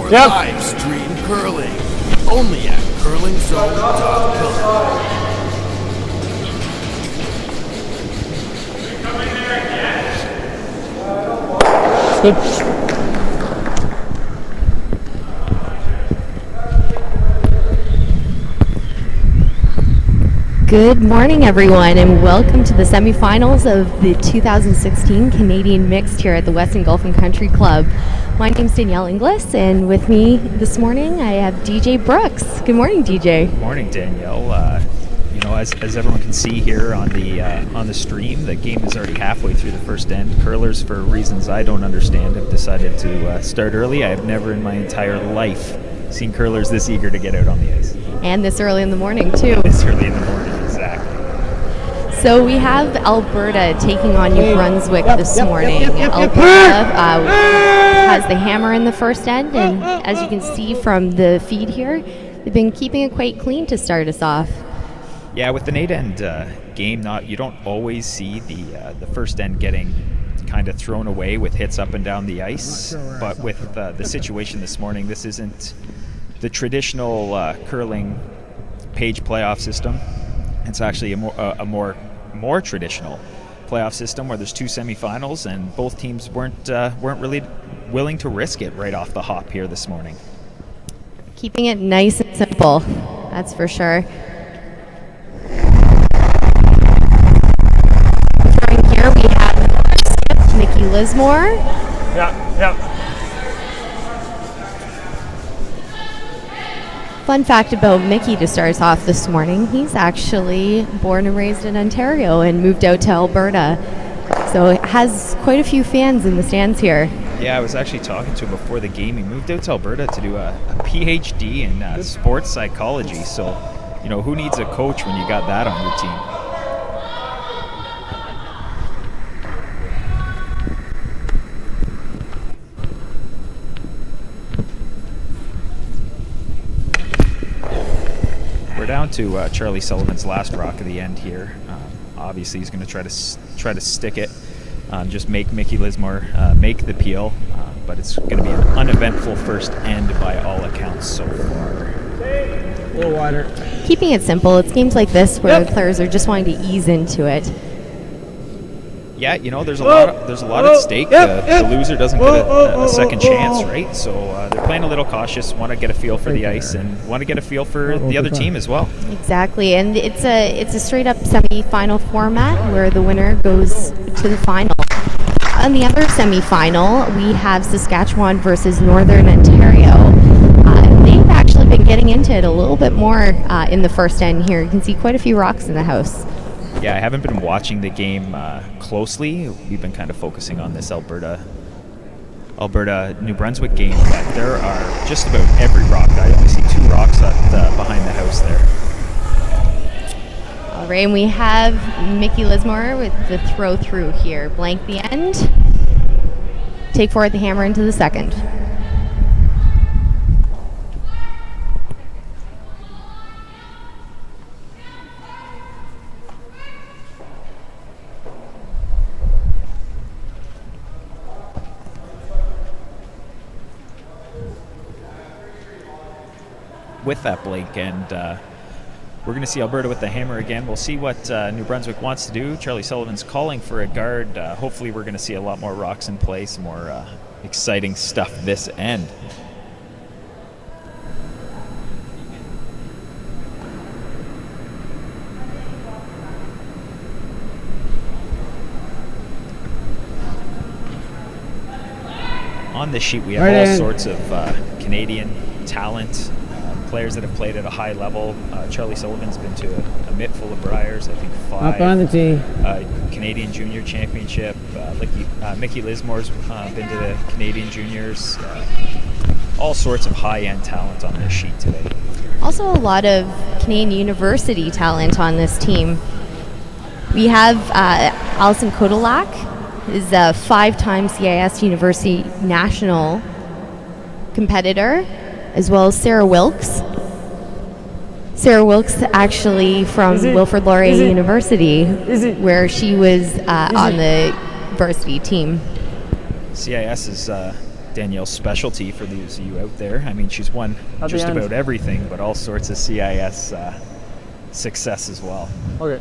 for live stream curling. Only at curlingzone.com. Good. Good morning, everyone, and welcome to the semifinals of the 2016 Canadian Mixed here at the Weston Golf Country Club. My name's Danielle Inglis, and with me this morning I have DJ Brooks. Good morning, DJ. Good morning, Danielle. As everyone can see here on the stream, the game is already halfway through the first end. Curlers, for reasons I don't understand, have decided to start early. I have never in my entire life seen curlers this eager to get out on the ice. And this early in the morning, too. This early in the morning, exactly. So we have Alberta taking on New Brunswick this morning. Alberta has the hammer in the first end, and as you can see from the feed here, they've been keeping it quite clean to start us off. Yeah, with an 8-end game, you don't always see the first end getting kind of thrown away with hits up and down the ice. But with the situation this morning, this isn't the traditional curling page playoff system. It's actually a more traditional playoff system where there's two semifinals, and both teams weren't really willing to risk it right off the hop here this morning. Keeping it nice and simple, that's for sure. Here we have Mickey Lismore. Yeah. Fun fact about Mickey to start us off this morning, he's actually born and raised in Ontario and moved out to Alberta. So it has quite a few fans in the stands here. Yeah, I was actually talking to him before the game. He moved out to Alberta to do a PhD in sports psychology. So, who needs a coach when you got that on your team? We're down to Charlie Sullivan's last rock of the end here. Obviously, he's going to try to stick it, just make Mickey Lismore make the peel, but it's going to be an uneventful first end by all accounts so far. A little wider. Keeping it simple, it's games like this where the players are just wanting to ease into it. Yeah, there's a lot at stake. The loser doesn't get a second chance, right? So they're playing a little cautious, want to get a feel for the ice and want to get a feel for the other team as well. Exactly, and it's a straight up semi-final format where the winner goes to the final. On the other semi-final, we have Saskatchewan versus Northern Ontario. They've actually been getting into it a little bit more in the first end here. You can see quite a few rocks in the house. Yeah, I haven't been watching the game closely. We've been kind of focusing on this Alberta-New Brunswick game, but there are just about every rock. I only see two rocks behind the house there. All right, and we have Mickey Lismore with the throw through here. Blank the end. Take forward the hammer into the second. With that blank end, we're going to see Alberta with the hammer again. We'll see what New Brunswick wants to do. Charlie Sullivan's calling for a guard. Hopefully we're going to see a lot more rocks in play, some more exciting stuff this end. On this sheet we have all sorts of Canadian talent, players that have played at a high level. Charlie Sullivan's been to a mitt full of Briars, I think 5. Up on the tee. Canadian Junior Championship. Mickey Lismore's been to the Canadian Juniors. All sorts of high-end talent on this sheet today. Also a lot of Canadian University talent on this team. We have Alison Kodolak, is a 5-time CIS University national competitor, as well as Sarah Wilkes. Sarah Wilkes actually from Wilfrid Laurier University, where she was on the varsity team. CIS is Danielle's specialty for those of you out there. I mean, she's won At the just end. about everything, but all sorts of CIS success as well. Okay.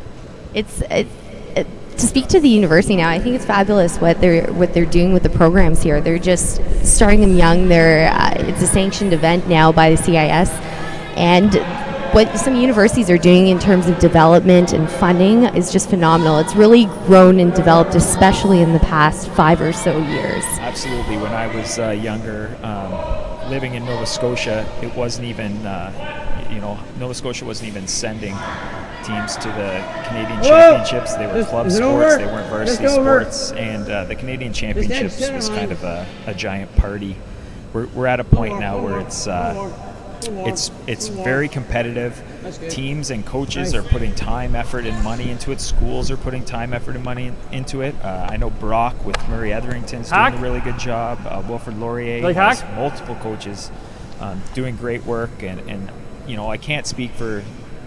To speak to the university now, I think it's fabulous what they're doing with the programs here. They're just starting them young. It's a sanctioned event now by the CIS, and what some universities are doing in terms of development and funding is just phenomenal. It's really grown and developed, especially in the past 5 or so years. Absolutely. When I was younger, living in Nova Scotia, it wasn't even, Nova Scotia wasn't even sending teams to the Canadian Championships. They were club sports, they weren't varsity sports, and the Canadian Championships was kind of a giant party. We're at a point now where it's very competitive. Teams and coaches are putting time, effort, and money into it. Schools are putting time, effort, and money into it. I know Brock with Murray Etherington's doing a really good job. Wilfred Laurier has multiple coaches doing great work, and I can't speak for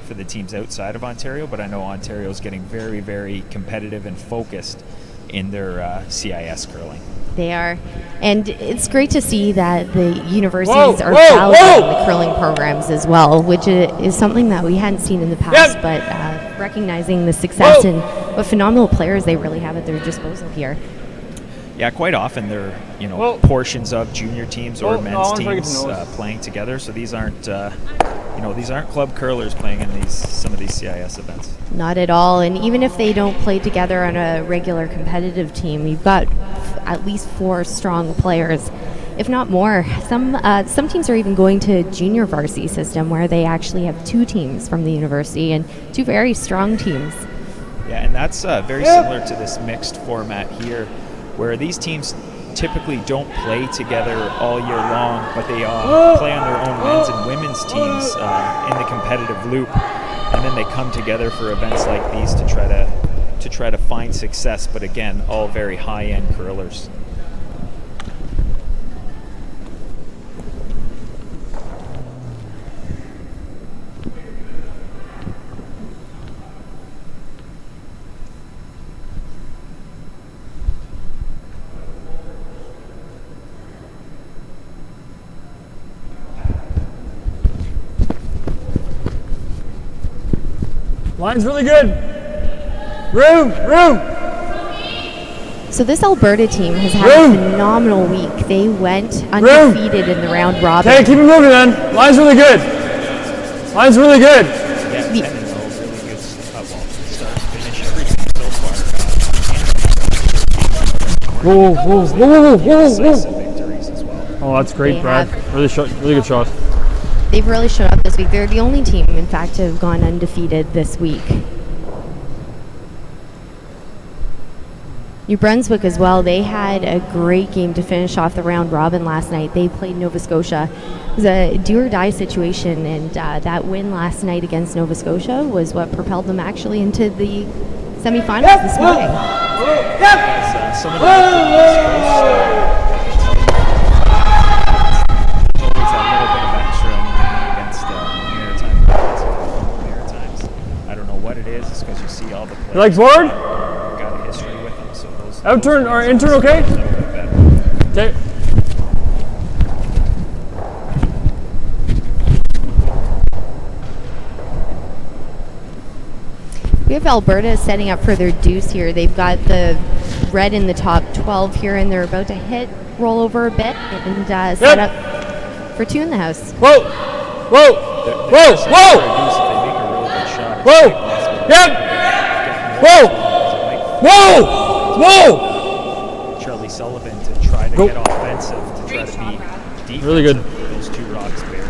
the teams outside of Ontario, but I know Ontario is getting very, very competitive and focused in their CIS curling. They are. And it's great to see that the universities are validating the curling programs as well, which is something that we hadn't seen in the past, but recognizing the success and what phenomenal players they really have at their disposal here. Yeah, quite often they're portions of junior teams or men's teams playing together. So these aren't club curlers playing in some of these CIS events. Not at all. And even if they don't play together on a regular competitive team, you've got at least 4 strong players, if not more. Some teams are even going to junior varsity system where they actually have 2 teams from the university and 2 very strong teams. Yeah, and that's very similar to this mixed format here, where these teams typically don't play together all year long, but they play on their own men's and women's teams in the competitive loop, and then they come together for events like these to try to find success. But again, all very high-end curlers. Line's really good. Room. So this Alberta team has had a phenomenal week. They went undefeated in the round robin. Okay, keep it moving then. Line's really good. Yeah, 10-0, really good start, finish, everything so far. Decisive victories as well. Oh, that's great, Brad. Really good shot. They've really showed up this week. They're the only team, in fact, to have gone undefeated this week. New Brunswick as well, they had a great game to finish off the round robin last night. They played Nova Scotia. It was a do-or-die situation, and that win last night against Nova Scotia was what propelled them actually into the semifinals this morning. Some of the You like board? Got a history with them, so those Outturn or intern, okay? Okay. We have Alberta setting up for their deuce here. They've got the red in the top 12 here, and they're about to roll over a bit and set up for 2 in the house. Whoa! Yep! Whoa! Charlie Sullivan to try to get offensive, to try to be defensive. Really good. Those 2 rocks buried.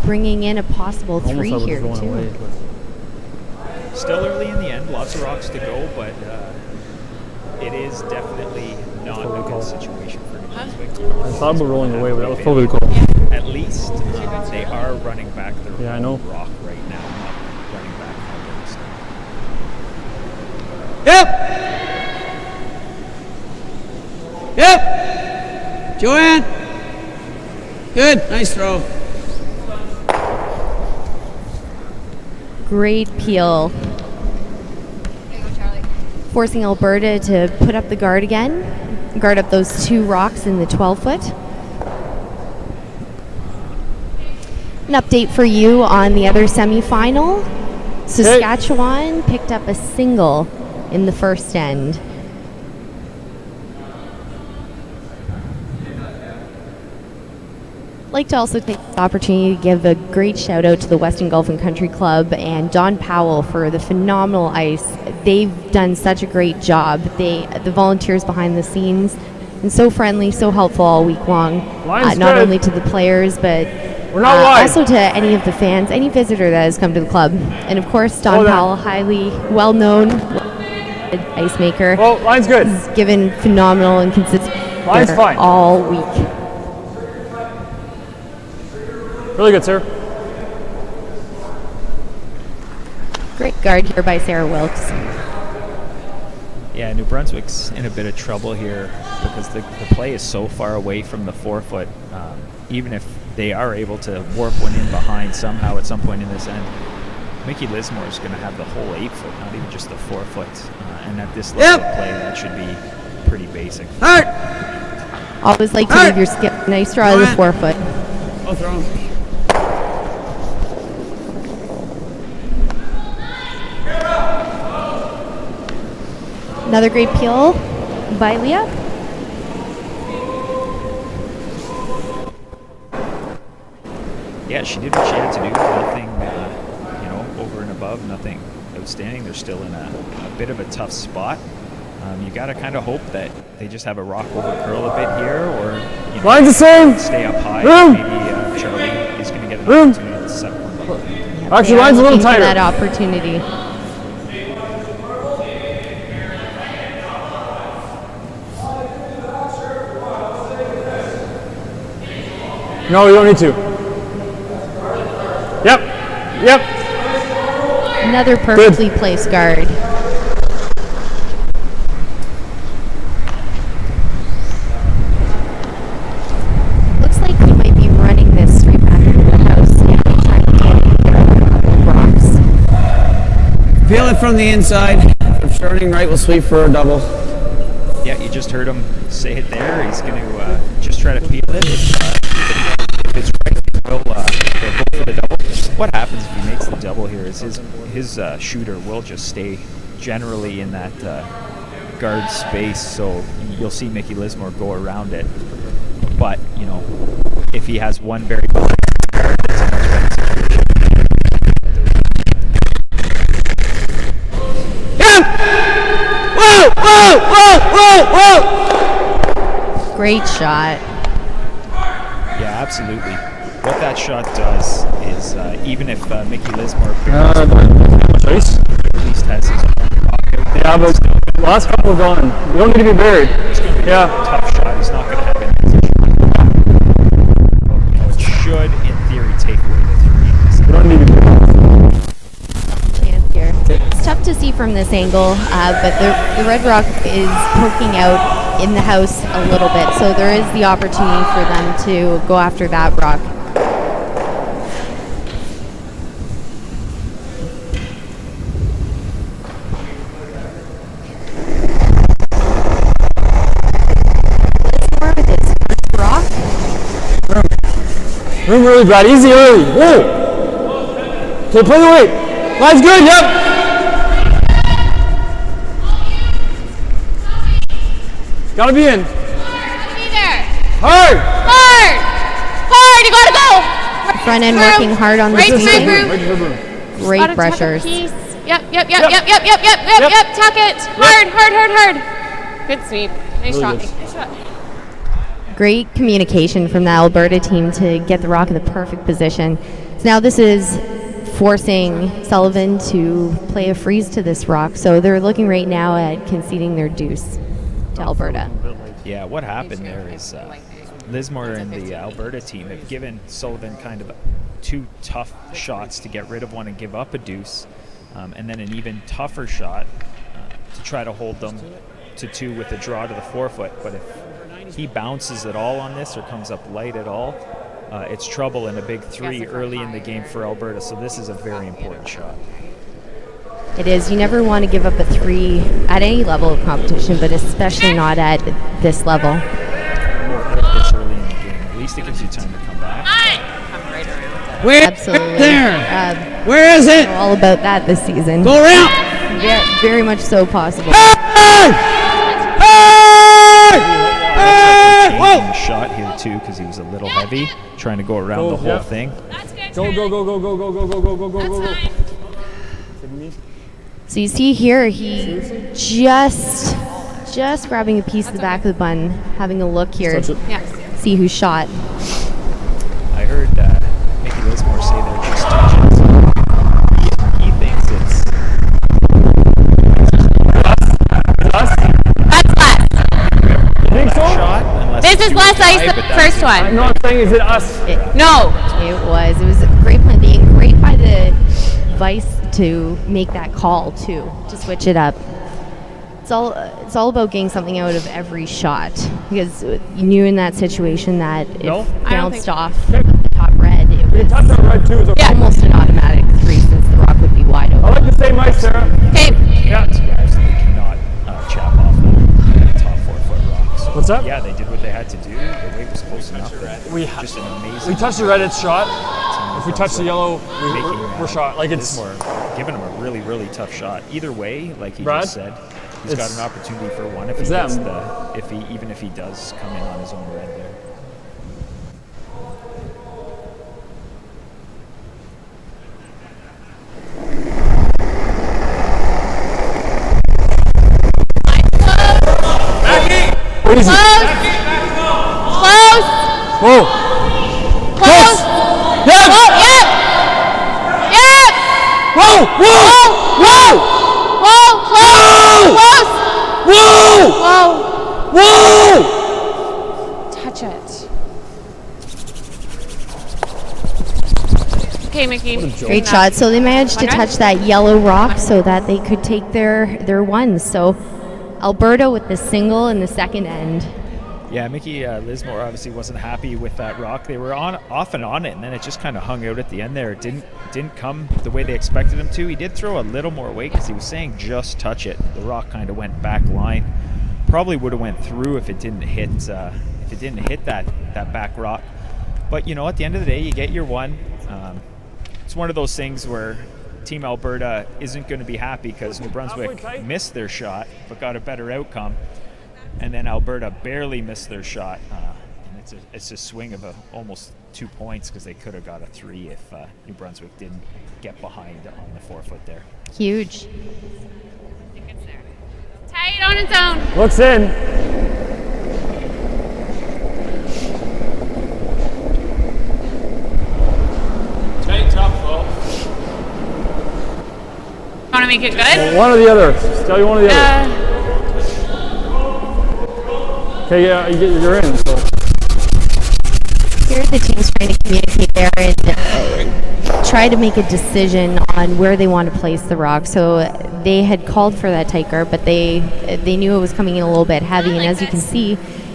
Bringing in a possible 3 here, too. Still early in the end, lots of rocks to go, but it is definitely not a good situation for New Brunswick. I thought about rolling away, but that was totally cool. At least they are running back their rock right now, not running back others. Yep! Joanne! Good, nice throw. Great peel. Forcing Alberta to put up the guard again. guard up those 2 rocks in the 12-foot. An update for you on the other semifinal. Saskatchewan picked up a single in the first end. I'd like to also take this opportunity to give a great shout out to the Weston Golf Country Club and Don Powell for the phenomenal ice. They've done such a great job. The volunteers behind the scenes, and so friendly, so helpful all week long. Not only to the players, but also to any of the fans, any visitor that has come to the club. And of course, Don Powell, highly well-known ice maker. Oh, line's good. He's given phenomenal and consistent line's fine all week. Really good, sir. Great guard here by Sarah Wilkes. Yeah, New Brunswick's in a bit of trouble here because the play is so far away from the 4-foot. Even if they are able to warp one in behind somehow at some point in this end, Mickey Lismore is going to have the whole 8-foot, not even just the 4-foot. And at this level of play, that should be pretty basic. Always like to leave your skip. Nice draw of the 4-foot. I'll throw him. Another great peel by Leah. Yeah, she did what she had to do. Nothing, over and above. Nothing outstanding. They're still in a bit of a tough spot. You got to kind of hope that they just have a rock over curl a bit here, or line's the same. Stay up high. Maybe Charlie is going to get an opportunity to set one. Actually, line's a little tighter. That opportunity. No, you don't need to. Yep. Another perfectly placed guard. Looks like he might be running this straight back into the house and trying to get rocks. Feel it from the inside. From starting right, we'll sweep for a double. Yeah, you just heard him say it there. He's going to just try to peel it. If it's right, he'll go for the double. What happens if he makes the double here is his shooter will just stay generally in that guard space, so you'll see Mickey Lismore go around it. But, if he has one very behind guard, it's a much better situation. Whoa! Great shot. Yeah, absolutely. What that shot does is, even if Mickey Lismore Much ice? at least has his own rock out there, Yeah, but the last couple are gone. You don't need to be buried. it's going to be a tough shot. He's not going to have any position. It should, in theory, take away the 3. You don't need to be buried. Here. It's tough to see from this angle, but the red rock is poking out in the house a little bit, so there is the opportunity for them to go after that rock. Lismore with his first rock. Room really bad. Easy early. Whoa! Okay, play the weight. Line's good, yep! Gotta be in. Be there. Hard! You gotta go. Front end working hard on the Right swing. side room. Right to the room. Great Gotta tuck a pressures. piece. Yep. Tuck it. Hard. Good sweep. Nice Really shot. good. Nice shot. Great communication from the Alberta team to get the rock in the perfect position. So now this is forcing Sullivan to play a freeze to this rock. So they're looking right now at conceding their deuce to Alberta. Yeah, what happened there is Lismore and the Alberta team have given Sullivan kind of 2 tough shots to get rid of one and give up a deuce, and then an even tougher shot to try to hold them to 2 with a draw to the 4-foot. But if he bounces at all on this or comes up light at all, it's trouble in a big 3 early in the game for Alberta. So this is a very important shot. It is. You never want to give up a 3 at any level of competition, but especially not at this level. This early in the game. At least it gives you time to come back. Come right around. Where? Absolutely. There. Where is it? All about that this season. Go around. Very much so possible. Hey! Hey! Hey! Taking the shot here too because he was a little heavy, trying to go around the whole thing. That's good. Go, go, go, go, go, go, go, go, go, go, go, go, go. So you see here, he just grabbing a piece of the back of the bun, having a look here, Yes. see who shot. I heard Mickey Lismore say they're just touching. So he thinks it's Us? That's less. You think so? shot. Unless This is less ice than but the that's first it. one. No, I'm saying, is it us? No. It was a great planting, great by the Vice to make that call too, to switch it up. It's all about getting something out of every shot, because you knew in that situation that if No? I don't bounced think- off the top red, it was Touch on red too. Is okay. almost an automatic 3 since the rock would be wide I open. like the same ice, Sarah. Okay. Yeah. You absolutely cannot chap off that top 4-foot rock. So, What's that? Yeah, they did what they had to do. The weight was close enough. Just an amazing. We touch the red, it's shot. If we touch the yellow, Making, we're shot. Like it's. Lismore giving him a really, really tough shot. Either way, like he Brad? just said, he's got It's- an opportunity for one if he it's gets them. even if he does come in on his own red there. Easy. Close. Close. Whoa. Close. Yep. Oh, yep. Yep. Whoa. Whoa. Whoa. Whoa. Close. Close. Whoa. Whoa. Whoa. Touch it. Okay, Mickey. Great shot. So they managed to touch that yellow rock so that they could take their ones. So Alberta with the single in the second end. Yeah, Mickey Lismore obviously wasn't happy with that rock. They were off and on it, and then it just kind of hung out at the end there. It didn't come the way they expected him to. He did throw a little more weight because he was saying just touch it. The rock kind of went back line. Probably would have went through if it didn't hit that back rock. But you know, at the end of the day, you get your one. It's one of those things where Team Alberta isn't going to be happy because New Brunswick missed their shot but got a better outcome, and then Alberta barely missed their shot, and it's a swing of almost 2 points because they could have got a 3 if New Brunswick didn't get behind on the 4-foot there. Huge. Tight on its own. Looks in. Want to make it good? One or the other. Tell you one or the other. Okay, yeah, you're in. So. Here the team's trying to communicate there and try to make a decision on where they want to place the rock. So they had called for that tight guard, but they knew it was coming in a little bit heavy, and as you can see,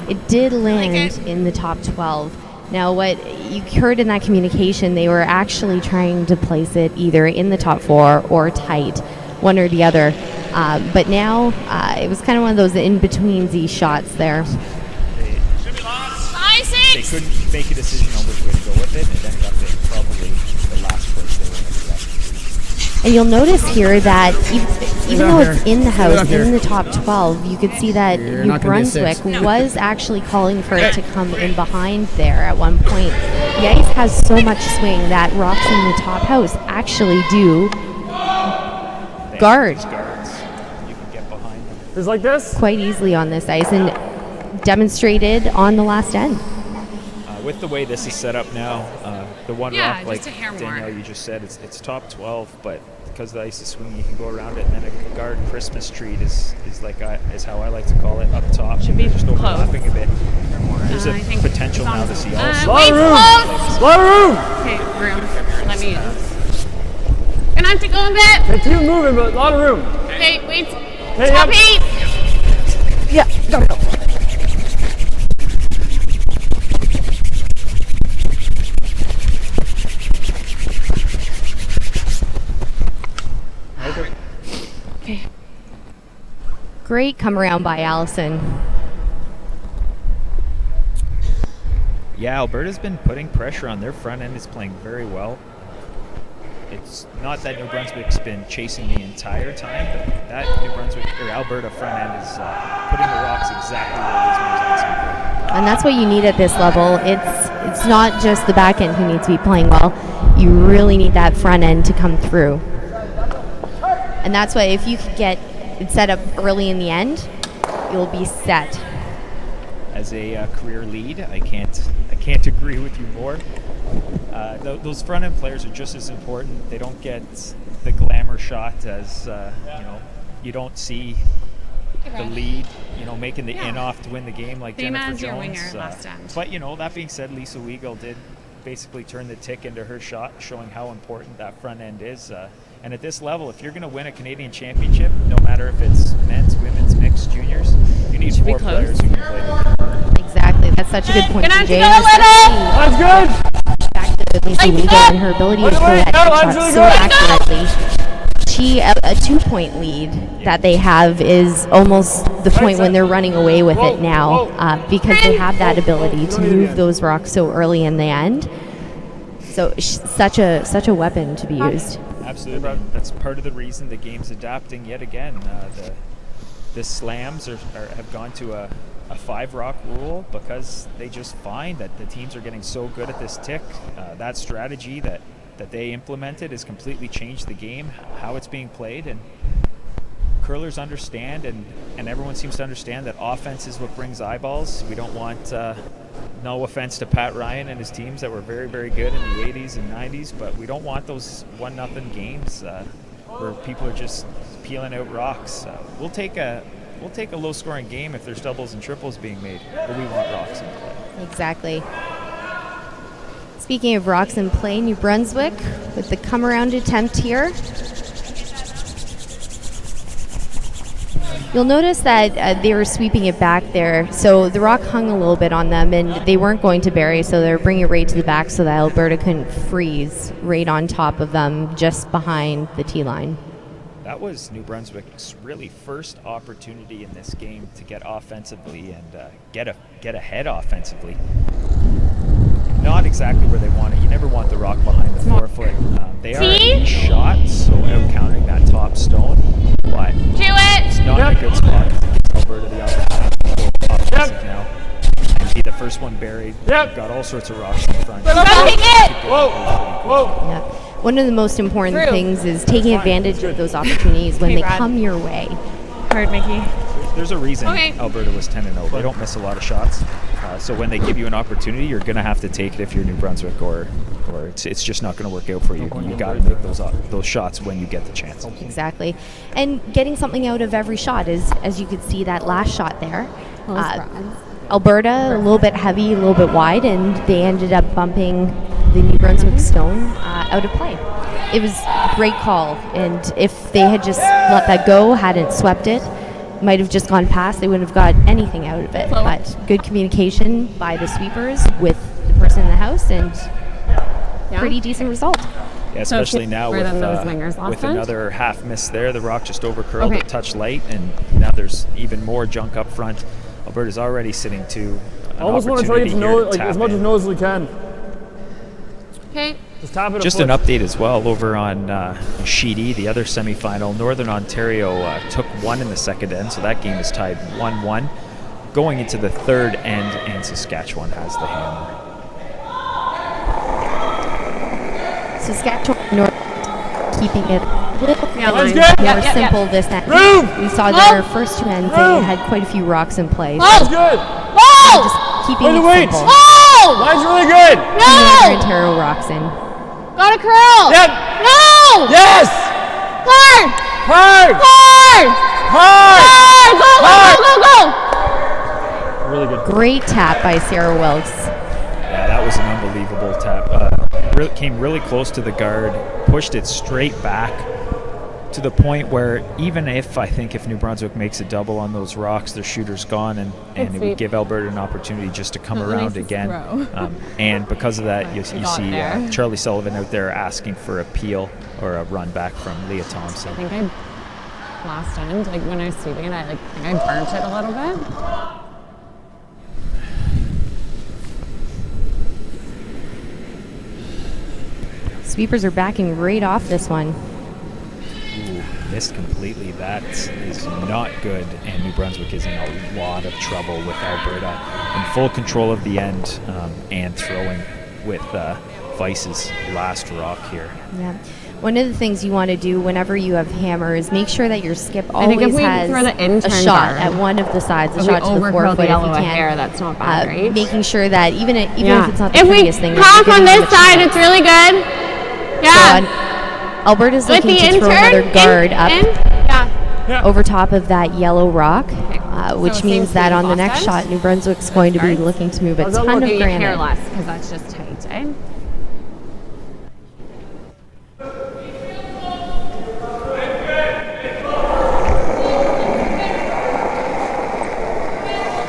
it did land in the top 12. Now, what you heard in that communication, they were actually trying to place it either in the top 4 or tight, one or the other. But now it was kind of one of those in-betweensy shots there. They couldn't make a decision on which way to go with it, and ended up in probably the last place they were at. And you'll notice here that even though it's in the house, in the top 12, you could see that New not gonna be a Brunswick six. was actually calling for it to come in behind there at one point. The ice has so much swing that rocks in the top house actually do guard Guards, you can get behind them. It's like this? quite easily on this ice and demonstrated on the last end. With the way this is set up now, the one Yeah, rock, like just a hair more. Danielle, you just said, it's top 12, but because the ice is swinging, you can go around it, and then a guard Christmas tree is how I like to call it, up top. Should be just close. overlapping a bit. There's I a think potential as long now as to it's- see also. Lot Wait, of room. close. Lot of room. Okay, room. Let me. Gonna have to go a bit. They keep moving, but a lot of room. Okay, wait. Hey, Top yep. 8. Yeah, go. Great come around by Allison. Yeah, Alberta's been putting pressure on their front end. Is playing very well. It's not that New Brunswick's been chasing the entire time, but that New Brunswick or Alberta front end is putting the rocks exactly where Lisbon's asking for. And that's what you need at this level. It's not just the back end who needs to be playing well. You really need that front end to come through. And that's why if you could get it set up early in the end, you'll be set. As a career lead, I can't agree with you more. Those front end players are just as important. They don't get the glamour shot as you don't see the lead, making the in off to win the game like Same Jennifer as your Jones. winger last end. But that being said, Lisa Weigel did basically turn the tick into her shot, showing how important that front end is. And at this level, if you're going to win a Canadian championship, no matter if it's men's, women's, mixed, juniors, you need Should be 4 players close. who can play. Exactly. That's such a good point, Good night, TJ. go, Little! That's good. Back to Lisa Weigel and her ability to throw that shot so accurately. A 2-point lead that they have is almost the point when they're running away with it now, because they have that ability to move those rocks so early in the end. So such a weapon to be used. Absolutely. That's part of the reason the game's adapting yet again. The slams have gone to a 5-rock rule because they just find that the teams are getting so good at this tick. That strategy that they implemented has completely changed the game, how it's being played, and curlers understand, and everyone seems to understand that offense is what brings eyeballs. We don't want, no offense to Pat Ryan and his teams that were very, very good in the 80s and 90s, but we don't want those 1-0 games where people are just peeling out rocks. We'll take a low-scoring game if there's doubles and triples being made, but we want rocks in play. Exactly. Speaking of rocks in play, New Brunswick with the come-around attempt here. You'll notice that they were sweeping it back there, so the rock hung a little bit on them, and they weren't going to bury, so they were bringing it right to the back so that Alberta couldn't freeze right on top of them, just behind the tee line. That was New Brunswick's really first opportunity in this game to get offensively and get ahead offensively. Not exactly where they want it. You never want the rock behind the 4-foot. They are a shot, so out counting that top stone, but it's not in a good spot. Alberta the opportunity to go offensive now and be the first one buried. They've got all sorts of rocks in front. Yeah. One of the most important things is taking advantage of those opportunities when they come your way. Hard, Mickey. There's a reason Alberta was 10-0. They don't miss a lot of shots. So when they give you an opportunity, you're going to have to take it if you're New Brunswick, or it's just not going to work out for you. You got to make those shots when you get the chance. Exactly. And getting something out of every shot is, as you could see that last shot there. Alberta, a little bit heavy, a little bit wide, and they ended up bumping the New Brunswick stone out of play. It was a great call, and if they had just let that go, hadn't swept it, might have just gone past, they wouldn't have got anything out of it. But good communication by the sweepers with the person in the house, and pretty decent result. Yeah, especially now with another half miss there. The rock just over-curled a touch late, and now there's even more junk up front. Alberta's already sitting to I almost want to try to know as much as we can. Okay. Just an update as well over on Sheet E, the other semifinal. Northern Ontario took 1 in the second end, so that game is tied 1-1. Going into the third end, and Saskatchewan has the hammer. Saskatchewan North keeping it a little More simple this end. We saw their first 2 ends, they had quite a few rocks in play. That's good. Just keeping it simple. Mine's really good. Northern Ontario rocks in. Got a curl! Yep. No! Yes. Hard! Hard. Hard! Really good. Great tap by Sarah Wilkes. Yeah, that was an unbelievable tap. Came really close to the guard, pushed it straight back to the point where even if New Brunswick makes a double on those rocks, their shooter's gone, and it would give Alberta an opportunity just to come around again. And because of that, you see Charlie Sullivan out there asking for a peel or a run back from Leah Thompson. last end. Like when I was sweeping it, I burnt it a little bit. Sweepers are backing right off this one. Missed completely. That is not good, and New Brunswick is in a lot of trouble with Alberta in full control of the end and throwing with Vice's last rock here. Yeah. One of the things you want to do whenever you have hammer is make sure that your skip I think if always we has throw the intern a shot guard, at one of the sides, a if shot we to the overcurl forefoot the if yellow you can. hair, that's not bad, right? Making sure that even if it's not the If we prettiest thing, that pop you're on giving this them a side, chance. it's really good. Yeah. So, Alberta's With looking the to throw intern, another guard up Yeah. over top of that yellow rock, which So means same that speed on the as next last shot, time? New Brunswick's going to be looking to move a ton of Maybe hair granite. less, because that's just tight, eh?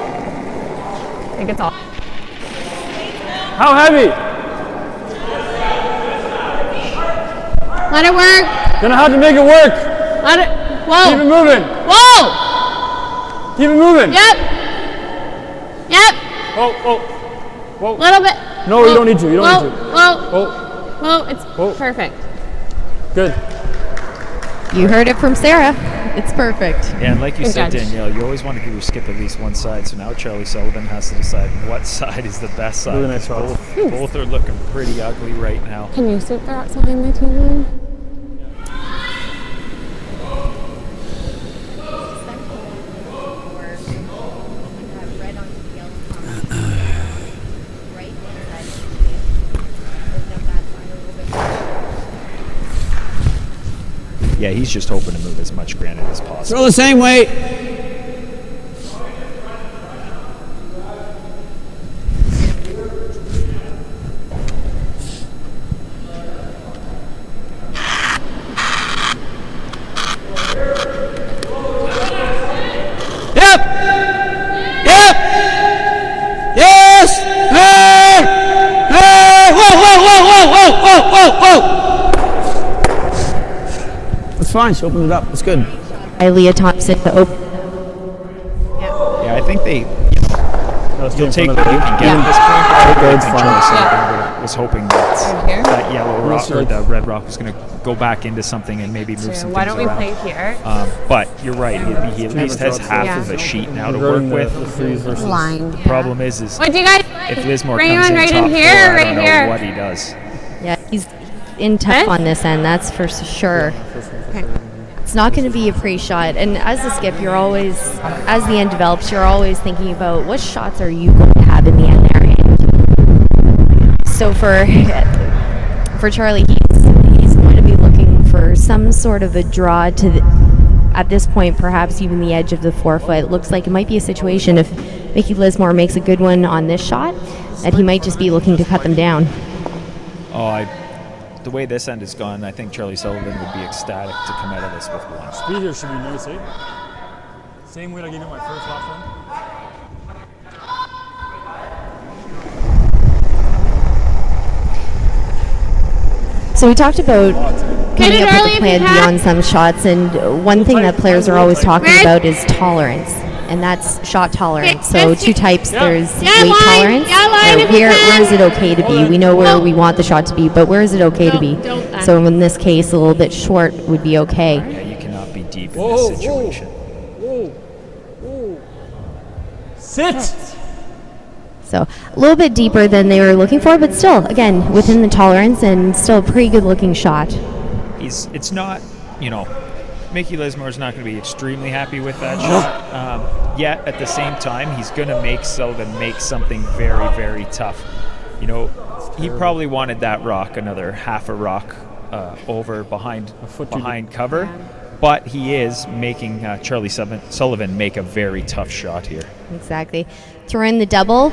I think it's all. How heavy? Let it work. Gonna have to make it work. Let it. Keep it Whoa. moving. Whoa. Keep it moving. Yep. Yep. Whoa. Little bit. No, you don't need to. You don't need to. Whoa. Whoa. It's perfect. Good. You heard it from Sarah. It's perfect. Yeah, and like you Good said, judge. Danielle, you always want to give your skip at least one side. So now Charlie Sullivan has to decide what side is the best side. Really nice shot. Both are looking pretty ugly right now. Can you sweep the rocks behind my team line? Yeah, he's just hoping to move as much granite as possible. Throw the same weight. Yep. Yes. Hey. Whoa. That's fine. She opened it up. It's good. Leah Thompson to open. Yeah, I think they, you'll take what you can get Yeah. at this point. I Guard's think fine. Charlie Sullivan was hoping that here? that yellow rock or like- the red rock was going to go back into something and maybe move some Why things don't we around. play here? But you're right. He at least has half Yeah. of a sheet now to work Regarding with. the freeze versus. Line. Problem is What do you guys? if Lismore Bring comes him in right top in here, four, I right don't know here. what he does. Yeah, he's in tough Huh? on this end, that's for sure. Okay. It's not going to be a pre-shot, and as a skip, you're always, as the end develops, you're always thinking about what shots are you going to have in the end there. And so for Charlie, he's going to be looking for some sort of a draw to at this point, perhaps even the edge of the forefoot. It looks like it might be a situation if Mickey Lismore makes a good one on this shot, that he might just be looking to cut them down. The way this end has gone, I think Charlie Sullivan would be ecstatic to come out of this with one. Speed here should be nice, eh? Same weight I gave it my first last one. So we talked about coming it up early with a if plan you can. beyond some shots, and one thing that players are always talking about is tolerance, and that's shot tolerance. So two types, there's Yeah, weight line. tolerance, Yeah, line or if you where can. is it okay to be? We know where we want the shot to be, but where is it okay to be? Don't then. So in this case, a little bit short would be okay. Yeah, you cannot be deep in this situation. Whoa. Sit. So a little bit deeper than they were looking for, but still, again, within the tolerance and still a pretty good looking shot. It's not, Mickey Lismore's not going to be extremely happy with that shot. Yet at the same time, he's going to make Sullivan make something very, very tough. He probably wanted that rock, another half a rock over behind cover, but he is making Charlie Sullivan make a very tough shot here. Exactly. Throw in the double.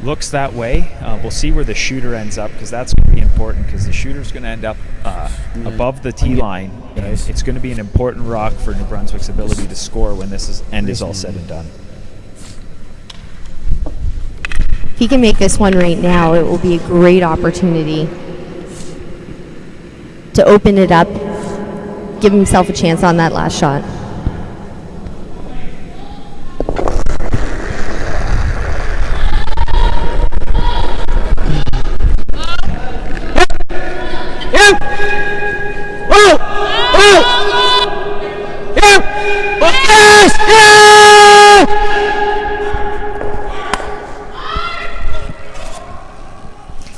Looks that way. We'll see where the shooter ends up, because that's going to be important, because the shooter's going to end up above the tee line. Nice. It's going to be an important rock for New Brunswick's ability to score when this end is all said and done. If he can make this one right now, it will be a great opportunity to open it up, give himself a chance on that last shot.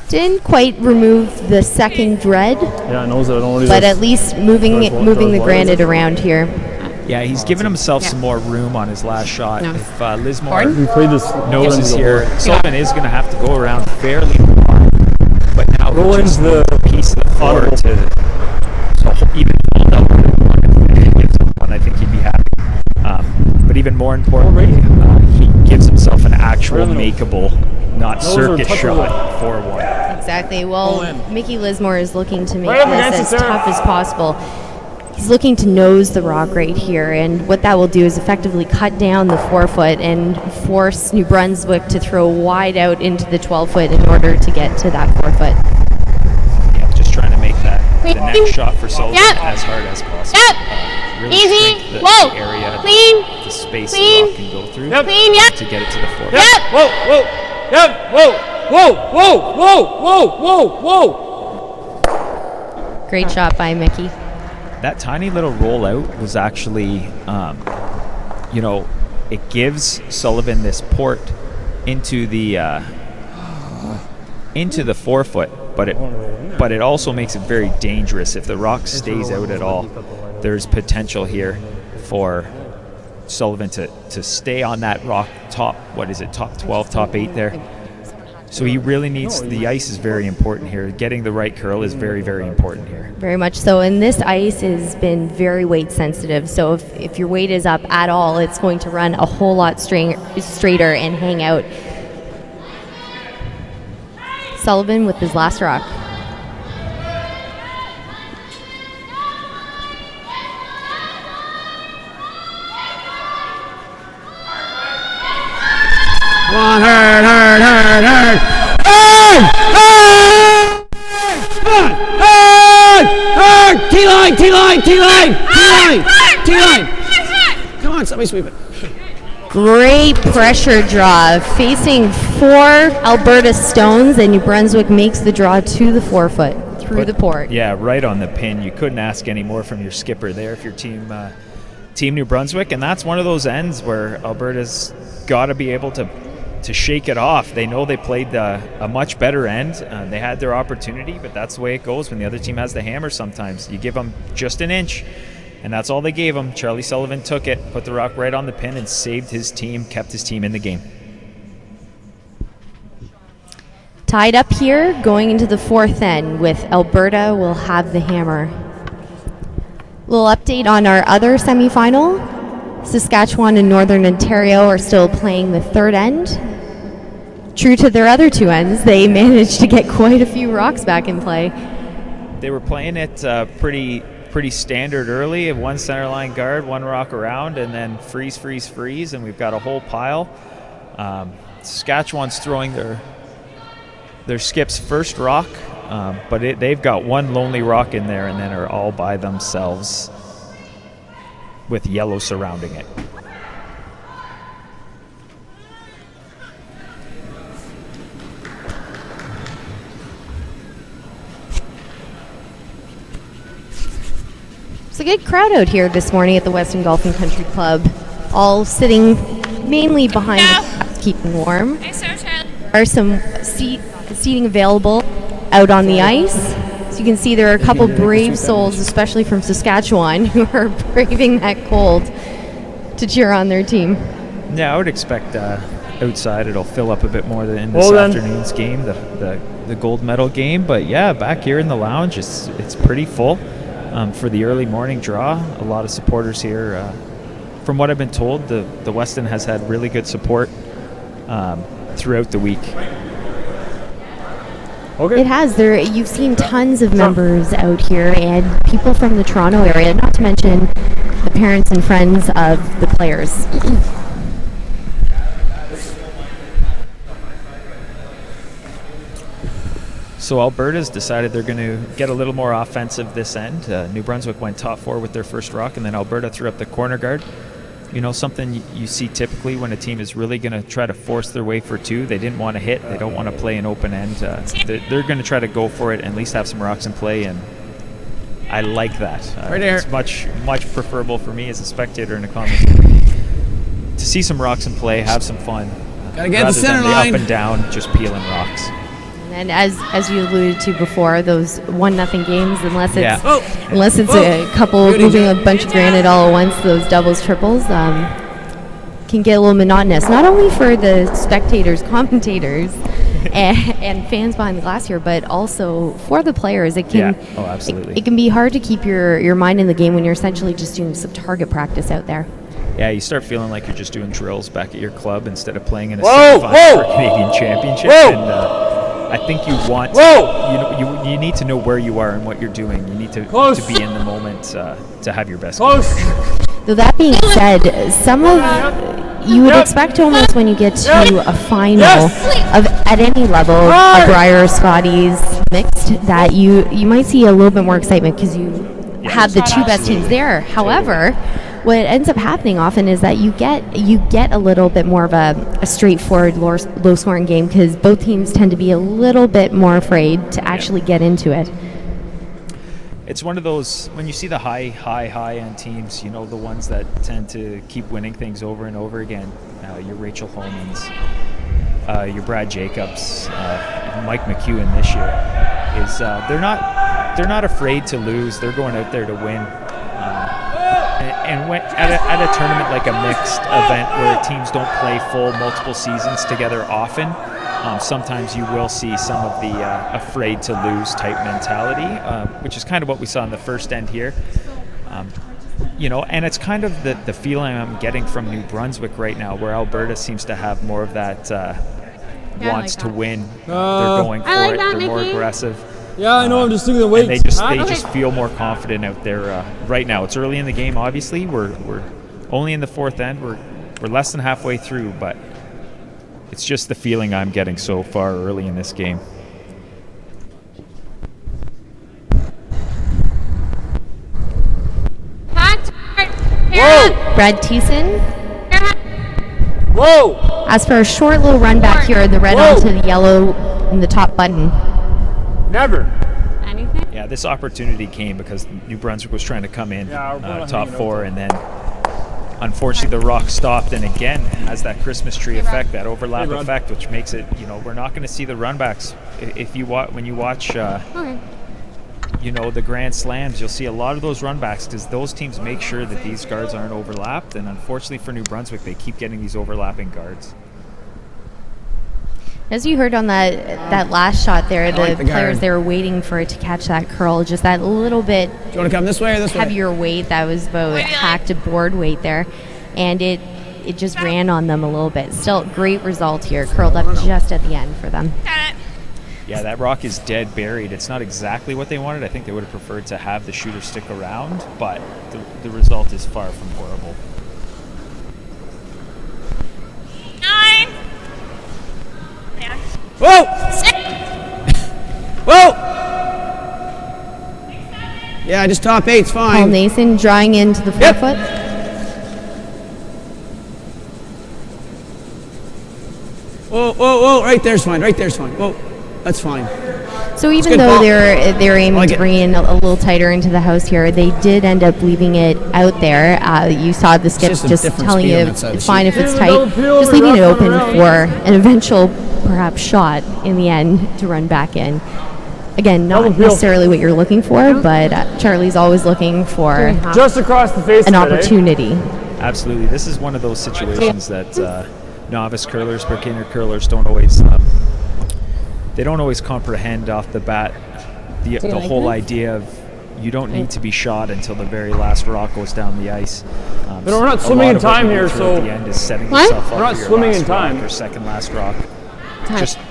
Didn't quite remove the second dread, Yeah, I know that only. but at least moving the granite around here. Yeah, he's given himself some more room on his last shot. No. If Lismore Pardon? We played this. noses here, Sullivan is going to have to go around fairly far. But now Go he just into the piece of the floor audible. to even hold up one, I think he'd be happy. But even more importantly, he gives himself an actual makeable, not Those are circuit touch shot for one. Exactly. Well, Mickey Lismore is looking to make Right up this against as it, sir. tough as possible. He's looking to nose the rock right here, and what that will do is effectively cut down the 4-foot and force New Brunswick to throw wide out into the 12-foot in order to get to that 4-foot. Yeah, just trying to make the next shot for Sullivan Yep. as hard as possible. Yep. Really Easy. shrink the Whoa. area, Clean. the space Clean. the rock can go through Clean, yep. to get it to the 4. Yep. Whoa, whoa, yep, whoa. Great shot by Mickey. That tiny little rollout was actually, it gives Sullivan this port into the 4-foot, but it also makes it very dangerous. If the rock stays out at all, there's potential here for Sullivan to stay on that rock top 12, top 8 there. So he really needs, the ice is very important here. Getting the right curl is very, very important here. Very much so. And this ice has been very weight sensitive. So if your weight is up at all, it's going to run a whole lot straighter and hang out. Sullivan with his last rock. Come on, hard. T-line. Come on, somebody sweep it. Great pressure draw. Facing 4 Alberta stones, and New Brunswick makes the draw to the 4-foot through the port. Yeah, right on the pin. You couldn't ask any more from your skipper there if you're Team New Brunswick, and that's one of those ends where Alberta's got to be able to shake it off. They know they played a much better end. They had their opportunity, but that's the way it goes when the other team has the hammer sometimes. You give them just an inch, and that's all they gave him. Charlie Sullivan took it, put the rock right on the pin, and saved his team, kept his team in the game. Tied up here, going into the 4th end with Alberta will have the hammer. Little update on our other semifinal. Saskatchewan and Northern Ontario are still playing the 3rd end. True to their other 2 ends, they managed to get quite a few rocks back in play. They were playing it pretty standard early. 1 center line guard, 1 rock around, and then freeze, and we've got a whole pile. Saskatchewan's throwing their skip's first rock, but they've got 1 lonely rock in there and then are all by themselves with yellow surrounding it. It's a good crowd out here this morning at the Weston Golf Country Club, all sitting mainly behind the glass, keeping warm. There are some seating available out on the ice. So you can see there are a couple brave souls, especially from Saskatchewan, who are braving that cold to cheer on their team. Yeah, I would expect outside it'll fill up a bit more in this afternoon's game, the gold medal game. But yeah, back here in the lounge, it's pretty full. For the early morning draw, a lot of supporters here. From what I've been told, the Weston has had really good support throughout the week. Okay. It has. You've seen tons of members out here and people from the Toronto area, not to mention the parents and friends of the players. So Alberta's decided they're going to get a little more offensive this end. New Brunswick went top 4 with their first rock, and then Alberta threw up the corner guard. You know, something you see typically when a team is really going to try to force their way for 2. They didn't want to hit. They don't want to play an open end. They're going to try to go for it and at least have some rocks in play, and I like that. Right there. It's much preferable for me as a spectator in a commentator to see some rocks in play, have some fun. Gotta get rather the center than line. the up and down, just peeling rocks. And as you alluded to before, those 1-0 games, unless it's Oh. unless it's Oh. a couple Beauty. moving a bunch of granite all at once, those doubles, triples, can get a little monotonous. Not only for the spectators, commentators, and fans behind the glass here, but also for the players. It can, Yeah. Oh, absolutely. It can be hard to keep your mind in the game when you're essentially just doing some target practice out there. Yeah, you start feeling like you're just doing drills back at your club instead of playing in a Whoa, semifinal whoa. for a Canadian Championship. Whoa. And I think you want Whoa. you need to know where you are and what you're doing. You need to Close. be in the moment to have your best. Close. Though that being said, some of you would expect almost when you get to a final of at any level, a Briar or Scotties mixed, that you might see a little bit more excitement because you have the 2 best teams there. However, what ends up happening often is that you get a little bit more of a straightforward, low scoring game because both teams tend to be a little bit more afraid to actually get into it. It's one of those, when you see the high end teams, you know, the ones that tend to keep winning things over and over again. Your Rachel Holmans, your Brad Jacobs, Mike McEwen this year, is they're not afraid to lose. They're going out there to win. And when, at a tournament like a mixed event where teams don't play full multiple seasons together often, sometimes you will see some of the afraid to lose type mentality, which is kind of what we saw in the first end here. You know, and it's kind of the feeling I'm getting from New Brunswick right now, where Alberta seems to have more of that wants to win. They're going for like it. that, They're more Mickey. aggressive. Yeah, I know. I'm just thinking the weight. And they just feel more confident out there right now. It's early in the game, obviously. We're only in the 4th end. We're less than halfway through, but it's just the feeling I'm getting so far early in this game. Whoa! Brad Thiessen. Whoa! As for a short little run back here, the red Whoa. onto the yellow in the top button. Never. Anything? Yeah, this opportunity came because New Brunswick was trying to come in top 4, and then unfortunately the rock stopped, and again has that Christmas tree effect, that overlap effect, which makes it, you know, we're not going to see the runbacks. If you when you watch you know, the Grand Slams, you'll see a lot of those runbacks because those teams make sure that these guards aren't overlapped, and unfortunately for New Brunswick, they keep getting these overlapping guards. As you heard on that last shot there, the like the players guard. they were waiting for it to catch that curl, just that little bit Do you want to come this way or this way? heavier weight that was about half to board weight there, and it just ran on them a little bit. Still, great result here, curled up just at the end for them. Got it. Yeah, that rock is dead buried. It's not exactly what they wanted. I think they would have preferred to have the shooter stick around, but the result is far from horrible. 9. Yeah. Whoa! 6. Whoa! Yeah, just top 8's Paul fine. Nason drawing into the Yep. forefoot. Whoa, right there's fine, Whoa, that's fine. So even good though ball. they're aiming like to it. bring in a little tighter into the house here, they did end up leaving it out there. You saw the skips just a just different telling speed you on that side of it's the fine sheet. if it's Yeah, tight, double peel, just leaving it wrap open around. for an eventual perhaps shot in the end to run back in. Again, Double not peel. necessarily what you're looking for, but Charlie's always looking for Just across the face an of it, eh? opportunity. Absolutely. This is one of those situations that novice curlers, beginner curlers don't always they don't always comprehend off the bat the whole idea of you don't need to be shot until the very last rock goes down the ice. But we're not A swimming lot in of what time you go here, through so at the end is setting What? yourself up We're not for your swimming last in time. rock or second last rock,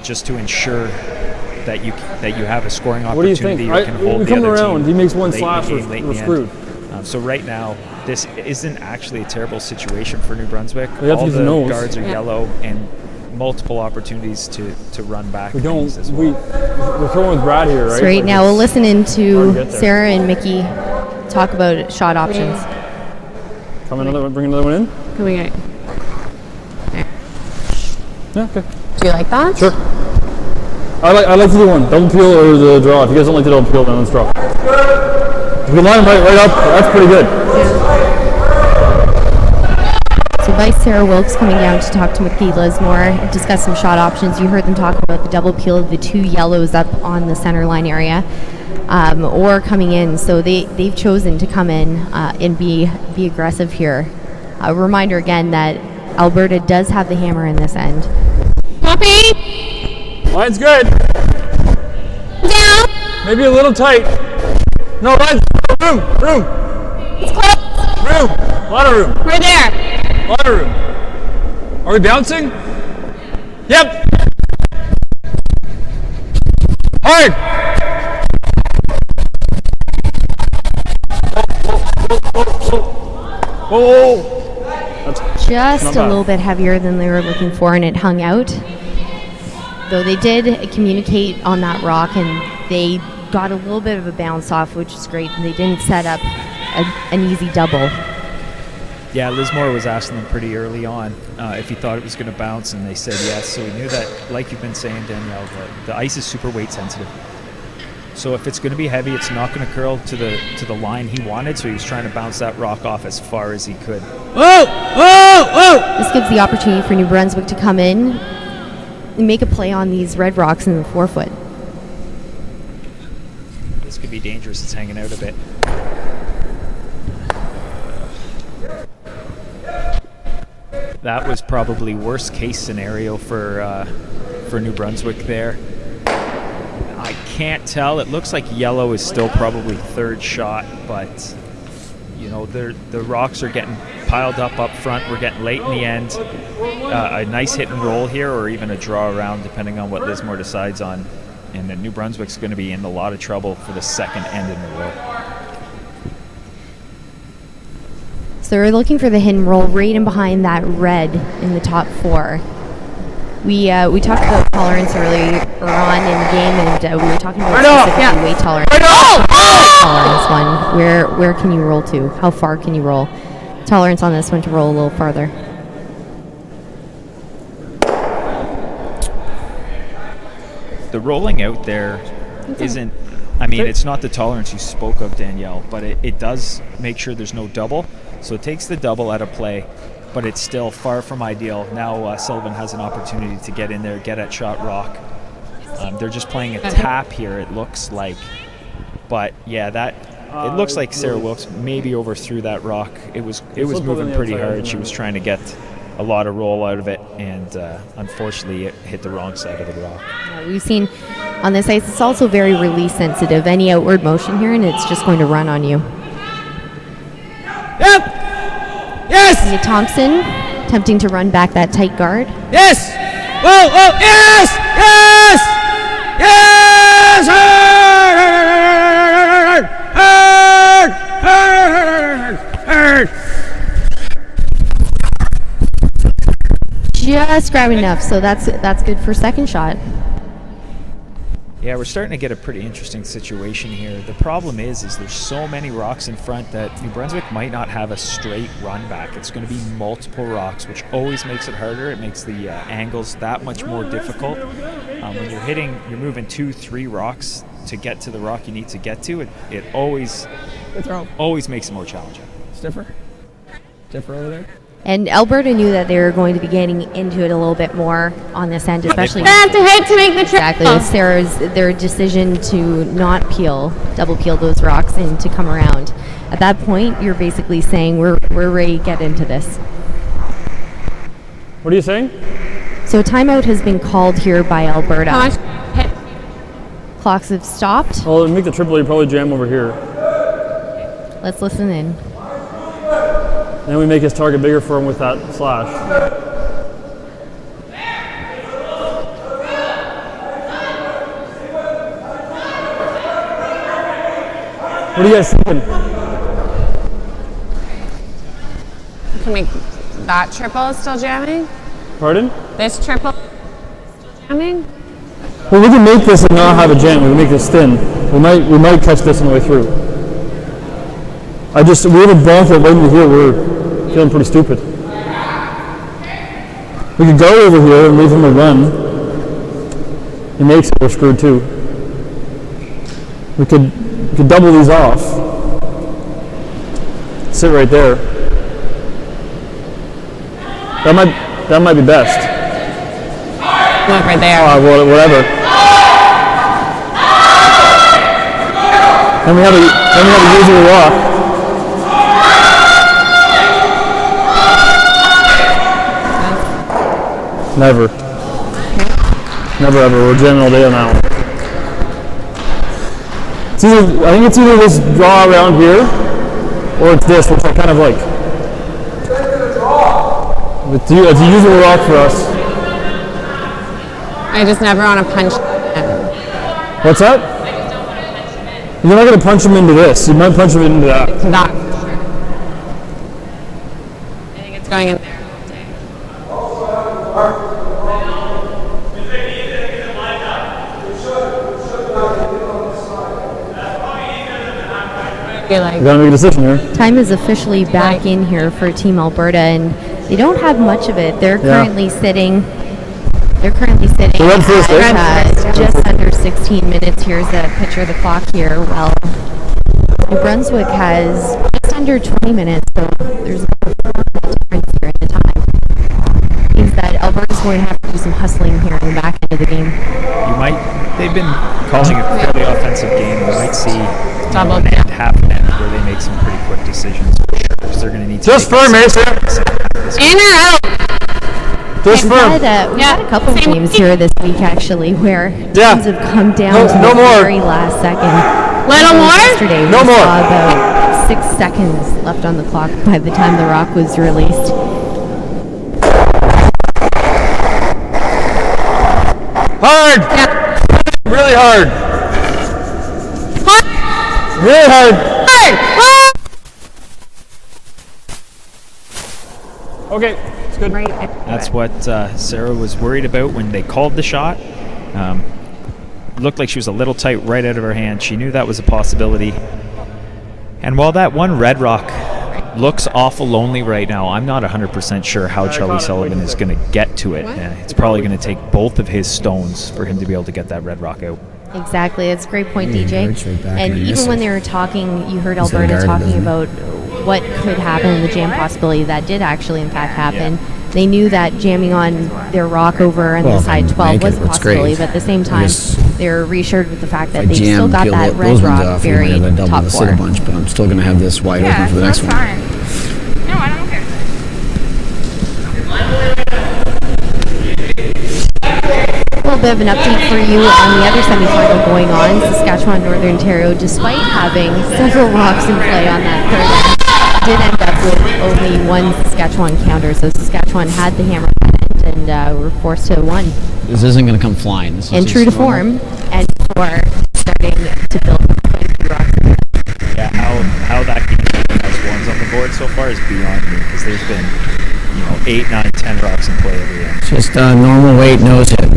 just to ensure that you have a scoring What do you opportunity. think? You Right? can hold We the come other around, team he makes one late in the slash, game, late in we're the end. screwed. So right now, this isn't actually a terrible situation for New Brunswick. We have to All use the the nose. guards are yellow, and multiple opportunities to run back. We don't. things as well. We're throwing with Brad here, right? So right Like, now we'll listen in hard to to get there. Sarah and Mickey talk about shot options. Bring another one in. Can we get? Yeah. Okay. Do you like that? Sure. I like to do one double peel or the draw. If you guys don't like the double peel, then let's draw. If we line them right up, that's pretty good. So Vice Sarah Wilkes coming down to talk to Mickey Lismore and discuss some shot options. You heard them talk about the double peel of the 2 yellows up on the center line area, or coming in. So they've chosen to come in and be aggressive here. A reminder again that Alberta does have the hammer in this end. Poppy, Line's good. down. Maybe a little tight. No, line's room. It's close. Room. A lot of room. Right there. A lot of room. Are we bouncing? Yep. Hard. Whoa. Just Not a bad. little bit heavier than they were looking for, and it hung out. Though they did communicate on that rock, and they got a little bit of a bounce off, which is great. And they didn't set up an easy double. Yeah, Lismore was asking them pretty early on if he thought it was going to bounce, and they said yes. So we knew that, like you've been saying, Danielle, the ice is super weight sensitive. So if it's going to be heavy, it's not going to curl to the line he wanted. So he was trying to bounce that rock off as far as he could. This gives the opportunity for New Brunswick to come in and make a play on these red rocks in the 4-foot. This could be dangerous. It's hanging out a bit. That was probably worst case scenario for New Brunswick there. I can't tell. It looks like yellow is still probably third shot, but you know the rocks are getting piled up front. We're getting late in the end. A nice hit and roll here, or even a draw around, depending on what Lismore decides on. And then New Brunswick's going to be in a lot of trouble for the second end in a row. So they're looking for the hit and roll right in behind that red in the top 4. We talked about tolerance earlier on in the game, and we were talking about specifically weight tolerance. Tolerance one. Where can you roll to? How far can you roll? Tolerance on this one to roll a little farther. The rolling out there isn't. I mean, it's not the tolerance you spoke of, Danielle, but it does make sure there's no double. So it takes the double out of play, but it's still far from ideal. Now Sullivan has an opportunity to get in there, get at shot rock. They're just playing a tap here, it looks like. But yeah, it looks like Sarah Wilkes maybe overthrew that rock. It was moving pretty hard. She was trying to get a lot of roll out of it, and unfortunately it hit the wrong side of the rock. Yeah, we've seen on this ice, it's also very release sensitive. Any outward motion here, and it's just going to run on you. Yep. Yes. Nia Thompson attempting to run back that tight guard. Yes. Whoa. Yes. Yes. Yes. Hard. Just grabbing enough, so that's good for second shot. Yeah, we're starting to get a pretty interesting situation here. The problem is there's so many rocks in front that New Brunswick might not have a straight run back. It's going to be multiple rocks, which always makes it harder. It makes the angles that much more difficult. When you're moving 2-3 rocks to get to the rock you need to get to, it always makes it more challenging. Stiffer over there. And Alberta knew that they were going to be getting into it a little bit more on this end, especially Have to hit to make the trip. exactly with their decision to not double peel those rocks and to come around. At that point, you're basically saying we're ready to get into this. What are you saying? So a timeout has been called here by Alberta. How much hit? Clocks have stopped. Well, to make the triple, you probably jam over here. Let's listen in. Then we make his target bigger for him with that slash. What are you guys thinking? Can we? That triple is still jamming. Pardon? This triple. Coming? Well, we can make this and not have a jam. We can make this thin. We might catch this on the way through. We have a bonk that right in here. We're feeling pretty stupid. We could go over here and leave him a run. He makes it, we're screwed too. We could double these off. Sit right there. That might be best. Look right there. Well, whatever. Then we have a usual walk. Never ever. We're jamming all day on that one. I think it's either this draw around here, or it's this, which I kind of like. It's a usual rock for us. I just never want to punch him. What's that? You're not going to punch him into this. You might punch him into that. It's not. I think it's going in there. You gotta make a decision here. Time is officially back in here for Team Alberta, and they don't have much of it. They're currently sitting. At just under 16 minutes. Here's a picture of the clock here. Well, New Brunswick has just under 20 minutes, so there's a difference here in the time. Means that Alberta's going to have to do some hustling here in the back end of the game. They've been calling a fairly offensive game. You might see Double an end, half an end, where they make some pretty quick decisions for sure, because they're going to need to. Just firm, Mason. In or out? Just firm. We had a couple of games here this week actually where teams have come down to the very last second. Little more? Yesterday we saw about 6 seconds left on the clock by the time the rock was released. Hard! Yeah. Really hard! Really hard! Okay, it's good. Right. That's what Sarah was worried about when they called the shot. Looked like she was a little tight right out of her hand. She knew that was a possibility. And while that one red rock looks awful lonely right now, I'm not 100% sure how Charlie Sullivan is going to get to it. It's probably going to take both of his stones for him to be able to get that red rock out. Exactly, that's a great point, DJ. And even when they were talking, you heard Alberta talking about what could happen in the jam possibility that did actually in fact happen. Yeah. They knew that jamming on their rock over on the side 12 was a possibility, but at the same time, they're reassured with the fact that they still got that red rock buried top four. A bunch, but I'm still going to have this wide open for the next one. Fine. No, I don't care. A little bit of an update for you on the other semifinal going on. Saskatchewan Northern Ontario, despite having several rocks in play on that third end, did end up with only one Saskatchewan counter. So Saskatchewan had the hammer and were forced to one. This isn't going to come flying. And true to form, and for starting to build quite a few rocks. Yeah, how that game has ones on the board so far is beyond me, because there's been 8, 9, 10 rocks in play every game. Just normal weight nose hit.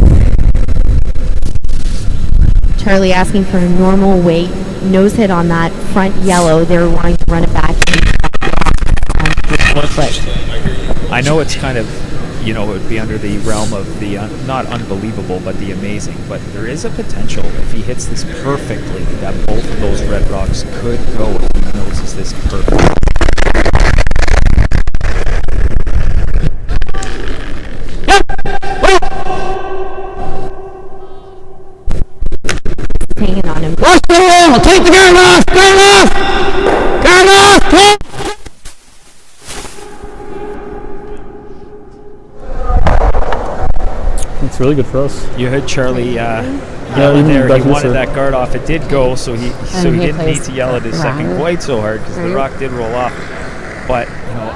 Charlie asking for a normal weight nose hit on that front yellow. They were wanting to run it back. I know it's kind of, it would be under the realm of the not unbelievable, but the amazing. But there is a potential, if he hits this perfectly, that both of those red rocks could go if he noses this perfectly. Hanging on him. Watch the wall! Take the guard off! Guard off! Guard off! It's really good for us. You heard Charlie yelling there. He wanted that guard off. It did go, so he didn't need to yell at his second quite so hard, because the rock did roll off. But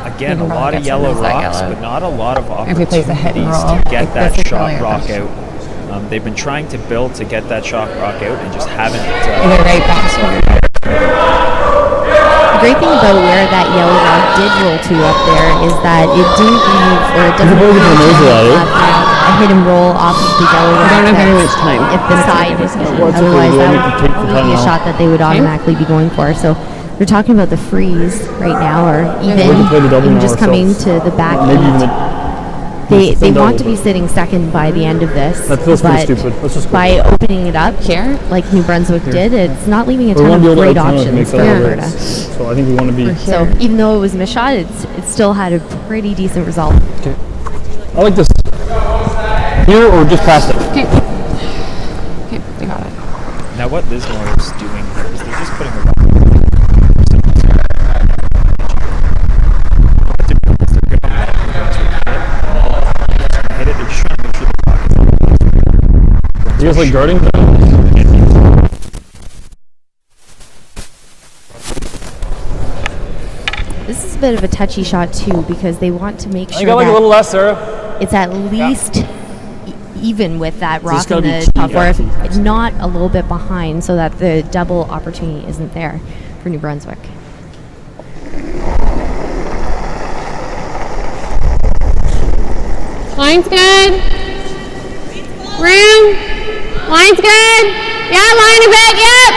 again, a lot of yellow rocks, but not a lot of opportunities to get that shot rock out. They've been trying to build to get that shot rock out and just haven't. The great thing about where that yellow rock did roll to up there is that it didn't leave, or it doesn't leave a hit and roll off of the yellow rock. I don't have very much time. If the side is What's otherwise, okay, that we can take the would time be a now. shot that they would automatically be going for. So they're talking about the freeze right now, or We can play the double even now just coming ourselves. to the back Maybe even eight. They double, want to be but- sitting second by the end of this. That feels pretty but stupid. Let's just go. by opening it up here, like New Brunswick did, it's not leaving a We ton want of to be able great to make options for that Alberta. So I think we want to be. So even though it was missed shot, it still had a pretty decent result. Okay. I like this. Here or just past it? Okay. Okay, I got it. Now what Lismore is doing here is they're just putting a rock. Hit it. They're just trying to make sure the rock is You guys like guarding? This is a bit of a touchy shot too, because they want to make I sure got like a that little less, Sarah. it's at least even with that rock gotta in be the key, top four, if yeah. it's not a little bit behind, so that the double opportunity isn't there for New Brunswick. Line's good. Room. Line's good. Yeah, line a bit. Yep.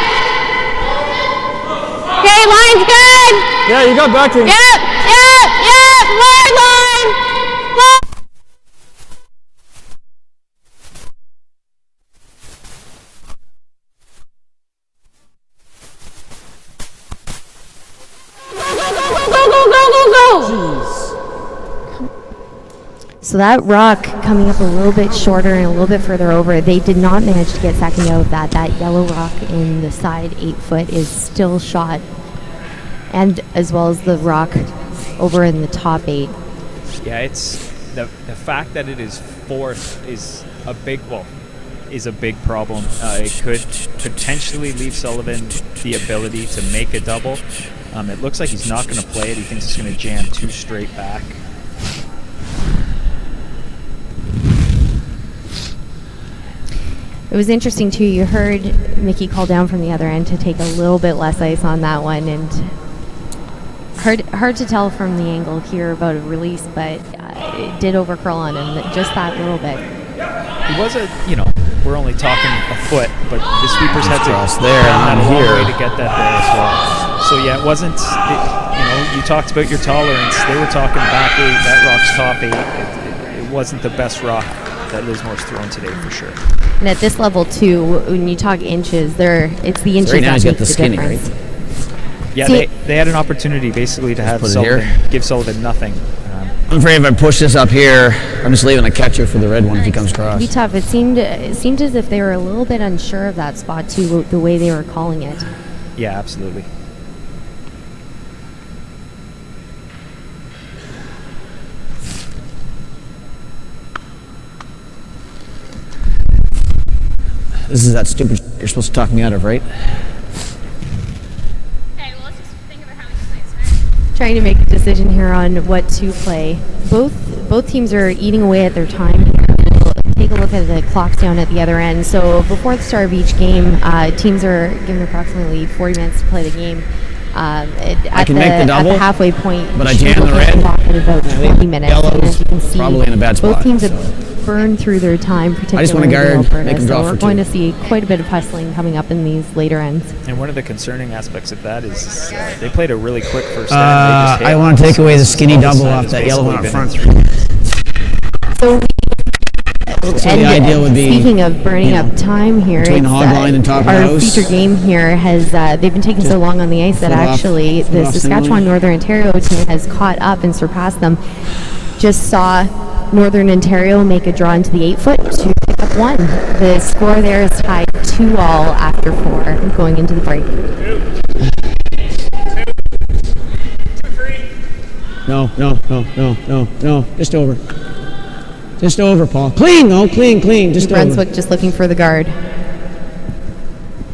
Okay, line's good. Yeah, you got back to him. Yep. More line. More. Go. So that rock coming up a little bit shorter and a little bit further over, they did not manage to get second out of that. That yellow rock in the side 8 foot is still shot, and as well as the rock over in the top 8. Yeah, it's the fact that it is fourth is a big problem. It could potentially leave Sullivan the ability to make a double. It looks like he's not going to play it. He thinks it's going to jam 2 straight back. It was interesting too. You heard Mickey call down from the other end to take a little bit less ice on that one, and hard to tell from the angle here about a release, but it did overcurl on him just that little bit. He was we're only talking a foot, but the sweepers had to cross there run and that long here. way to get that there as well. So yeah, it wasn't. You talked about your tolerance. They were talking back 8. That rock's top 8. It wasn't the best rock that Lismore's thrown today for sure. And at this level too, when you talk inches, it's the inches right now that he's got make the skinny, difference. Yeah, See- they had an opportunity basically to have put it Sullivan here. give Sullivan nothing. I'm afraid if I push this up here, I'm just leaving a catcher for the red one if he comes It'd across. be tough. It seemed as if they were a little bit unsure of that spot too, the way they were calling it. Yeah, absolutely. This is that stupid you're supposed to talk me out of, right? Okay, well, let's just think about how we can play it. Trying to make a decision here on what to play. Both teams are eating away at their time here. We'll take a look at the clocks down at the other end. So before the start of each game, teams are given approximately 40 minutes to play the game. I can make the double, at the halfway point, but I you should jam the look at red. clock at about 20 minutes. And yellow's as you can see, probably in a bad both spot, teams so. have burned through their time, particularly just wanna guard, in Alberta. make them draw so for we're going 2. to see quite a bit of hustling coming up in these later ends. And one of the concerning aspects of that is they played a really quick first end. They just hit I want to take away the skinny all double side off has that yellow one up basically front. been in 3 minutes. So So the idea would be, speaking of burning up time here, between it's, hog line and top of the our house. feature game here has they've been taking so long on the ice that foot off- actually foot the off Saskatchewan center line. Northern Ontario team has caught up and surpassed them. Just saw Northern Ontario make a draw into the 8 foot to pick up 1. The score there is tied 2-2 after 4 going into the break. No. Just over, Paul. Clean, just New Brunswick just looking for the guard.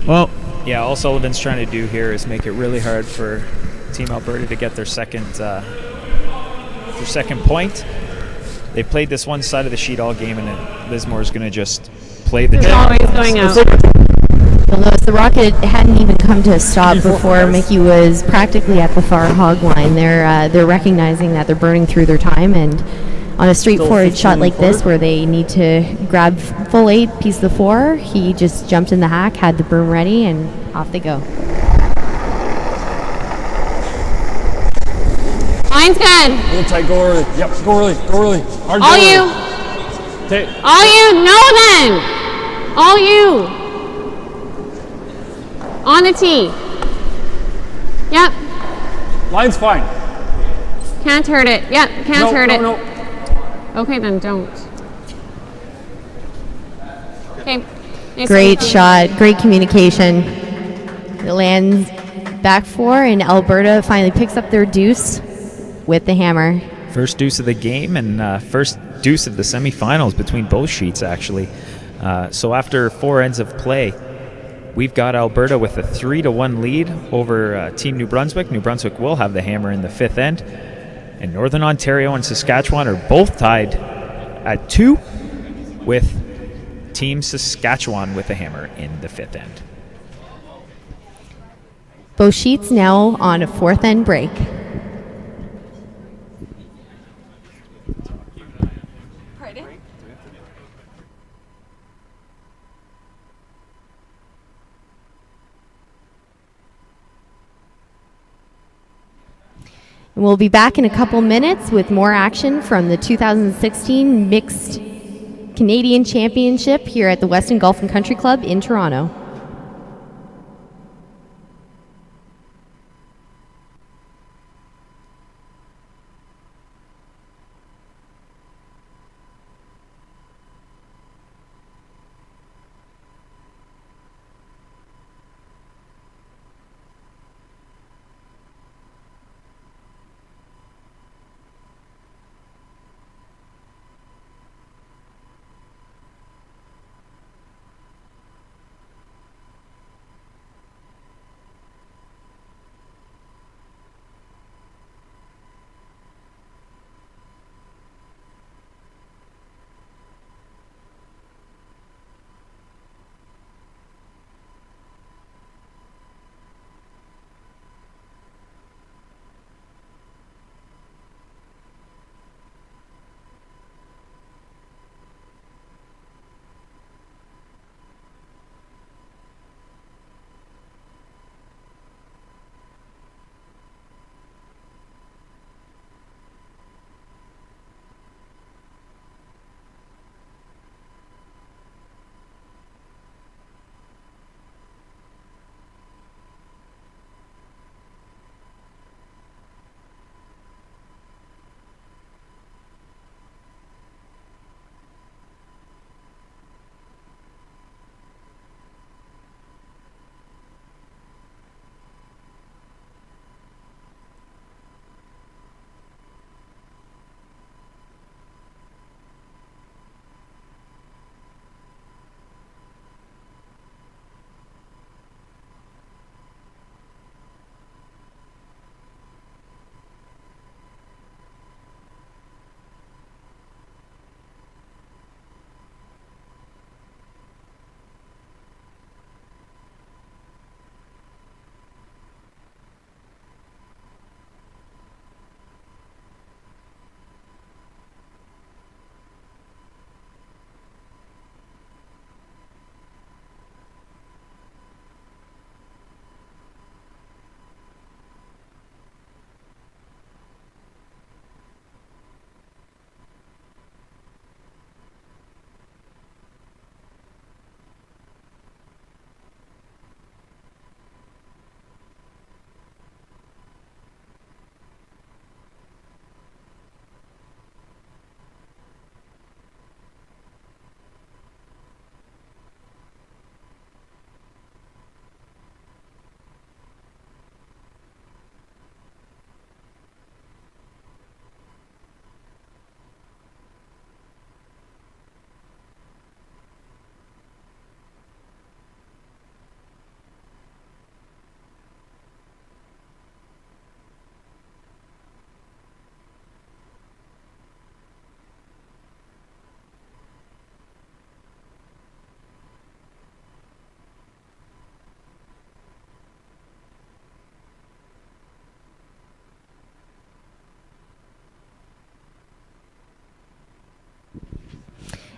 Well, Yeah, all Sullivan's trying to do here is make it really hard for Team Alberta to get their second point. They played this one side of the sheet all game, and Lismore's going to just play the It's jam. always going out. You'll notice the rocket hadn't even come to a stop before Mickey was practically at the far hog line. They're recognizing that they're burning through their time, and on a straightforward shot like this where they need to grab full 8, piece the 4, he just jumped in the hack, had the broom ready, and off they go. Line's good. A little tight, go early. Yep, go early, go early. Hard All go you. early. Take. All you. No then. All you. On the tee. Yep. Line's fine. Can't hurt it. Yep. Can't hurt it. No. Okay, then don't. Okay. Nice Great one. shot, great communication. It lands back 4, and Alberta finally picks up their deuce with the hammer. First deuce of the game and first deuce of the semifinals between both sheets, actually. So after 4 ends of play, we've got Alberta with a 3-1 lead over Team New Brunswick. New Brunswick will have the hammer in the 5th end. And Northern Ontario and Saskatchewan are both tied at 2 with Team Saskatchewan with the hammer in the 5th end. Both sheets now on a 4th end break. And we'll be back in a couple minutes with more action from the 2016 Mixed Canadian Championship here at the Weston Golf Country Club in Toronto.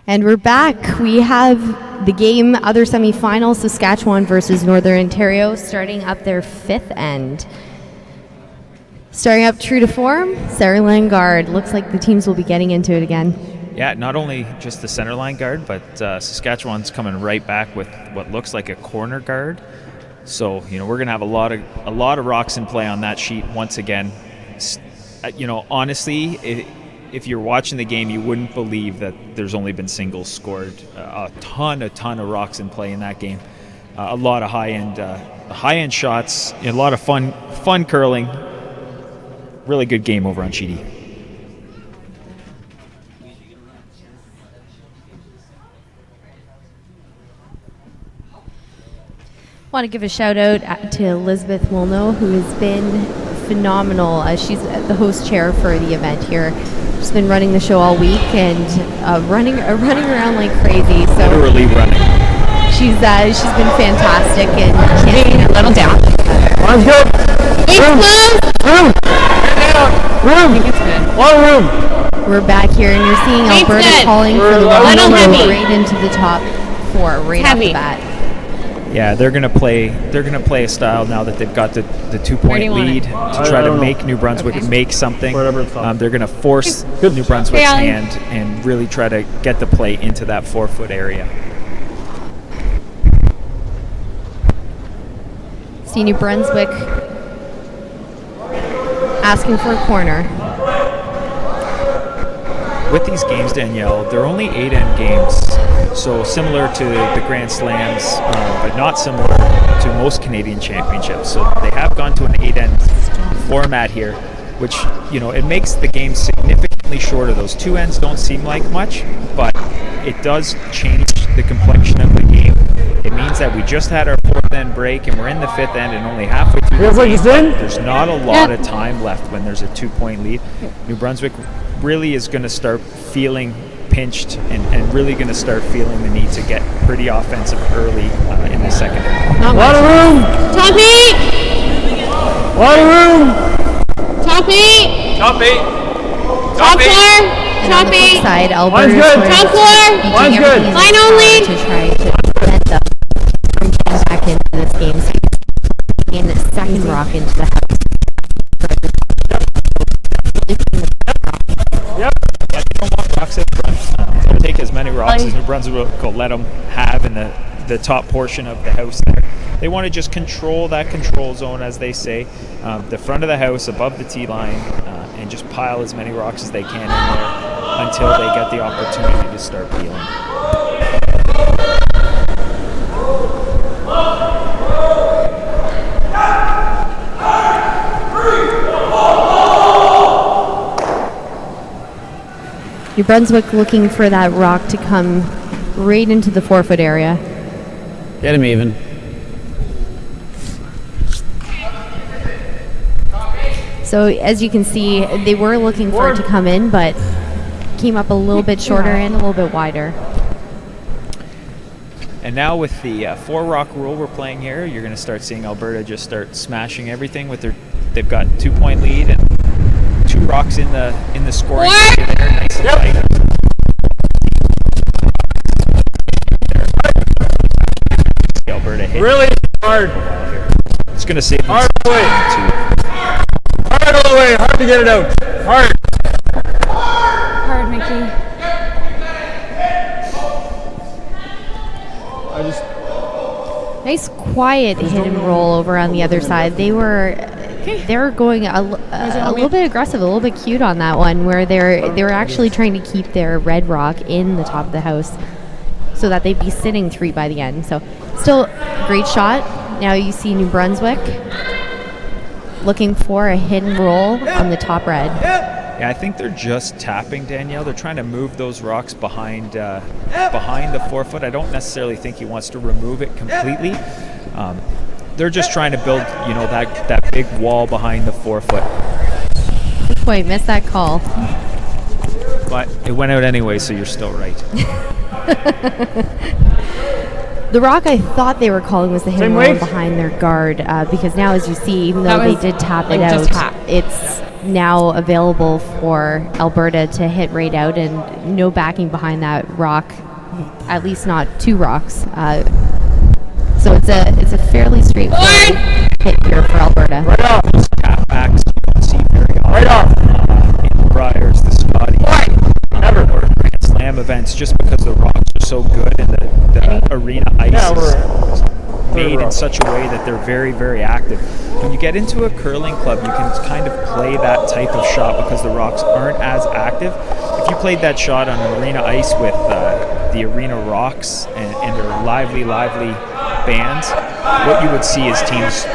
And we're back. We have the game, other semifinals, Saskatchewan versus Northern Ontario, starting up their fifth end. Starting up true to form, Sarah Langard. Looks like the teams will be getting into it again. Yeah, not only just the center line guard, but Saskatchewan's coming right back with what looks like a corner guard. So, we're going to have a lot of rocks in play on that sheet once again. Honestly, if you're watching the game, you wouldn't believe that there's only been singles scored. A ton of rocks in play in that game. A lot of high-end shots, a lot of fun curling. Really good game over on Sheedy. I want to give a shout out to Elizabeth Wilno, who has been phenomenal. She's the host chair for the event here. She's been running the show all week and running around like crazy. So literally running. She's been fantastic and can't a little down. Let's go. Room. I think it's good. One room. We're back here and you're seeing It's Alberta good. calling for the Little round heavy. right into the top four right off the bat. Yeah, they're gonna play a style now that they've got the 2-point lead to try to make New Brunswick make something. They're gonna force New Brunswick's hand and really try to get the play into that 4-foot area. See New Brunswick asking for a corner. With these games, Danielle, they're only 8-end games, so similar to the Grand Slams, but not similar to most Canadian championships. So they have gone to an 8-end format here, which, it makes the game significantly shorter. Those 2 ends don't seem like much, but it does change the complexion of the game. It means that we just had our 4th end break and we're in the 5th end and only halfway through the game. There's not a lot of time left when there's a 2-point lead. New Brunswick really is going to start feeling pinched and really going to start feeling the need to get pretty offensive early in the second half. Lot of room. Top 8! Lot of room. Top 8! Top 8. Top 4! And on Top the flip 8! side, Alberta Mine's good. Top 4! Mine's good. Line only. to try to prevent them from getting back into this game. So in the second rock into the house. Yeah, they don't want rocks up front. They'll take as many rocks as New Brunswick will let them have in the top portion of the house there. They want to just control that control zone, as they say, the front of the house above the tee line, and just pile as many rocks as they can in there until they get the opportunity to start peeling. New Brunswick looking for that rock to come right into the 4-foot area. Get him even. So as you can see, they were looking for it to come in, but came up a little bit shorter and a little bit wider. And now with the 4-rock rule we're playing here, you're going to start seeing Alberta just start smashing everything with they've got 2-point lead and 2 rocks in the scoring area there, nice and tight. Alberta hit Really hard. It's going to save them Hard some away. time too. Hard all the way. Hard to get it out. Hard. Hard, Mickey. Nice quiet hit and roll over on the other side. They were going a little bit aggressive, a little bit cute on that one, where they were actually trying to keep their red rock in the top of the house so that they'd be sitting 3 by the end. So still great shot. Now you see New Brunswick looking for a hit and roll on the top red. Yeah, I think they're just tapping, Danielle. They're trying to move those rocks behind the 4-foot. I don't necessarily think he wants to remove it completely. They're just trying to build, that big wall behind the 4-foot. Good point. Missed that call. But it went out anyway, so you're still right. The rock I thought they were calling was the hidden Same roll weight? behind their guard, because now, as you see, even though That they was, did tap like, it just out, tap. it's now available for Alberta to hit right out, and no backing behind that rock, at least not two rocks. So it's a fairly straightforward hit here for Alberta. Right off. Halfbacks you don't see very often. Right off. In the Briars, the Scotties, Never. or Grand Slam events, just because the rocks are so good and the arena ice is made in such a way that they're very, very active. When you get into a curling club, you can kind of play that type of shot because the rocks aren't as active. If you played that shot on an arena ice with the arena rocks and their lively bands, what you would see is teams,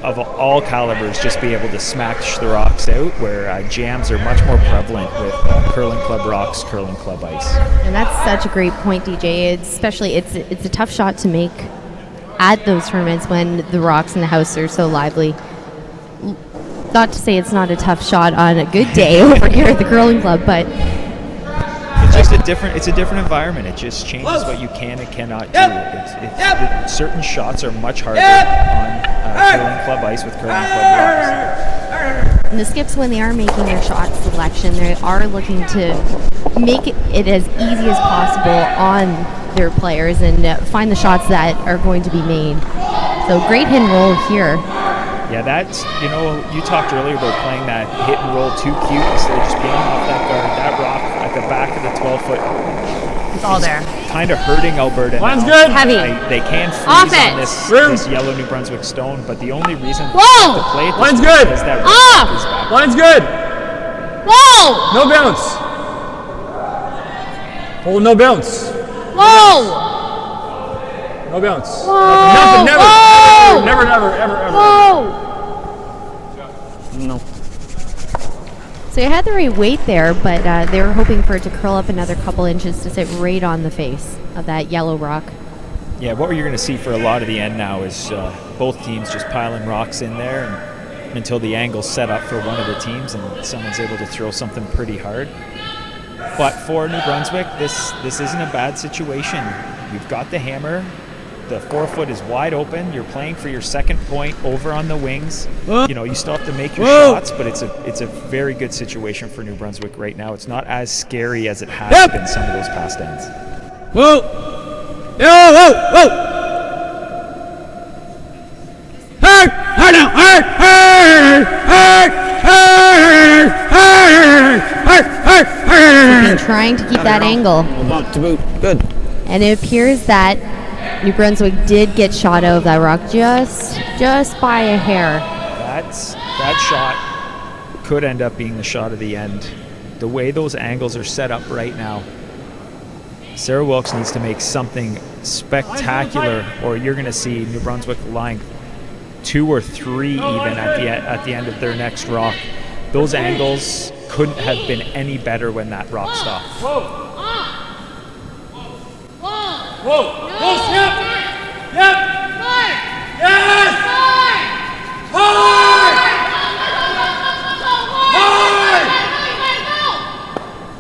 of all calibers just be able to smash the rocks out, where jams are much more prevalent with curling club rocks, curling club ice. And that's such a great point, DJ. It's a tough shot to make at those tournaments when the rocks in the house are so lively. Not to say it's not a tough shot on a good day over here at the curling club, but it's just a different environment. It just changes what you can and cannot do. Certain shots are much harder on curling club ice with curling club rocks. and the skips, when they are making their shot selection, they are looking to make it as easy as possible on their players and find the shots that are going to be made. So great hit and roll here. Yeah, that's, you talked earlier about playing that hit and roll too cute instead of just being off that guard. That rock at the back of the 12-foot. It's all there. Kind of hurting Alberta. Line's now. good. Heavy. They can Off freeze it. on this yellow New Brunswick stone, but the only reason Whoa. to play it this Line's way good. is that Off. is back. Line's good. Whoa! No bounce. Hold no bounce. Whoa! No bounce. Whoa! Nothing. Never. Whoa! Never. Ever. Whoa! No. So you had the right weight there, but they were hoping for it to curl up another couple inches to sit right on the face of that yellow rock. Yeah, what you're going to see for a lot of the end now is both teams just piling rocks in there until the angle's set up for one of the teams and someone's able to throw something pretty hard. But for New Brunswick, this isn't a bad situation. You've got the hammer. The 4-foot is wide open. You're playing for your second point over on the wings. You still have to make your shots, but it's a very good situation for New Brunswick right now. It's not as scary as it has been some of those past ends. Whoa! Whoa! Hard now! And trying to keep that angle. Bump to boot. Good. And it appears that New Brunswick did get shot out of that rock just by a hair. That shot could end up being the shot of the end. The way those angles are set up right now, Sarah Wilkes needs to make something spectacular, or you're going to see New Brunswick lying 2 or 3 even at the end of their next rock. Those angles couldn't have been any better when that rock stopped. Whoa! Yep. Yes.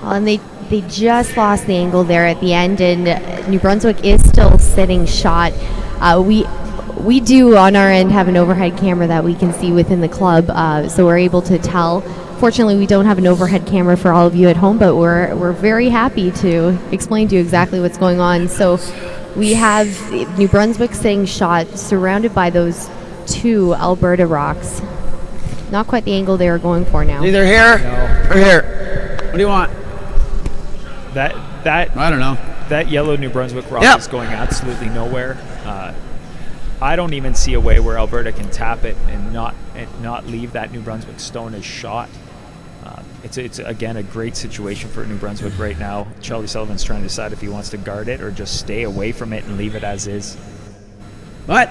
And they just lost the angle there at the end, and New Brunswick is still sitting shot. We do on our end have an overhead camera that we can see within the club, so we're able to tell. Fortunately, we don't have an overhead camera for all of you at home, but we're very happy to explain to you exactly what's going on. So we have New Brunswick sitting shot, surrounded by those 2 Alberta rocks. Not quite the angle they were going for now. Either here or here. What do you want? That I don't know. That yellow New Brunswick rock is going absolutely nowhere. I don't even see a way where Alberta can tap it and not leave that New Brunswick stone as shot. It's again a great situation for New Brunswick right now. Charlie Sullivan's trying to decide if he wants to guard it or just stay away from it and leave it as is. What?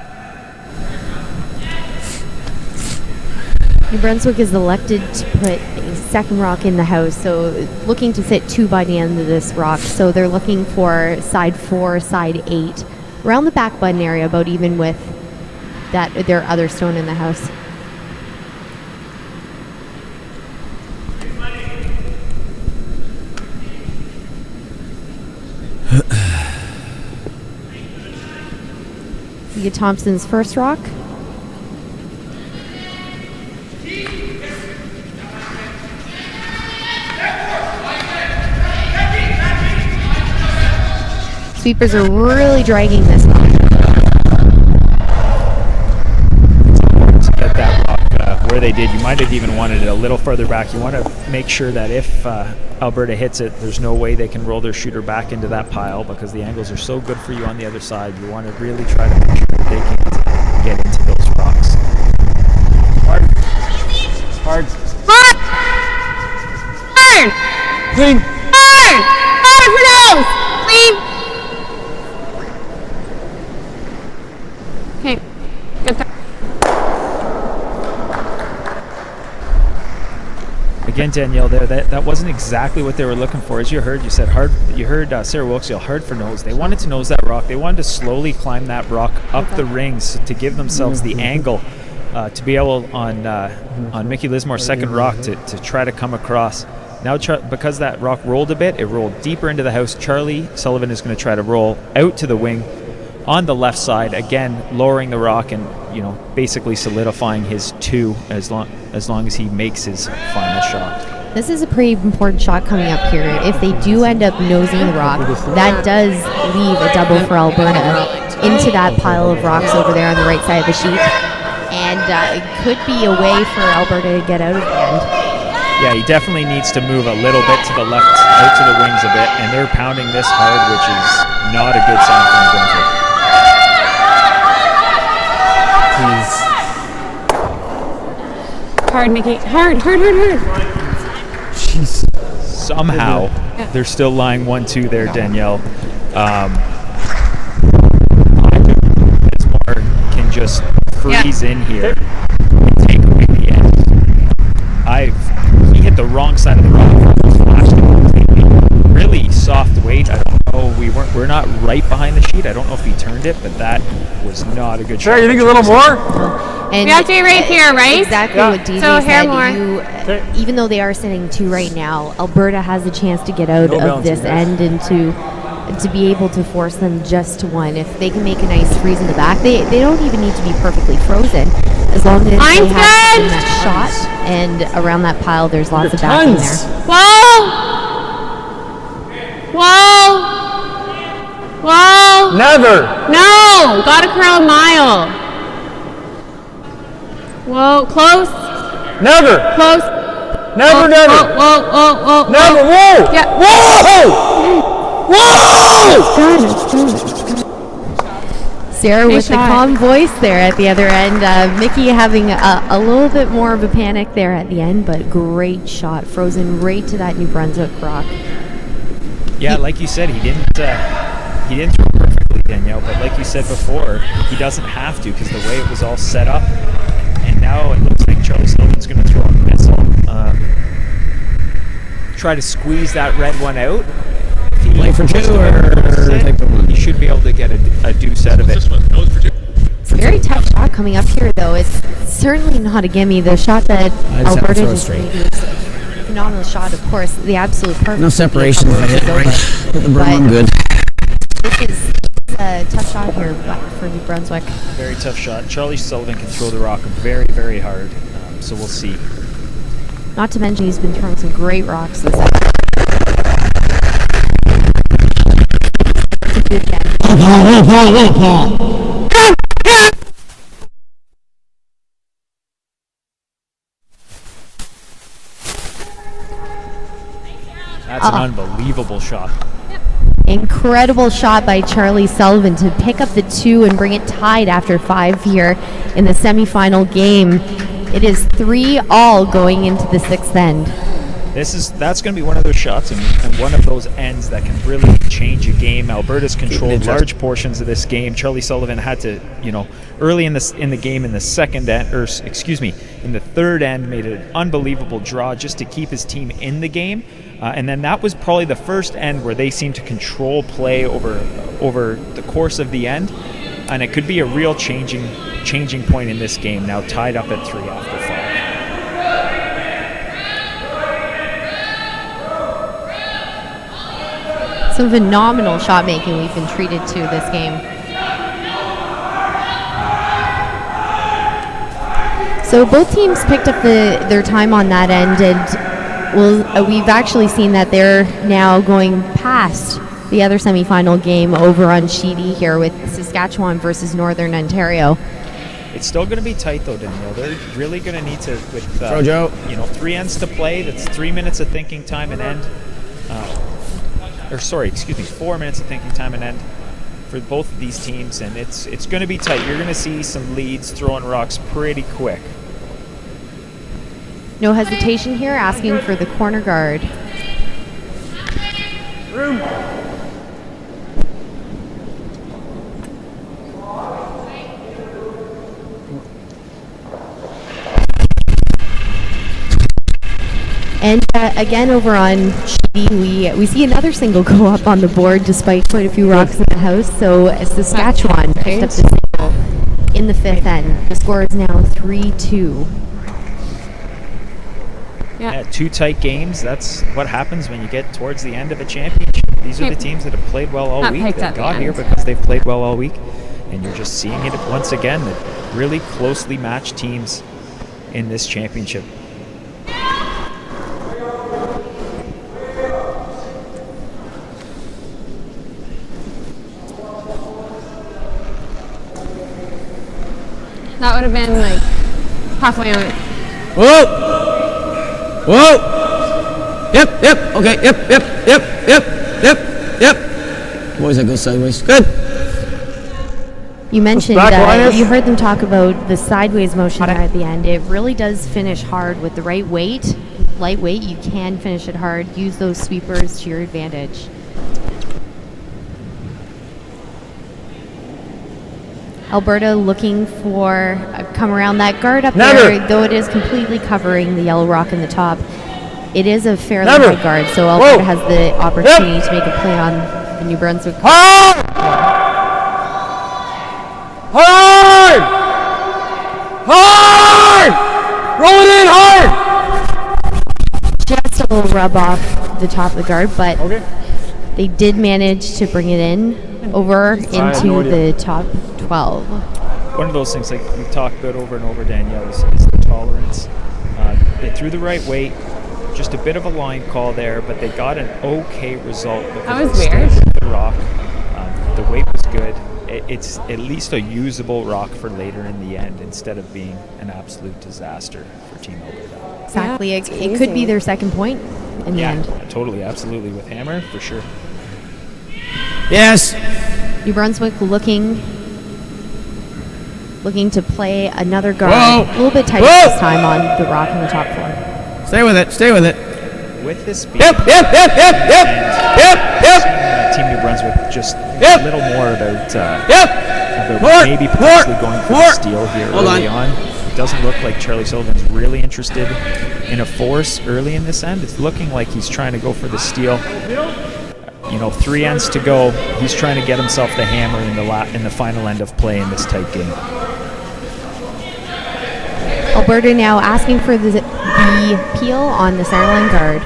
New Brunswick is elected to put a second rock in the house, so looking to sit 2 by the end of this rock. So they're looking for side 4, side 8, around the back button area, about even with their other stone in the house. You get Thompson's first rock. Sweepers are really dragging this one. To get that rock where they did, you might have even wanted it a little further back. You want to make sure that if Alberta hits it, there's no way they can roll their shooter back into that pile because the angles are so good for you on the other side. You want to really try to make sure that they can get into those rocks. Hard. Hard. Hard! Hard! Clean. Hard! Hard for those! Clean! Okay. Good start. Again, Danielle, there that wasn't exactly what they were looking for. As you said hard. You heard Sarah Wilkes yell hard for nose. They wanted to nose that rock. They wanted to slowly climb that rock up the rings to give themselves the angle to be able on Mickey Lismore's second rock to try to come across. Now, because that rock rolled a bit, it rolled deeper into the house. Charlie Sullivan is going to try to roll out to the wing on the left side, again lowering the rock and basically solidifying his 2 as long as he makes his final shot. This is a pretty important shot coming up here. If they do end up nosing the rock, that does leave a double for Alberta into that pile of rocks over there on the right side of the sheet. And it could be a way for Alberta to get out of the end. Yeah, he definitely needs to move a little bit to the left, out to the wings a bit, and they're pounding this hard, which is not a good sign for New Brunswick. Hard, Mickey. Hard. Jeez. Somehow, they're still lying 1-2 there, Danielle. Lismore can just freeze in here and take away the end. He hit the wrong side of the rock. Flashed it completely. Really soft weight. I don't know. We're not right behind the sheet. I don't know if he turned it, but that was not a good shot. Sure, you think a little more? And we have to be right here, right? Exactly what DJ So said. more. Even though they are sitting 2 right now, Alberta has a chance to get out of this end and to be able to force them just to 1. If they can make a nice freeze in the back, they don't even need to be perfectly frozen. As long as they have that shot and around that pile, there's lots of backing there. Whoa! Never. No! Gotta curl a mile. Whoa, close. Never. Close. Never. Whoa. Never. Whoa. Yeah. Whoa. Sarah with the shot. calm voice there at the other end. Mickey having a little bit more of a panic there at the end, but great shot. Frozen right to that New Brunswick rock. Yeah, like you said, he didn't throw perfectly, Danielle, but like you said before, he doesn't have to because the way it was all set up. And now it looks like Charlie Sullivan's going to throw a missile. Try to squeeze that red one out. Play for 2 or take the 1? He should be able to get a deuce out of it. It's a very tough shot coming up here, though. It's certainly not a gimme. The shot that Alberta just made is a phenomenal shot, of course. The absolute perfect. No separation if I hit it right. Hit the berm, I'm good. This is a tough shot here for New Brunswick. Very tough shot. Charlie Sullivan can throw the rock very, very hard, so we'll see. Not to mention he's been throwing some great rocks this season. That's an unbelievable shot. Incredible shot by Charlie Sullivan to pick up the 2 and bring it tied after 5 here in the semifinal game. It is 3-all going into the 6th end. That's going to be one of those shots and one of those ends that can really change a game. Alberta's controlled large portions of this game. Charlie Sullivan had to, early in the game in the in the 3rd end, made an unbelievable draw just to keep his team in the game. And then that was probably the first end where they seemed to control play over the course of the end, and it could be a real changing point in this game. Now tied up at 3 after 5. Some phenomenal shot making we've been treated to this game. So both teams picked up their time on that end, and we've actually seen that they're now going past the other semifinal game over on Sheedy here with Saskatchewan versus Northern Ontario. It's still going to be tight though, Danielle. They're really going to need to, with 3 ends to play. That's 3 minutes of thinking time and end. 4 minutes of thinking time and end for both of these teams, and it's going to be tight. You're going to see some leads throwing rocks pretty quick. No hesitation here, asking for the corner guard. And again, over on Sheedy, we see another single go up on the board despite quite a few rocks in the house. So Saskatchewan picked up the single in the fifth end. The score is now 3-2. Yeah, 2 tight games. That's what happens when you get towards the end of a championship. These are the teams that have played well all week. They got here because they've played well all week. And you're just seeing it once again, the really closely matched teams in this championship. That would have been like halfway on it. Whoa! Whoa! Yep. Okay. Yep. Boys, that goes sideways. Good. You mentioned, you heard them talk about the sideways motion there at the end. It really does finish hard with the right weight. Lightweight, you can finish it hard. Use those sweepers to your advantage. Alberta looking for a come around that guard up there, though it is completely covering the yellow rock in the top. It is a fairly high guard, so Alberta has the opportunity to make a play on the New Brunswick. Hard! Roll it in hard! Just a little rub off the top of the guard, but they did manage to bring it in over into the top 12. One of those things like we've talked about over and over, Danielle, is the tolerance. They threw the right weight, just a bit of a line call there, but they got an okay result. That was weird. The rock, the weight was good. It's at least a usable rock for later in the end instead of being an absolute disaster for Team Alberta. Exactly. It could be their second point in the end. Yeah, totally, absolutely. With hammer, for sure. Yes. New Brunswick looking to play another guard. Whoa. A little bit tighter this time on the rock in the top floor. Stay with it. With this speed. Yep. Team New Brunswick just a little more about maybe More. potentially going for the steal here early on. It doesn't look like Charlie Sullivan's really interested in a force early in this end. It's looking like he's trying to go for the steal. 3 ends to go. He's trying to get himself the hammer in the final end of play in this tight game. Alberta now asking for the peel on the centerline guard.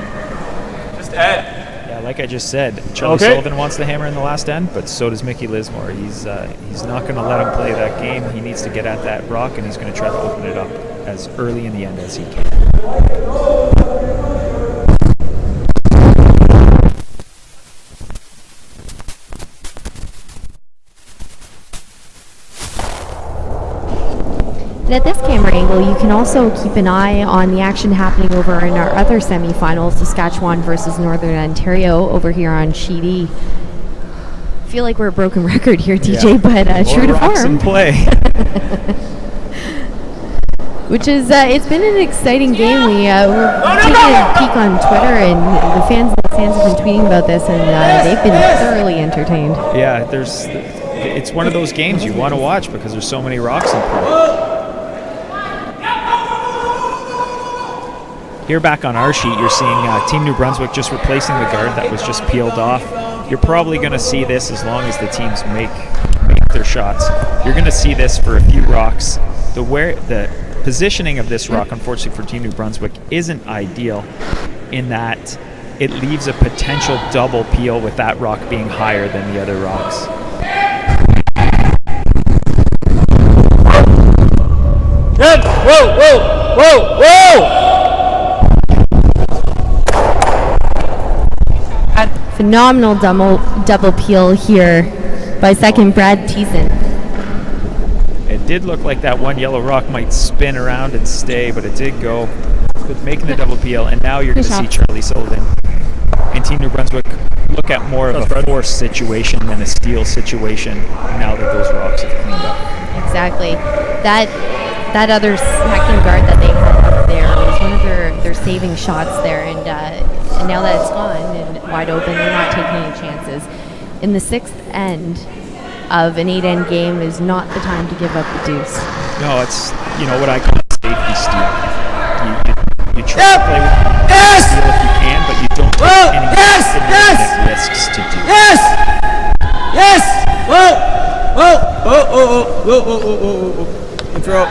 Yeah, like I just said, Charlie Sullivan wants the hammer in the last end, but so does Mickey Lismore. He's not going to let him play that game. He needs to get at that rock, and he's going to try to open it up as early in the end as he can. And at this camera angle, you can also keep an eye on the action happening over in our other semifinals, Saskatchewan versus Northern Ontario, over here on Sheedy. I feel like we're a broken record here, DJ, but true to form. Play. Which is, it's been an exciting game. We're taking a peek on Twitter, and the fans have been tweeting about this, and they've been thoroughly entertained. Yeah, it's one of those games you want to watch because there's so many rocks in play. Here back on our sheet, you're seeing Team New Brunswick just replacing the guard that was just peeled off. You're probably going to see this as long as the teams make their shots. You're going to see this for a few rocks. The positioning of this rock, unfortunately for Team New Brunswick, isn't ideal in that it leaves a potential double peel with that rock being higher than the other rocks. Yep. Whoa! phenomenal double peel here by second Brad Thiessen. It did look like that one yellow rock might spin around and stay, but it did go. But making the double peel, and now you're going to see Charlie Sullivan and Team New Brunswick look at more of a force situation than a steal situation now that those rocks have cleaned up. Exactly. That other second guard that they had up there was one of their saving shots there, and now that it's gone and wide open, they're not taking any chances. In the sixth end of an 8-end game is not the time to give up the deuce. No, it's what I call a safety steal. You try to play with the steal if you can, but you don't take any significant risks to do. Yes! Yes! Whoa! Whoa! Good throw.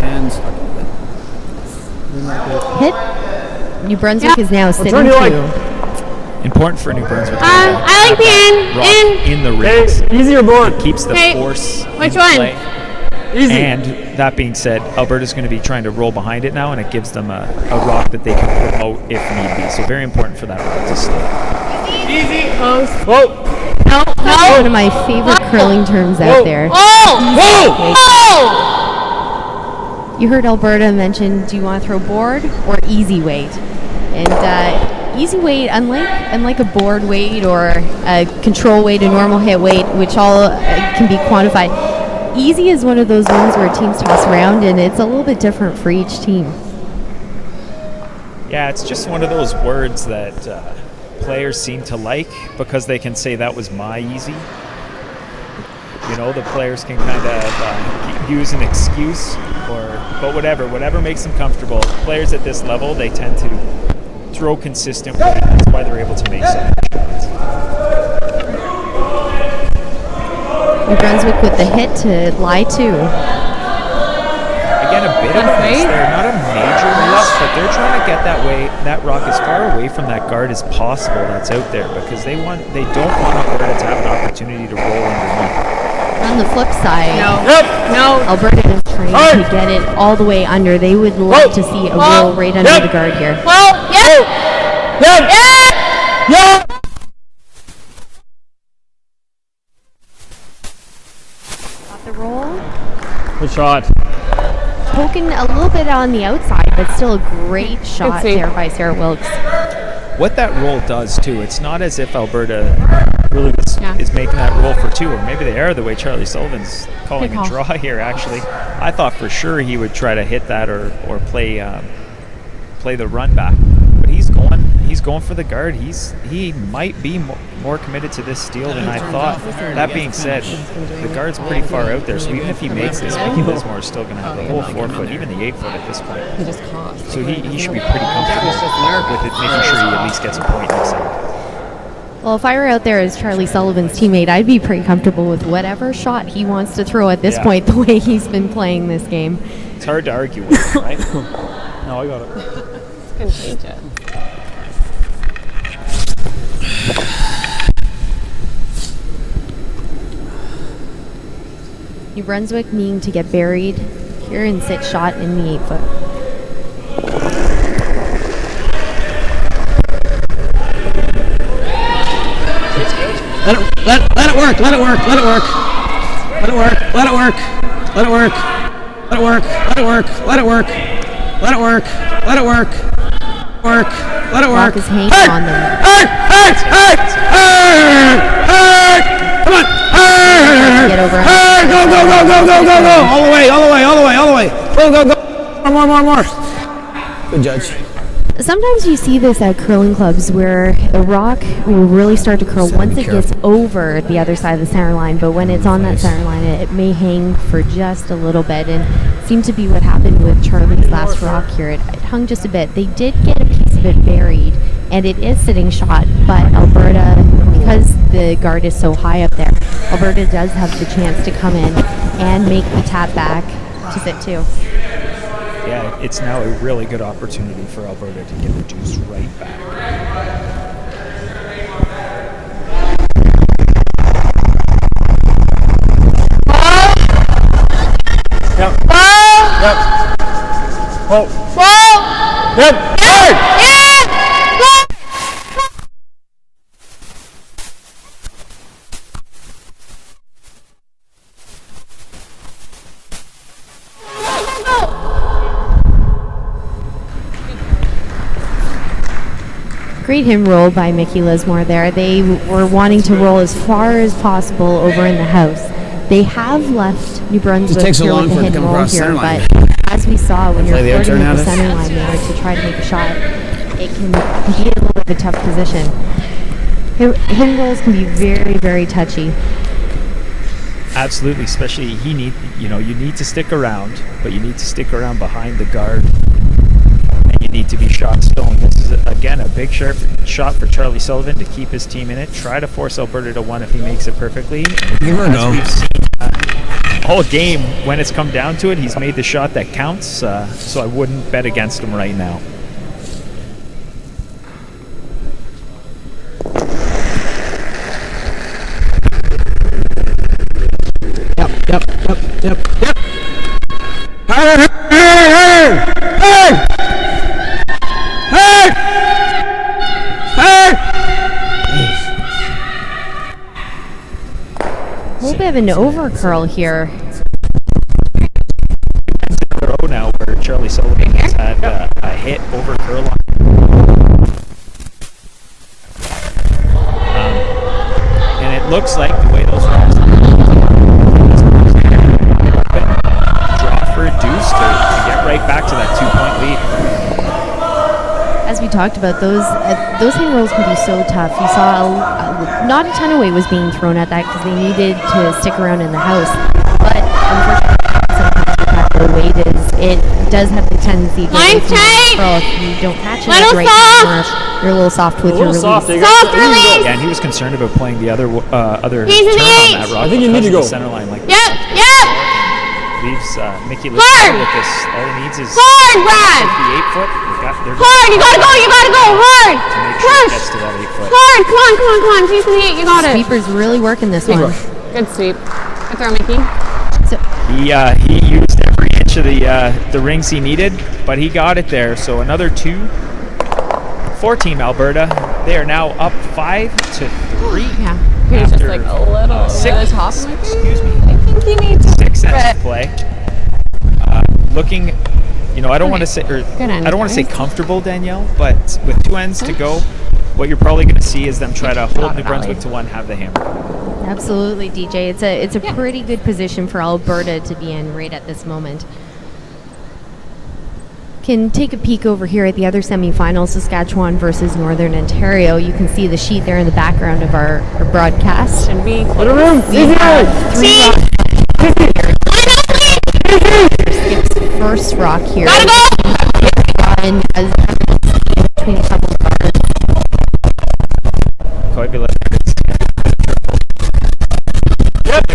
And hit. New Brunswick is now sitting 2. Important for New Brunswick. I like the in the rings. Easier board. It keeps the force. Which in one? Play. Easy. And that being said, Alberta's going to be trying to roll behind it now, and it gives them a rock that they can promote if need be. So very important for that rock to stay. Easy. Close. Whoa. No. One of my favorite curling terms out there. You heard Alberta mention, do you want to throw board or easy weight? And easy weight, unlike a board weight or a control weight, a normal hit weight, which all can be quantified, easy is one of those ones where teams toss around, and it's a little bit different for each team. Yeah, it's just one of those words that players seem to like because they can say that was my easy. The players can kind of use an excuse, but whatever makes them comfortable. Players at this level, they tend to throw consistently. That's why they're able to make so many shots. New Brunswick with the hit to lie 2. Again, a bit of a miss there, not a major miss, but they're trying to get that rock as far away from that guard as possible that's out there because they don't want Alberta to have an opportunity to roll underneath. On the flip side, No. Alberta is trying to get it all the way under. They would love to see a roll right under the guard here. Well, yeah. Got the roll. Good shot. Poking a little bit on the outside, but still a great shot save. there by Sarah Wilkes. What that roll does too, it's not as if Alberta really is making that roll for 2, or maybe they are the way Charlie Sullivan's calling a draw here. Actually, I thought for sure he would try to hit that or play the run back, but he's going for the guard. He might be more committed to this steal than I thought. That being said, the guard's pretty far out there, so even if he makes this, Mickey Lismore is still going to have the whole 4-foot, even the 8-foot at this point. So he should be pretty comfortable with it, making sure he at least gets a point next time. Well, if I were out there as Charlie Sullivan's teammate, I'd be pretty comfortable with whatever shot he wants to throw at this point, the way he's been playing this game. It's hard to argue with, right? No, I got it. It's contagious. New Brunswick needing to get buried here and sit shot in the 8-foot. let it work. Let it work. Let it work. Let it work. Let it work. Let it work. Let it work. Let it work. Let it work. Let it work. Let it work. Work. Let it work. Rock is hanging on them. Come on. Get over Go. All the way. Go. More. Good judge. Sometimes you see this at curling clubs where a rock will really start to curl once it gets over the other side of the center line, but when it's on that center line, it may hang for just a little bit, and seemed to be what happened with Charlie's last rock here. It hung just a bit. They did get a piece of it buried, and it is sitting shot, but Alberta, because the guard is so high up there, Alberta does have the chance to come in and make the tap back to sit 2. Yeah, it's now a really good opportunity for Alberta to get the deuce right back. Yep. Oh. Yep. Hard. Great him roll by Mickey Lismore there. They were wanting to roll as far as possible over in the house. They have left New Brunswick takes so here long with for the it to hit come and roll across the here, center line. but as we saw when you're Play the flirting outturn with the out center line there to try to make a shot, it can be a little bit of a tough position. Hit and rolls can be very, very touchy. Absolutely, especially you need to stick around, but you need to stick around behind the guard, and you need to be shot stone. This is again a big shot for Charlie Sullivan to keep his team in it. Try to force Alberta to one if he makes it perfectly. Give her a go. We've seen all game when it's come down to it, he's made the shot that counts. So I wouldn't bet against him right now. Yep. Harder! A little bit of an over curl here. That's in a row now where Charlie Sullivan has had a hit over curl line. And it looks like the way those rocks draw for a deuce to get right back to that 2-point lead. As we talked about, those hand rolls can be so tough. You saw not a ton of weight was being thrown at that because they needed to stick around in the house. But unfortunately, sometimes with that low weight it does have the tendency to go Line's through tight. the curl if you don't catch it Little at the right soft. time, or you're a little soft with your release. Soft release. Yeah, and he was concerned about playing the other He's turn an on eight. that rock. I think you need to because go. of the center line like Yep. leaves Mickey Hard. Lismore with this. All he needs is Hard, Brad. the 8-foot. They're Hard. You gotta go. Hard. to make sure it gets to that 8-foot. Hard. Come on. Chase the 8. You got it. Sweeper's really working this one. Good sweep. Good throw, Mickey. So, He used every inch of the rings he needed, but he got it there. So another 2 for Team Alberta. They are now up 5-3. Yeah. He's just After, like a little six- top. Excuse me. I think you need to 6 sets of play. Looking, I don't want to say, comfortable, Danielle, but with 2 ends to go, what you're probably going to see is them try to hold New Brunswick to one, have the hammer. absolutely, DJ. It's a pretty good position for Alberta to be in right at this moment. Can take a peek over here at the other semifinals, Saskatchewan versus Northern Ontario. You can see the sheet there in the background of our broadcast. Should be. We have 3 rocks skips first rock here. Gotta go. And as between a couple of guards. Koivula.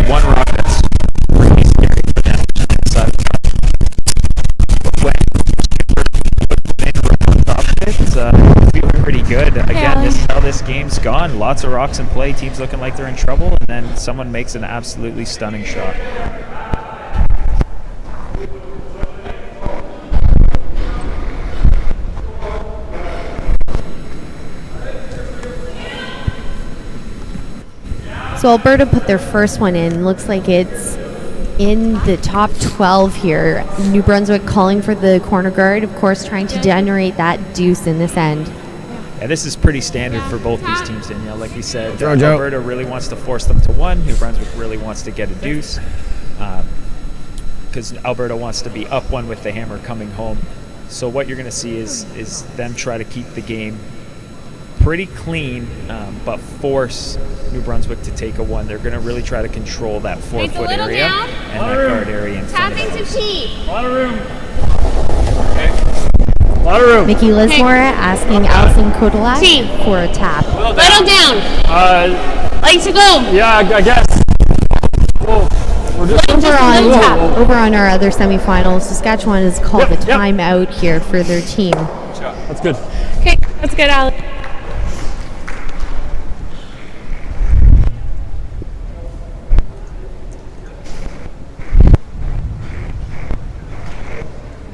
One rock that's pretty scary for them. Inside the top. When on top of it, feeling pretty good. Again, this is how this game's gone. Lots of rocks in play. Teams looking like they're in trouble, and then someone makes an absolutely stunning shot. So Alberta put their first one in. Looks like it's in the top 12 here. New Brunswick calling for the corner guard, of course, trying to generate that deuce in this end. Yeah, this is pretty standard for both these teams, Danielle. Like you said, Throw, Joe. Alberta really wants to force them to one. New Brunswick really wants to get a deuce because Alberta wants to be up one with the hammer coming home. So what you're going to see is them try to keep the game pretty clean, but force New Brunswick to take a one. They're going to really try to control that 4-foot little area down. and that guard area in front of Tapping them. to T. A lot of room. A lot of room. Mickey Lismore asking Allison Kodolak Team. for a tap. Little down. Like to go. Yeah, I guess. Whoa. We're just Over on our other semifinals, Saskatchewan has called a timeout here for their team. That's good. Okay, that's good, Alex.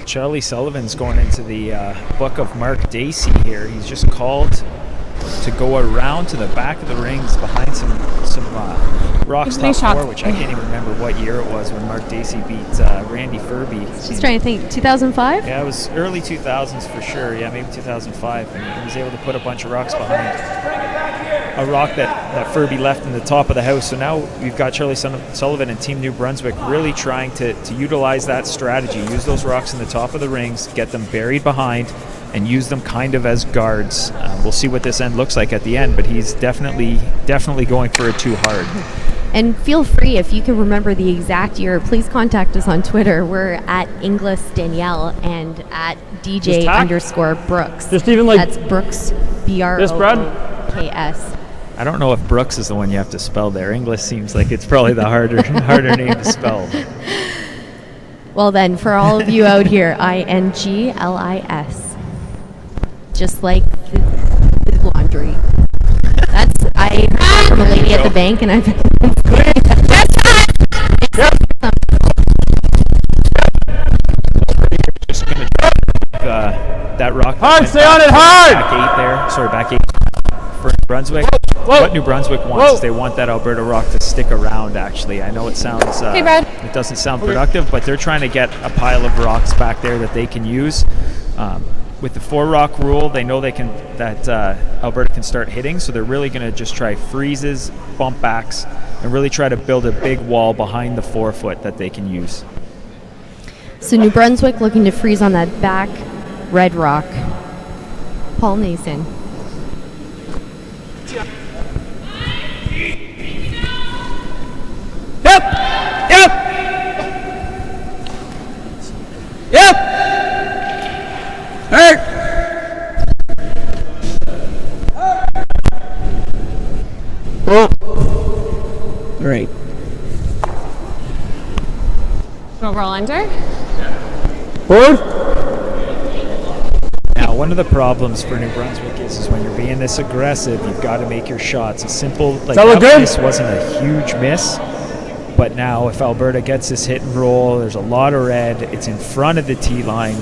Charlie Sullivan's going into the book of Mark Dacey here. He's just called to go around to the back of the rings behind some Rocks top Nice four, shot. which I can't even remember what year it was when Mark Dacey beat Randy Furby. Just trying to think. 2005. Yeah, it was early 2000s for sure. Yeah, maybe 2005. And he was able to put a bunch of rocks behind a rock that Furby left in the top of the house. So now we've got Charlie Sullivan and Team New Brunswick really trying to utilize that strategy, use those rocks in the top of the rings, get them buried behind, and use them kind of as guards. We'll see what this end looks like at the end, but he's definitely going for it too hard. And feel free, if you can remember the exact year, please contact us on Twitter. We're at Inglis Danielle and at DJ_Brooks. Just even like That's Brooks, this, Brad? BROOKS. I don't know if Brooks is the one you have to spell there. English seems like it's probably the harder name to spell. Well then, for all of you out here, INGLIS. Just like the laundry. I heard that from a lady at the bank, and I've been Just gonna that rock. Hard, stay on it hard! Back eight for New Brunswick. What New Brunswick wants is they want that Alberta rock to stick around, actually. I know it sounds Hey, Brad. it doesn't sound productive, but they're trying to get a pile of rocks back there that they can use. With the 4-rock rule, they know that Alberta can start hitting, so they're really going to just try freezes, bump backs, and really try to build a big wall behind the 4-foot that they can use. So New Brunswick looking to freeze on that back red rock. Paul Nason. Yep. Hurt. Right. We'll roll under. Board? Now, one of the problems for New Brunswick is when you're being this aggressive, you've got to make your shots. A simple, like that look good? miss wasn't a huge miss, but now if Alberta gets this hit and roll, there's a lot of red. It's in front of the tee line.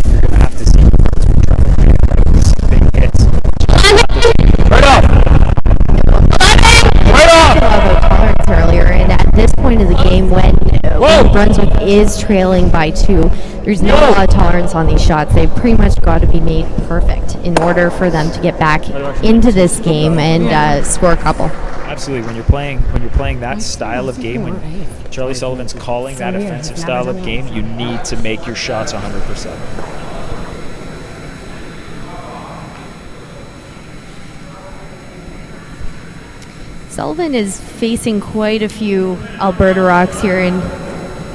You're going to have to see New Brunswick try to make big hits. Right off! Right off! About tolerance earlier, and at this point of the game, when New Brunswick is trailing by 2, there's not a lot of tolerance on these shots. They've pretty much got to be made perfect in order for them to get back into this game and score a couple. Absolutely. When you're playing that style of game, when Charlie Sullivan's calling that offensive style of game, you need to make your shots 100%. Sullivan is facing quite a few Alberta rocks here and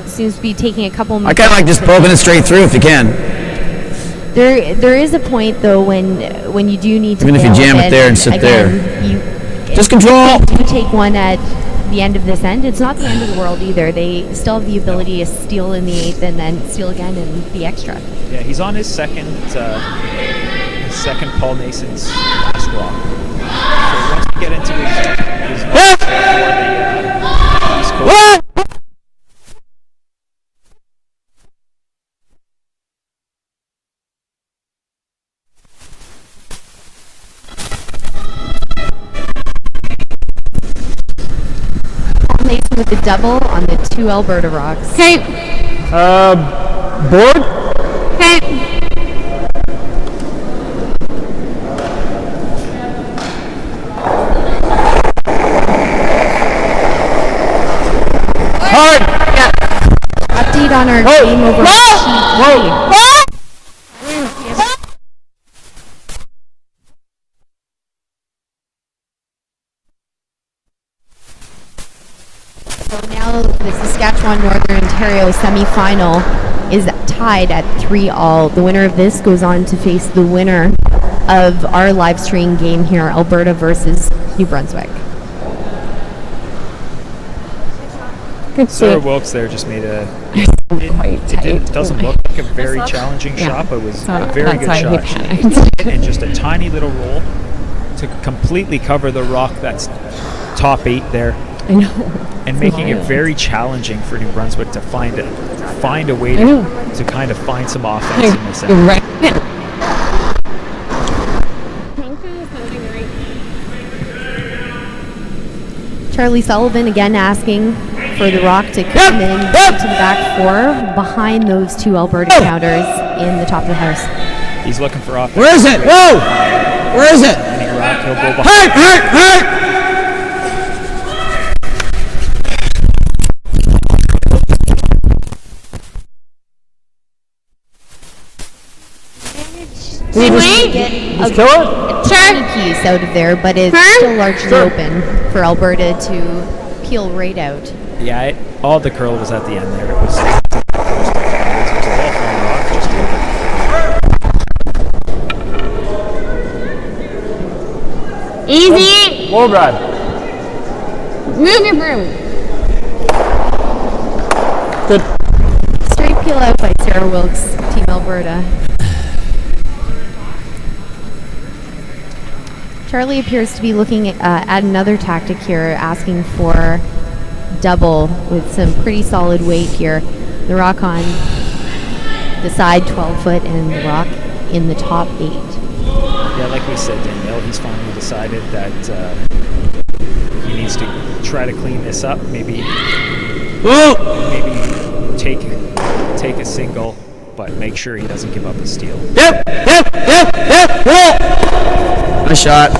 seems to be taking a couple I kind of like just poking it straight through if you can. There is a point though when you do need to Even if you bail jam it there and sit there. Just control. If you take one at the end of this end, it's not the end of the world either. They still have the ability to steal in the 8th and then steal again in the extra. Yeah, he's on his second Paul Nason's last rock. So once we get into his for the East Coast. Mason with the double on the 2 Alberta rocks. Okay. Board? Okay. Hard! Update on our game over sheet 3. So now the Saskatchewan Northern Ontario semifinal is tied at 3-all. The winner of this goes on to face the winner of our live stream game here, Alberta versus New Brunswick. Good Sarah save. Wilkes there just made a. Quite tight. It doesn't look like a very challenging shot, but it was So a very that's good why he shot. She panicked. hit in just a tiny little roll to completely cover the rock that's top 8 there. I know. And making it very challenging for New Brunswick to find a way to kind of find some offense in this end. You're right. Charlie Sullivan again asking for the rock to come in to the back four behind those two Alberta counters in the top of the house. He's looking for offense. Where is it? Whoa! Where is it? Any rock, he'll go behind. Hurt! Just kill it? A tiny piece out of there, but it's still largely open for Alberta to peel right out. Yeah, all the curl was at the end there. It was a ball from rock just open. Easy. More, Brad. Move your broom. Good. Straight peel out by Sarah Wilkes, Team Alberta. Charlie appears to be looking at another tactic here, asking for double with some pretty solid weight here. The rock on the side 12 foot and the rock in the top 8. Yeah, like we said, Danielle, he's finally decided that he needs to try to clean this up. Maybe take a single, but make sure he doesn't give up a steal. Yep. Nice shot.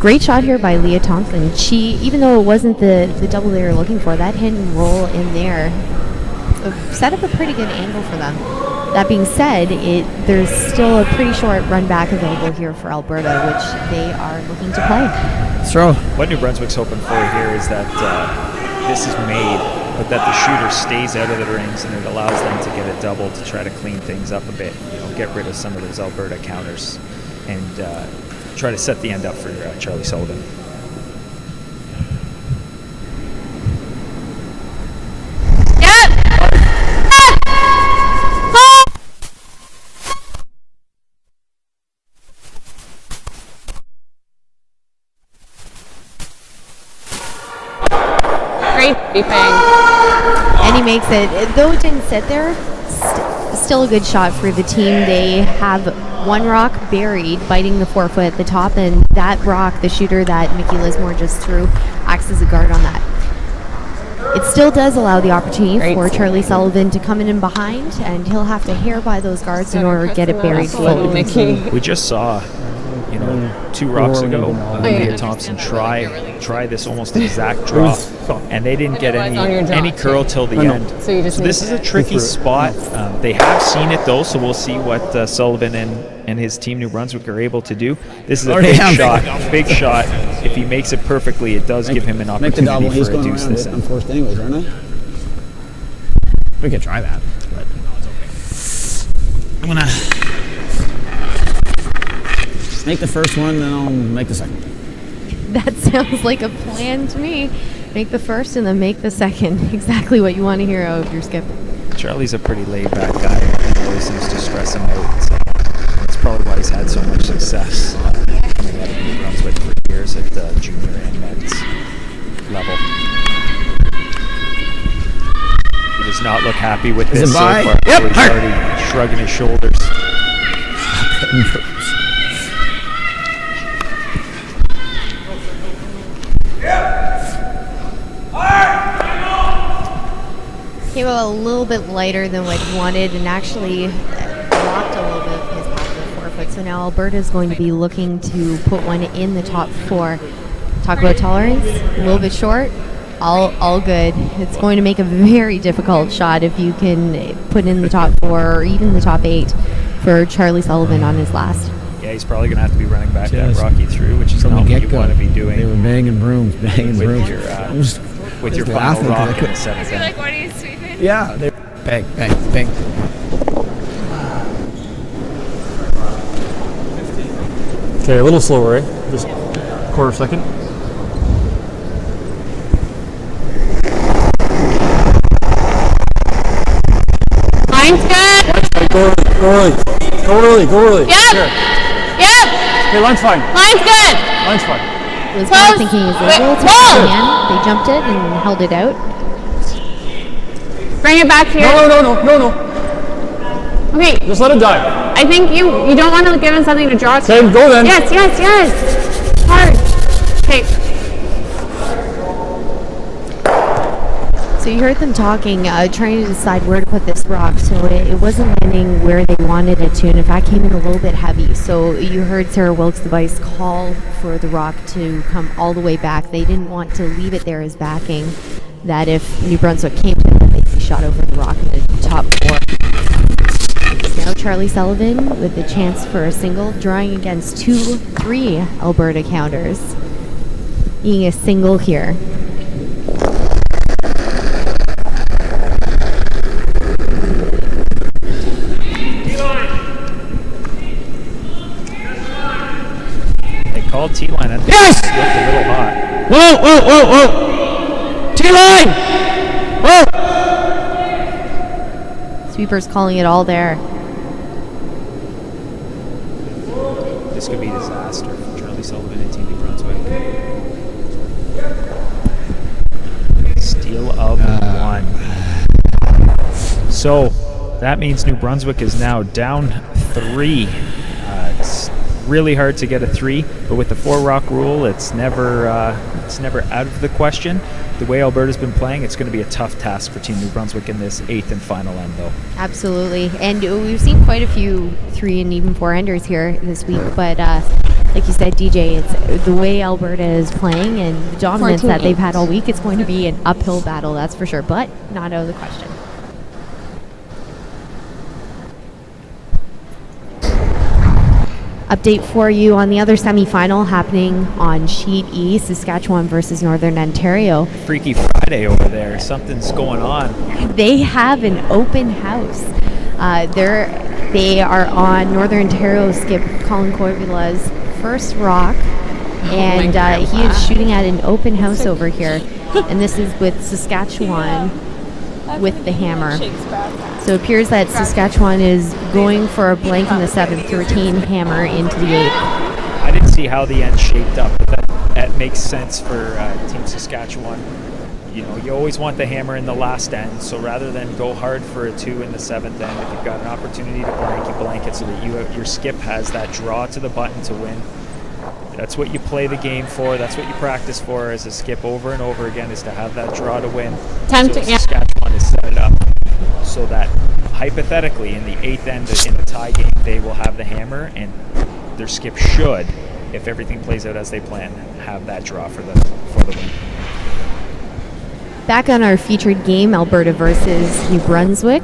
Great shot here by Leah Thompson. She, even though it wasn't the double they were looking for, that hit and roll in there set up a pretty good angle for them. That being said, there's still a pretty short run back available here for Alberta, which they are looking to play. Let's throw. What New Brunswick's hoping for here is that this is made, but that the shooter stays out of the rings and it allows them to get a double to try to clean things up a bit. Get rid of some of those Alberta counters and try to set the end up for Charlie Sullivan. Great beeping. And he makes it, though it didn't sit there, still a good shot for the team. They have one rock buried, biting the 4 foot at the top, and that rock, the shooter that Mickey Lismore just threw, acts as a guard on that. It still does allow the opportunity for Charlie Sullivan to come in behind, and he'll have to hair by those guards in order to get it buried fully. We just saw, 2 rocks ago, Leah Thompson try this almost exact draw, and they didn't get any curl till the end. So this is a tricky spot. They have seen it though, so we'll see what Sullivan and his team New Brunswick are able to do. This is a big shot. If he makes it perfectly, it does give him an opportunity for a deuce this end. Unforced anyways, aren't I? We could try that, but I'm gonna make the first one, then I'll make the second. That sounds like a plan to me. Make the first and then make the second. Exactly what you want to hear out of your skip. Charlie's a pretty laid-back guy. He always seems to stress him out. So that's probably why he's had so much success coming out of New Brunswick for years at the junior and men's level. He does not look happy with this so far. Yep. He's already shrugging his shoulders. Came out a little bit lighter than what he wanted and actually blocked a little bit of his path to the 4 foot. So now Alberta is going to be looking to put one in the top 4. Talk about tolerance, a little bit short, all good. It's going to make a very difficult shot if you can put in the top 4 or even the top 8 for Charlie Sullivan on his last. Yeah, he's probably going to have to be running back that rocky through, which is not what you want to be doing. They were banging brooms. With your final rock in the 7th Like, what are you sweeping? Yeah, they bang. Okay, a little slower, eh? Just a quarter second. Mine's good. Go early. Yep. Okay, line's fine. Mine's good. Line's fine. Was kind of thinking he was a little too hand. They jumped it and held it out. Bring it back here. No. Okay. Just let it die. I think you don't want to give him something to draw to. Okay, go then. Yes. Hard. Okay. So you heard them talking, trying to decide where to put this rock. So it wasn't landing where they wanted it to, and in fact came in a little bit heavy. So you heard Sarah Wilkes, the vice, call for the rock to come all the way back. They didn't want to leave it there as backing, that if New Brunswick came to them, they'd be shot over the rock in the top 4. Now Charlie Sullivan with the chance for a single, drawing against 2-3 Alberta counters. Being a single here. Called T-line. I think Yes! it looked a little hot. Whoa, whoa, whoa, whoa! T-line! Whoa! Sweepers calling it all there. This could be a disaster for Charlie Sullivan and Team New Brunswick. Steal of 1. So that means New Brunswick is now down 3. It's really hard to get a 3, but with the 4-rock rule, it's never out of the question. The way Alberta's been playing, it's going to be a tough task for Team New Brunswick in this 8th and final end, though. Absolutely, and we've seen quite a few 3 and even 4-enders here this week, but like you said, DJ, it's the way Alberta is playing and the dominance that they've had all week, it's going to be an uphill battle, that's for sure, but not out of the question. Update for you on the other semifinal happening on Sheet E, Saskatchewan versus Northern Ontario. Freaky Friday over there. Something's going on. They have an open house. They are on Northern Ontario skip Colin Coivula's first rock, and he is shooting at an open house over here. And this is with Saskatchewan with the hammer. So it appears that Saskatchewan is going for a blank in the 7th, 13 hammer into the 8th. I didn't see how the end shaped up, but that makes sense for Team Saskatchewan. You know, you always want the hammer in the last end, so rather than go hard for a 2 in the 7th end, if you've got an opportunity to blank, you blank it so that your skip has that draw to the button to win. That's what you play the game for. That's what you practice for as a skip over and over again, is to have that draw to win. Saskatchewan has set it up so that hypothetically in the 8th end in the tie game, they will have the hammer, and their skip should, if everything plays out as they plan, have that draw for the win. Back on our featured game, Alberta versus New Brunswick.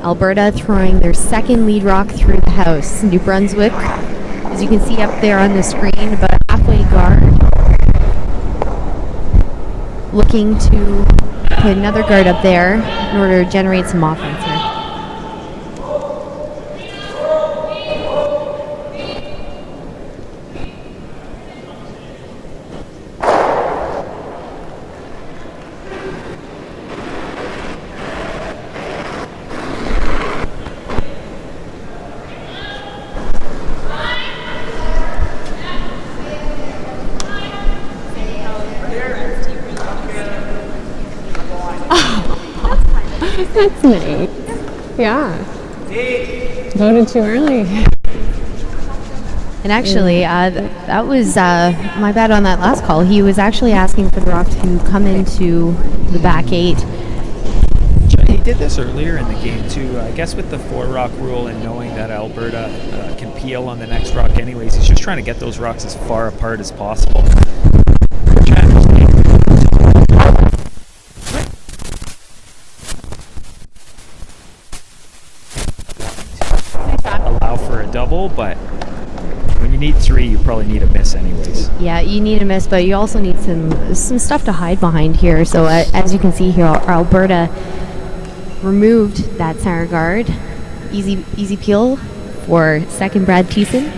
Alberta throwing their second lead rock through the house. New Brunswick, as you can see up there on the screen, about a halfway guard. Looking to put another guard up there in order to generate some offense here. That's nice. Yeah. Voted too early. And actually, that was my bad on that last call. He was actually asking for the rock to come into the back 8. He did this earlier in the game too. I guess with the 4-rock rule and knowing that Alberta can peel on the next rock anyways, he's just trying to get those rocks as far apart as possible. Allow for a double, but when you need 3, you probably need a miss anyways. Yeah, you need a miss, but you also need some stuff to hide behind here. So as you can see here, Alberta removed that center guard. Easy peel for second Brad Thiessen.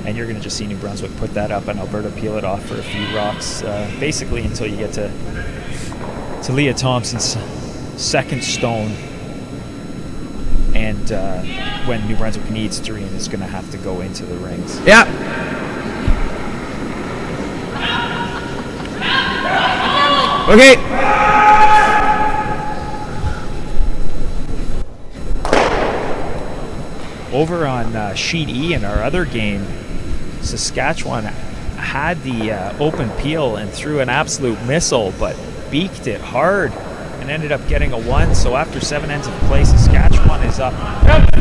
And you're going to just see New Brunswick put that up and Alberta peel it off for a few rocks, basically until you get to Leah Thompson's second stone. And when New Brunswick needs 3, and is going to have to go into the rings. Yeah. Okay. Over on Sheet E in our other game, Saskatchewan had the open peel and threw an absolute missile, but beaked it hard and ended up getting a 1. So after 7 ends of play, Saskatchewan is up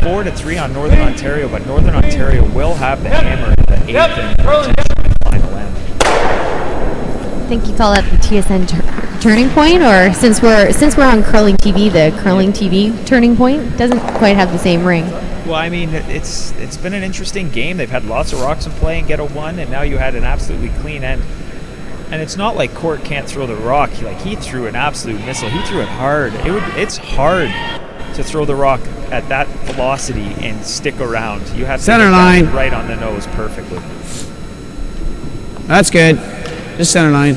4-3 on Northern Ontario, but Northern Ontario will have the hammer in the 8th and potentially final end. I think you call that the TSN turning point, or since we're on curling TV, the curling TV turning point doesn't quite have the same ring. Well, I mean, it's been an interesting game. They've had lots of rocks in play and get a 1, and now you had an absolutely clean end. And it's not like Court can't throw the rock. He threw an absolute missile. He threw it hard. It's hard to throw the rock at that velocity and stick around. You have to center line right on the nose perfectly. That's good. Just center line.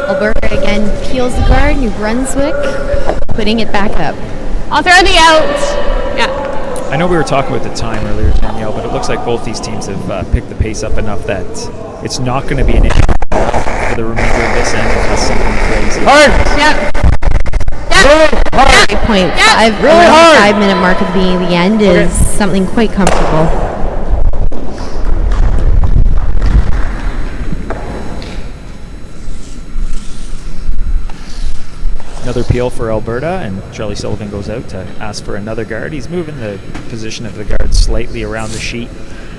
Alberta again peels the guard. New Brunswick putting it back up. I'll throw the out. Yeah. I know we were talking about the time earlier, Danielle, but it looks like both these teams have picked the pace up enough that it's not going to be an issue for the remainder of this end unless something crazy. Hard. Yep. Great point. Yeah. Really hard. 5-minute mark at the beginning of the end is something quite comfortable. Another peel for Alberta, and Charlie Sullivan goes out to ask for another guard. He's moving the position of the guard slightly around the sheet.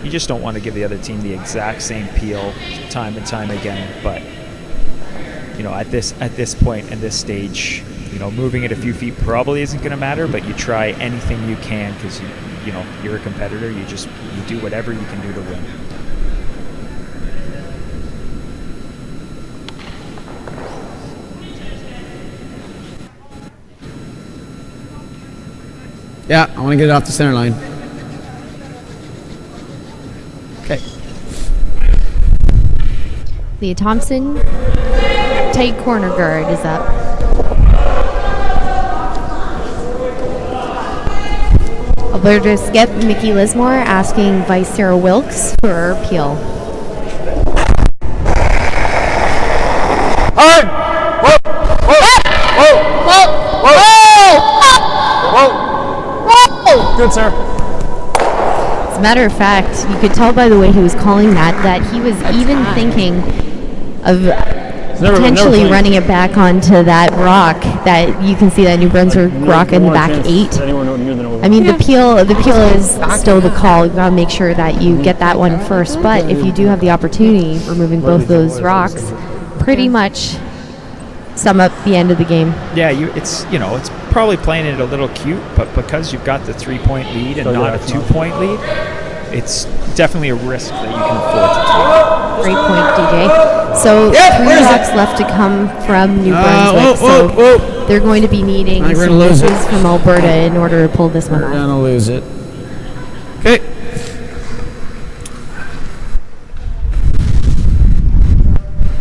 You just don't want to give the other team the exact same peel time and time again. But at this point in this stage, moving it a few feet probably isn't going to matter. But you try anything you can because you're a competitor. You do whatever you can do to win. Yeah, I want to get it off the center line. Okay. Leah Thompson, tight corner guard is up. Alberta skip Mickey Lismore asking Vice Sarah Wilkes for her peel. Hard! Whoa! Whoa! Whoa! Whoa! Whoa! Good, sir. As a matter of fact, you could tell by the way he was calling that he was even thinking of potentially running it back onto that rock that you can see that New Brunswick rock in the back 8. I mean, the peel is still the call. You gotta make sure that you get that one first. But if you do have the opportunity, removing both those rocks, pretty much sum up the end of the game. Yeah, it's probably playing it a little cute, but because you've got the 3-point lead and not a 2-point lead, it's definitely a risk that you can afford to take. Great point, DJ. So 3 rocks left to come from New Brunswick. So they're going to be needing some misses from Alberta in order to pull this one off. We're gonna lose it. Okay.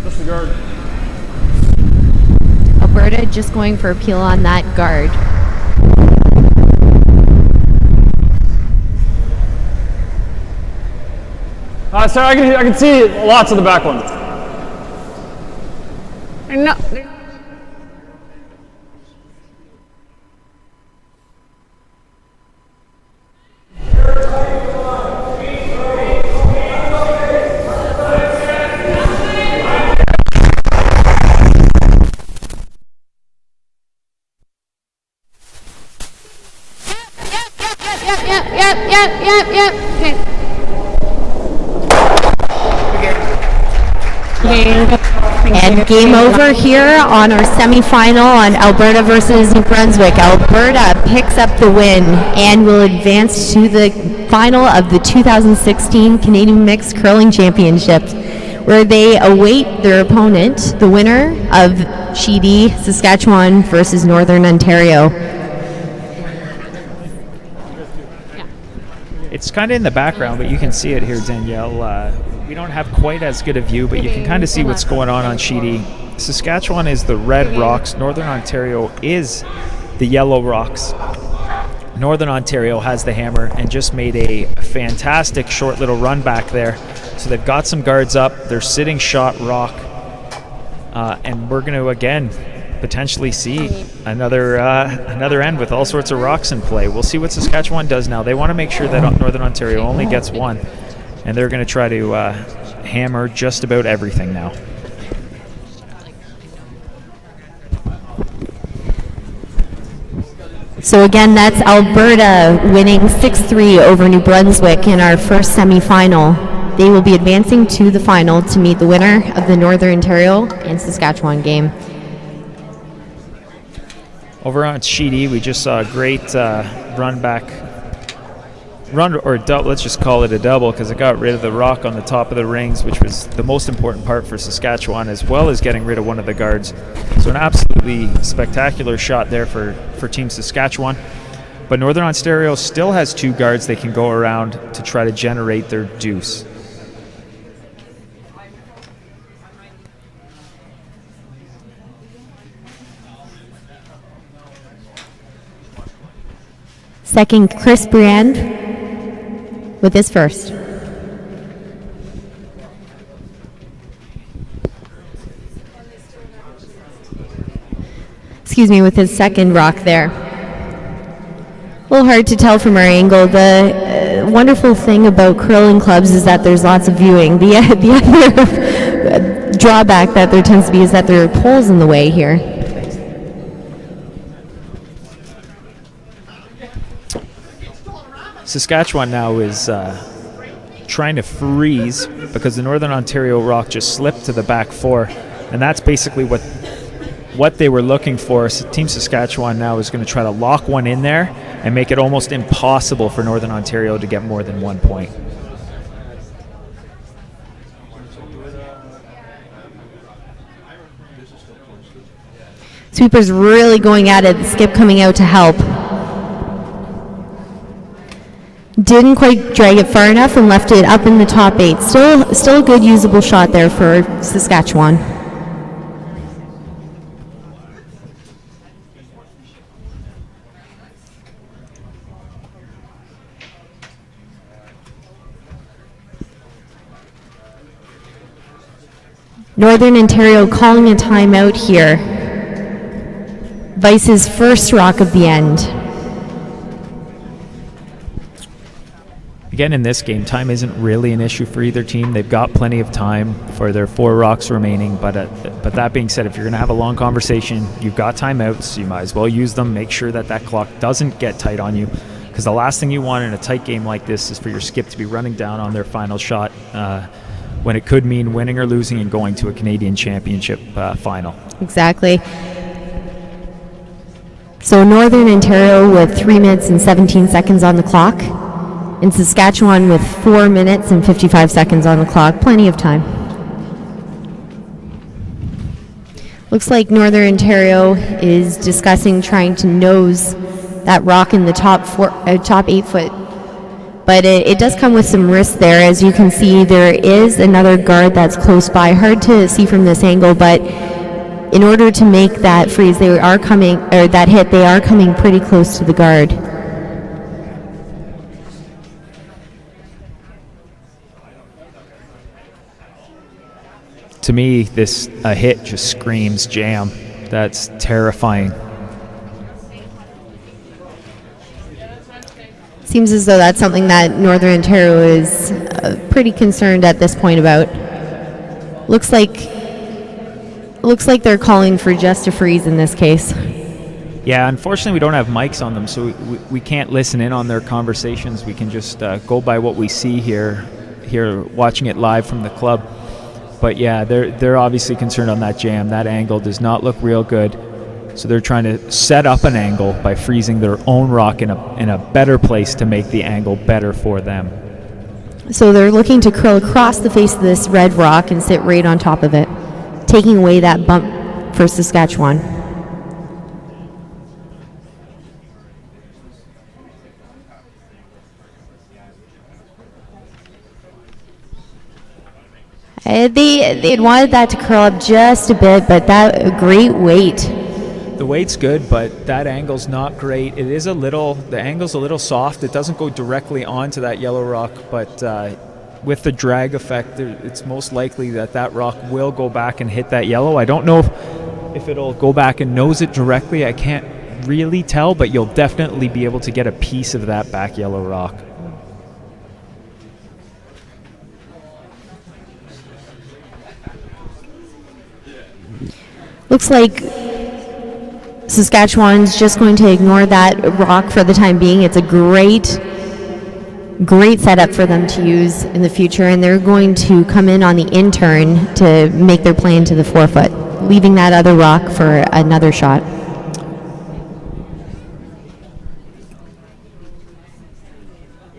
Disregard. Alberta just going for a peel on that guard. Sir, I can see lots of the back one. No. Yep. And game over here on our semifinal on Alberta versus New Brunswick. Alberta picks up the win and will advance to the final of the 2016 Canadian Mixed Curling Championships, where they await their opponent, the winner of Sheedy, Saskatchewan versus Northern Ontario. It's kind of in the background, but you can see it here, Danielle. We don't have quite as good a view, but you can kind of see what's going on Sheedy. Saskatchewan is the red rocks. Northern Ontario is the yellow rocks. Northern Ontario has the hammer and just made a fantastic short little run back there. So they've got some guards up. They're sitting shot rock. And we're going to, again, potentially see another end with all sorts of rocks in play. We'll see what Saskatchewan does now. They want to make sure that Northern Ontario only gets one. and they're going to try to hammer just about everything now. So again, that's Alberta winning 6-3 over New Brunswick in our first semifinal. They will be advancing to the final to meet the winner of the Northern Ontario and Saskatchewan game. Over on Sheet E, we just saw a great let's just call it a double, because it got rid of the rock on the top of the rings, which was the most important part for Saskatchewan, as well as getting rid of one of the guards. So an absolutely spectacular shot there for Team Saskatchewan. But Northern Ontario still has 2 guards they can go around to try to generate their deuce. Second, Chris Brand with his first. Excuse me, with his second rock there. A little hard to tell from our angle. The wonderful thing about curling clubs is that there's lots of viewing. The other drawback that there tends to be is that there are poles in the way here. Saskatchewan now is trying to freeze because the Northern Ontario rock just slipped to the back 4, and that's basically what they were looking for. So Team Saskatchewan now is going to try to lock one in there and make it almost impossible for Northern Ontario to get more than 1 point. Sweeper's really going at it. The skip coming out to help. Didn't quite drag it far enough and left it up in the top 8. Still a good usable shot there for Saskatchewan. Northern Ontario calling a timeout here. Vice's first rock of the end. Again, in this game, time isn't really an issue for either team. They've got plenty of time for their 4 rocks remaining, but that being said, if you're going to have a long conversation, you've got timeouts, you might as well use them. Make sure that clock doesn't get tight on you, because the last thing you want in a tight game like this is for your skip to be running down on their final shot when it could mean winning or losing and going to a Canadian Championship final. Exactly. So Northern Ontario with 3 minutes and 17 seconds on the clock. In Saskatchewan with 4 minutes and 55 seconds on the clock. Plenty of time. Looks like Northern Ontario is discussing trying to nose that rock in the top 8 foot. But it does come with some risk there. As you can see, there is another guard that's close by. Hard to see from this angle, but in order to make that freeze, they are coming pretty close to the guard. To me, this hit just screams jam. That's terrifying. Seems as though that's something that Northern Ontario is pretty concerned at this point about. Looks like they're calling for just a freeze in this case. Yeah, unfortunately we don't have mics on them, so we can't listen in on their conversations. We can just go by what we see here watching it live from the club. But yeah, they're obviously concerned on that jam. That angle does not look real good. So they're trying to set up an angle by freezing their own rock in a better place to make the angle better for them. So they're looking to curl across the face of this red rock and sit right on top of it, taking away that bump for Saskatchewan. They had wanted that to curl up just a bit, but that a great weight. The weight's good, but that angle's not great. The angle's a little soft. It doesn't go directly onto that yellow rock, but with the drag effect, it's most likely that rock will go back and hit that yellow. I don't know if it'll go back and nose it directly. I can't really tell, but you'll definitely be able to get a piece of that back yellow rock. Looks like Saskatchewan's just going to ignore that rock for the time being. It's a great setup for them to use in the future, and they're going to come in on the in-turn to make their play into the 4-foot, leaving that other rock for another shot.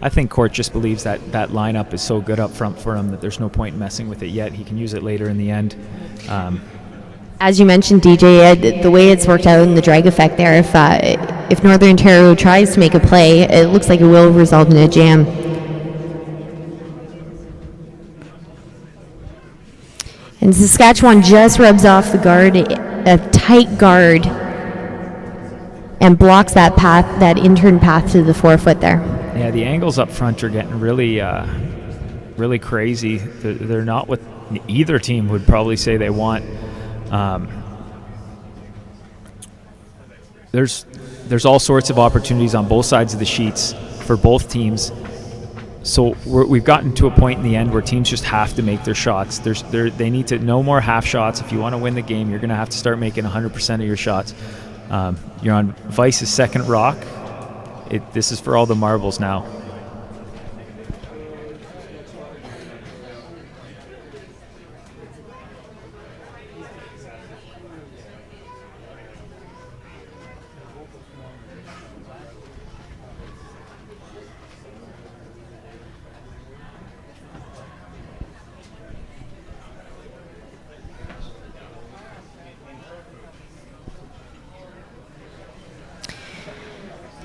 I think Court just believes that that lineup is so good up front for him that there's no point in messing with it yet. He can use it later in the end. As you mentioned, DJ, the way it's worked out in the drag effect there, if Northern Ontario tries to make a play, it looks like it will result in a jam. And Saskatchewan just rubs off the guard, a tight guard, and blocks that path, that in-turn path to the 4-foot there. Yeah, the angles up front are getting really crazy. They're not what either team would probably say they want. There's all sorts of opportunities on both sides of the sheets for both teams. So we've gotten to a point in the end where teams just have to make their shots. They need to no more half shots. If you want to win the game, you're going to have to start making 100% of your shots. You're on Vice's second rock. This is for all the marbles now.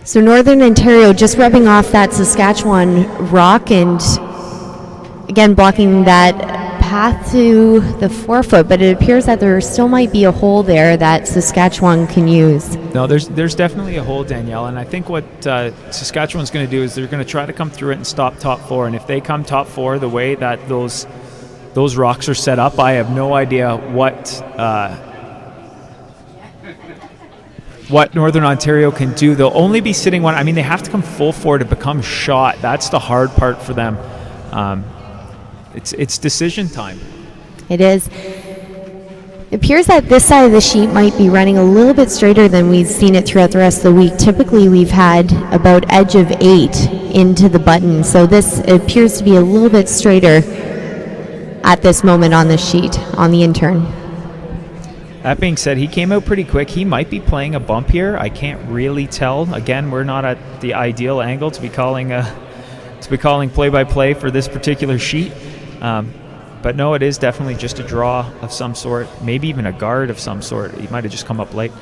So Northern Ontario just rubbing off that Saskatchewan rock and again blocking that path to the 4-foot, but it appears that there still might be a hole there that Saskatchewan can use. No, there's definitely a hole, Danielle, and I think what Saskatchewan's going to do is they're going to try to come through it and stop top 4, and if they come top 4 the way that those rocks are set up, I have no idea what Northern Ontario can do. They'll only be sitting one. I mean, they have to come full 4 to become shot. That's the hard part for them. It's decision time. It is. It appears that this side of the sheet might be running a little bit straighter than we've seen it throughout the rest of the week. Typically, we've had about edge of 8 into the button, so this appears to be a little bit straighter at this moment on the sheet, on the in-turn. That being said, he came out pretty quick. He might be playing a bump here. I can't really tell. Again, we're not at the ideal angle to be calling play-by-play for this particular sheet. But no, it is definitely just a draw of some sort, maybe even a guard of some sort. He might have just come up late.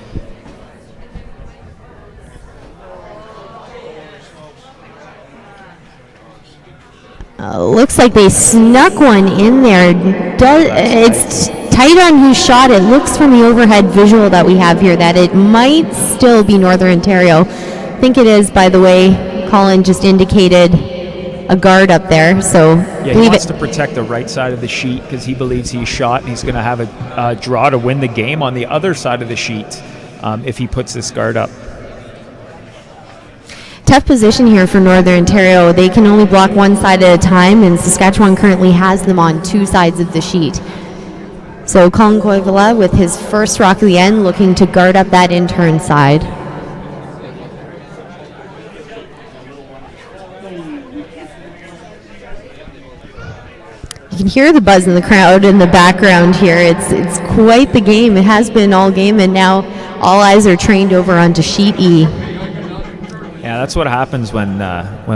Looks like they snuck one in there. It's tight on who shot it. Looks from the overhead visual that we have here that it might still be Northern Ontario. I think it is, by the way. Colin just indicated a guard up there, so yeah, he wants to protect the right side of the sheet because he believes he's shot and he's going to have a draw to win the game on the other side of the sheet if he puts this guard up. Tough position here for Northern Ontario. They can only block one side at a time, and Saskatchewan currently has them on 2 sides of the sheet. So Colin Koivula with his first rock of the end looking to guard up that in-turn side. You can hear the buzz in the crowd in the background here. It's quite the game. It has been all game, and now all eyes are trained over onto sheet E. Yeah, that's what happens when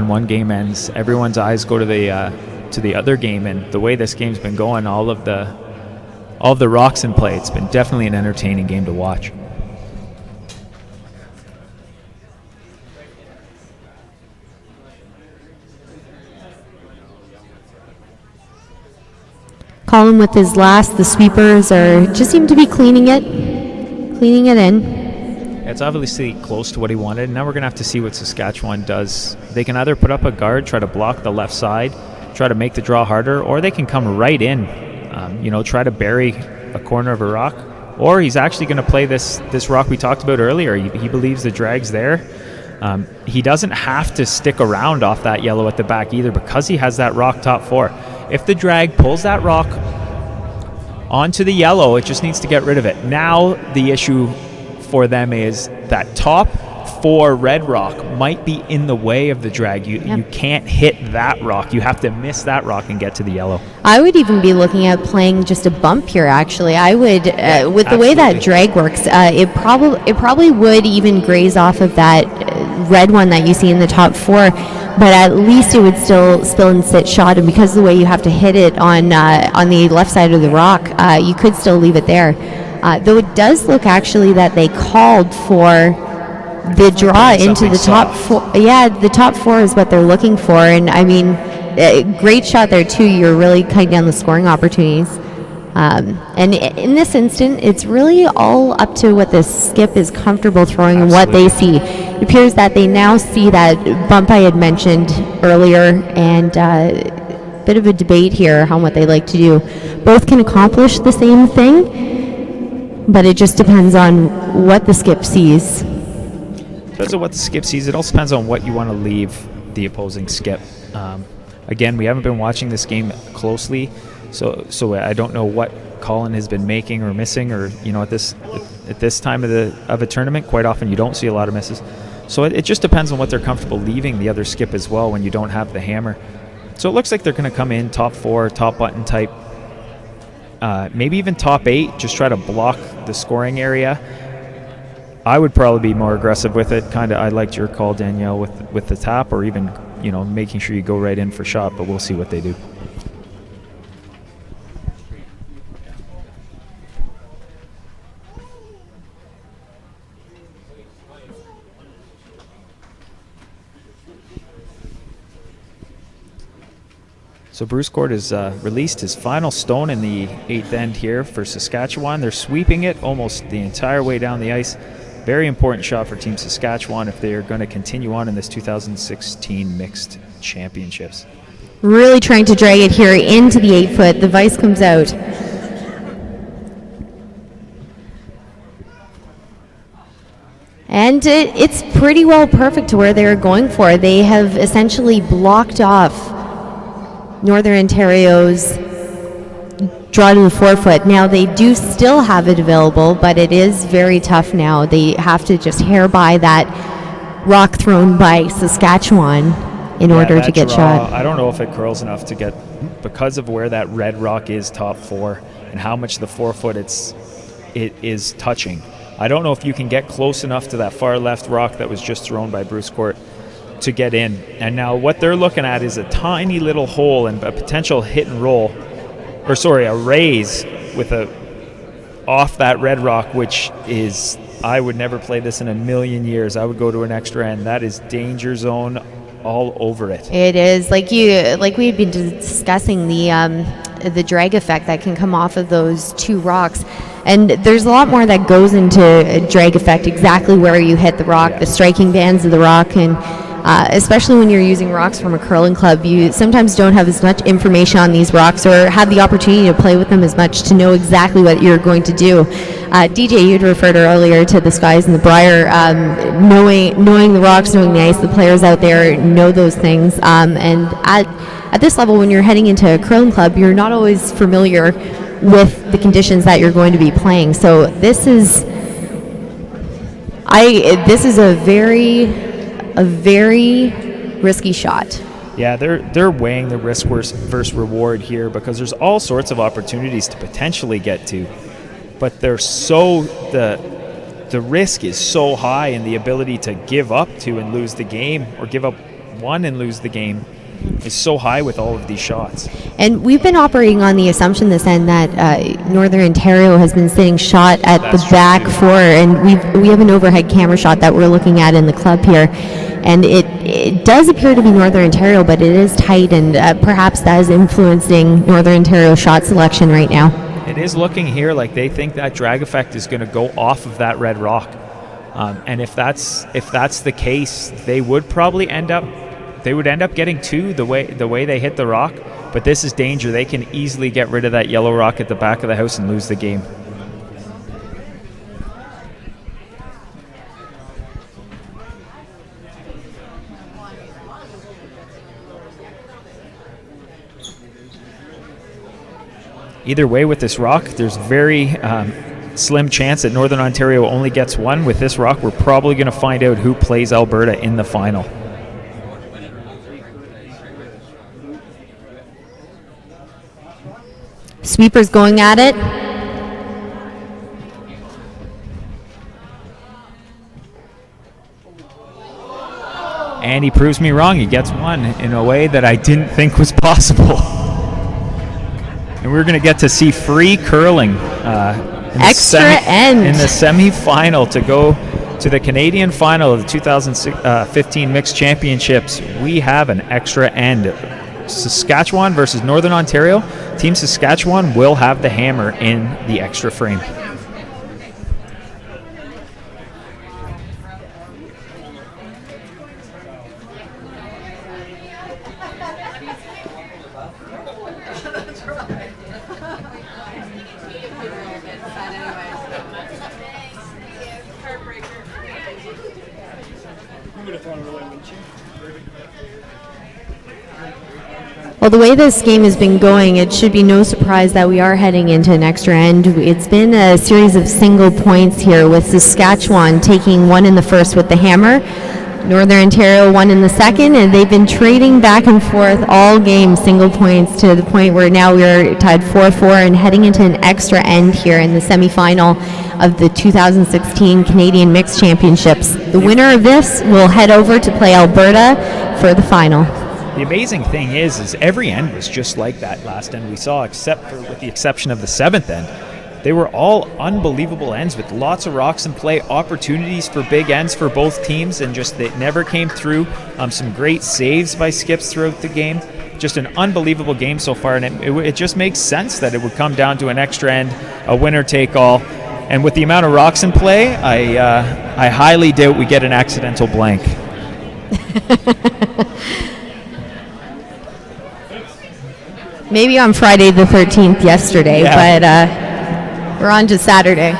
one game ends. Everyone's eyes go to the other game, and the way this game's been going, all of the rocks in play, it's been definitely an entertaining game to watch. Colin with his last, the sweepers just seem to be cleaning it in. It's obviously close to what he wanted, and now we're going to have to see what Saskatchewan does. They can either put up a guard, try to block the left side, try to make the draw harder, or they can come right in, try to bury a corner of a rock. Or he's actually going to play this rock we talked about earlier. He believes the drag's there. He doesn't have to stick around off that yellow at the back either because he has that rock top 4. If the drag pulls that rock onto the yellow. It just needs to get rid of it. Now the issue for them is that top 4 red rock might be in the way of the drag. You can't hit that rock. You have to miss that rock and get to the yellow. I would even be looking at playing just a bump here, actually. I would, with the way that drag works, it probably would even graze off of that red one that you see in the top 4, but at least it would still spill and sit shot, and because of the way you have to hit it on the left side of the rock, you could still leave it there. Though it does look actually that they called for the draw into the top 4. Yeah, the top 4 is what they're looking for, and I mean, great shot there too. You're really cutting down the scoring opportunities. And in this instant, it's really all up to what the skip is comfortable throwing and what they see. It appears that they now see that bump I had mentioned earlier, and bit of a debate here on what they like to do. Both can accomplish the same thing, but it just depends on what the skip sees. Depends on what the skip sees. It also depends on what you want to leave the opposing skip. Again, we haven't been watching this game closely, so I don't know what Colin has been making or missing, or at this time of a tournament, quite often you don't see a lot of misses. So it just depends on what they're comfortable leaving the other skip as well when you don't have the hammer. So it looks like they're going to come in top 4, top button type, maybe even top 8, just try to block the scoring area. I would probably be more aggressive with it. I liked your call, Danielle, with the tap, or even making sure you go right in for shot, but we'll see what they do. So Bruce Court has released his final stone in the 8th end here for Saskatchewan. They're sweeping it almost the entire way down the ice. Very important shot for Team Saskatchewan if they are going to continue on in this 2016 Mixed Championships. Really trying to drag it here into the 8-foot. The vice comes out. And it's pretty well perfect to where they're going for. They have essentially blocked off Northern Ontario's draw to the 4-foot. Now they do still have it available, but it is very tough now. They have to just hair by that rock thrown by Saskatchewan in order to get shot. I don't know if it curls enough to get, because of where that red rock is top 4 and how much the 4-foot it is touching. I don't know if you can get close enough to that far left rock that was just thrown by Bruce Court to get in. And now what they're looking at is a tiny little hole and a potential hit and roll, a raise with off that red rock, which is, I would never play this in a million years. I would go to an extra end. That is danger zone all over it. It is, like we had been discussing, the drag effect that can come off of those 2 rocks. And there's a lot more that goes into a drag effect, exactly where you hit the rock, the striking bands of the rock, and especially when you're using rocks from a curling club, you sometimes don't have as much information on these rocks or have the opportunity to play with them as much to know exactly what you're going to do. DJ, you'd referred earlier to the skies and the briar, knowing the rocks, knowing the ice, the players out there know those things. And at this level, when you're heading into a curling club, you're not always familiar with the conditions that you're going to be playing. So this is a very risky shot. Yeah, they're weighing the risk versus reward here, because there's all sorts of opportunities to potentially get to, but the risk is so high, and the ability to give up to and lose the game, or give up one and lose the game, is so high with all of these shots. And we've been operating on the assumption this end that Northern Ontario has been sitting shot at the back 4, and we have an overhead camera shot that we're looking at in the club here, and it does appear to be Northern Ontario, but it is tight, and perhaps that is influencing Northern Ontario shot selection right now. It is looking here like they think that drag effect is going to go off of that red rock, and if that's the case, they would probably end up getting 2 the way they hit the rock. But this is danger. They can easily get rid of that yellow rock at the back of the house and lose the game. either way with this rock, there's very slim chance that Northern Ontario only gets one. With this rock, we're probably going to find out who plays Alberta in the final. Sweepers going at it. And he proves me wrong. He gets one in a way that I didn't think was possible. And we're going to get to see free curling Extra end in the semi-final to go to the Canadian final of the 2015 Mixed Championships. We have an extra end. Saskatchewan versus Northern Ontario. Team Saskatchewan will have the hammer in the extra frame. Well, the way this game has been going, it should be no surprise that we are heading into an extra end. It's been a series of single points here, with Saskatchewan taking one in the first with the hammer, Northern Ontario one in the second, and they've been trading back and forth all game, single points, to the point where now we're tied 4-4 and heading into an extra end here in the semifinal of the 2016 Canadian Mixed Championships. The winner of this will head over to play Alberta for the final. The amazing thing is every end was just like that last end we saw, with the exception of the seventh end. They were all unbelievable ends with lots of rocks in play, opportunities for big ends for both teams, and just they never came through. Some great saves by skips throughout the game. Just an unbelievable game so far, and it just makes sense that it would come down to an extra end, a winner take all. And with the amount of rocks in play, I highly doubt we get an accidental blank. Maybe on Friday the 13th yesterday, but we're on to Saturday.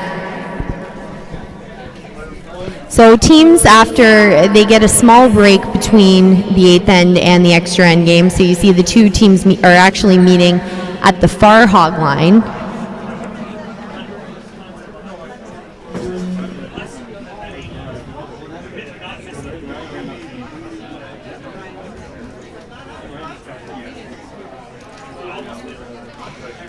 So teams, after they get a small break between the 8th end and the extra end game, so you see the two teams are actually meeting at the far hog line.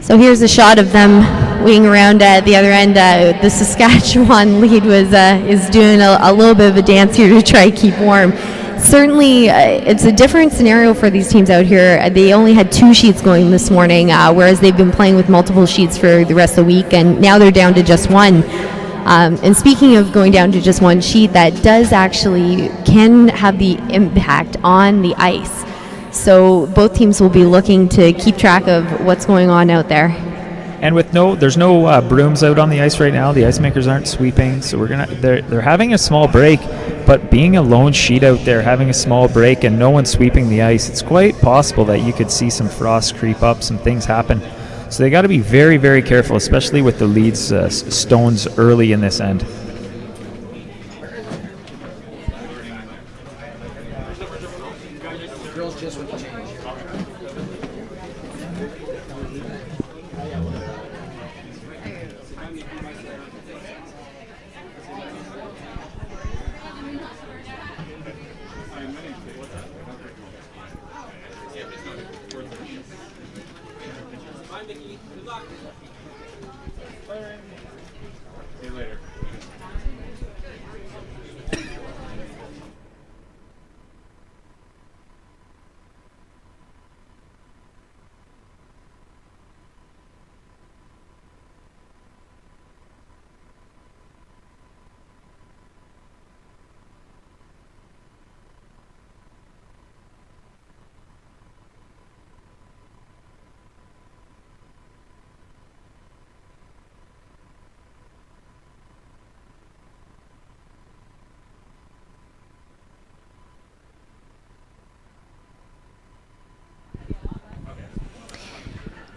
So here's a shot of them waiting around at the other end. The Saskatchewan lead is doing a little bit of a dance here to try to keep warm. Certainly, it's a different scenario for these teams out here. They only had 2 sheets going this morning, whereas they've been playing with multiple sheets for the rest of the week, and now they're down to just one. And speaking of going down to just one sheet, that does actually can have the impact on the ice. So both teams will be looking to keep track of what's going on out there. And there's no brooms out on the ice right now. The ice makers aren't sweeping, so they're having a small break. But being a lone sheet out there, having a small break, and no one sweeping the ice, it's quite possible that you could see some frost creep up, some things happen. So they got to be very, very careful, especially with the leads stones early in this end.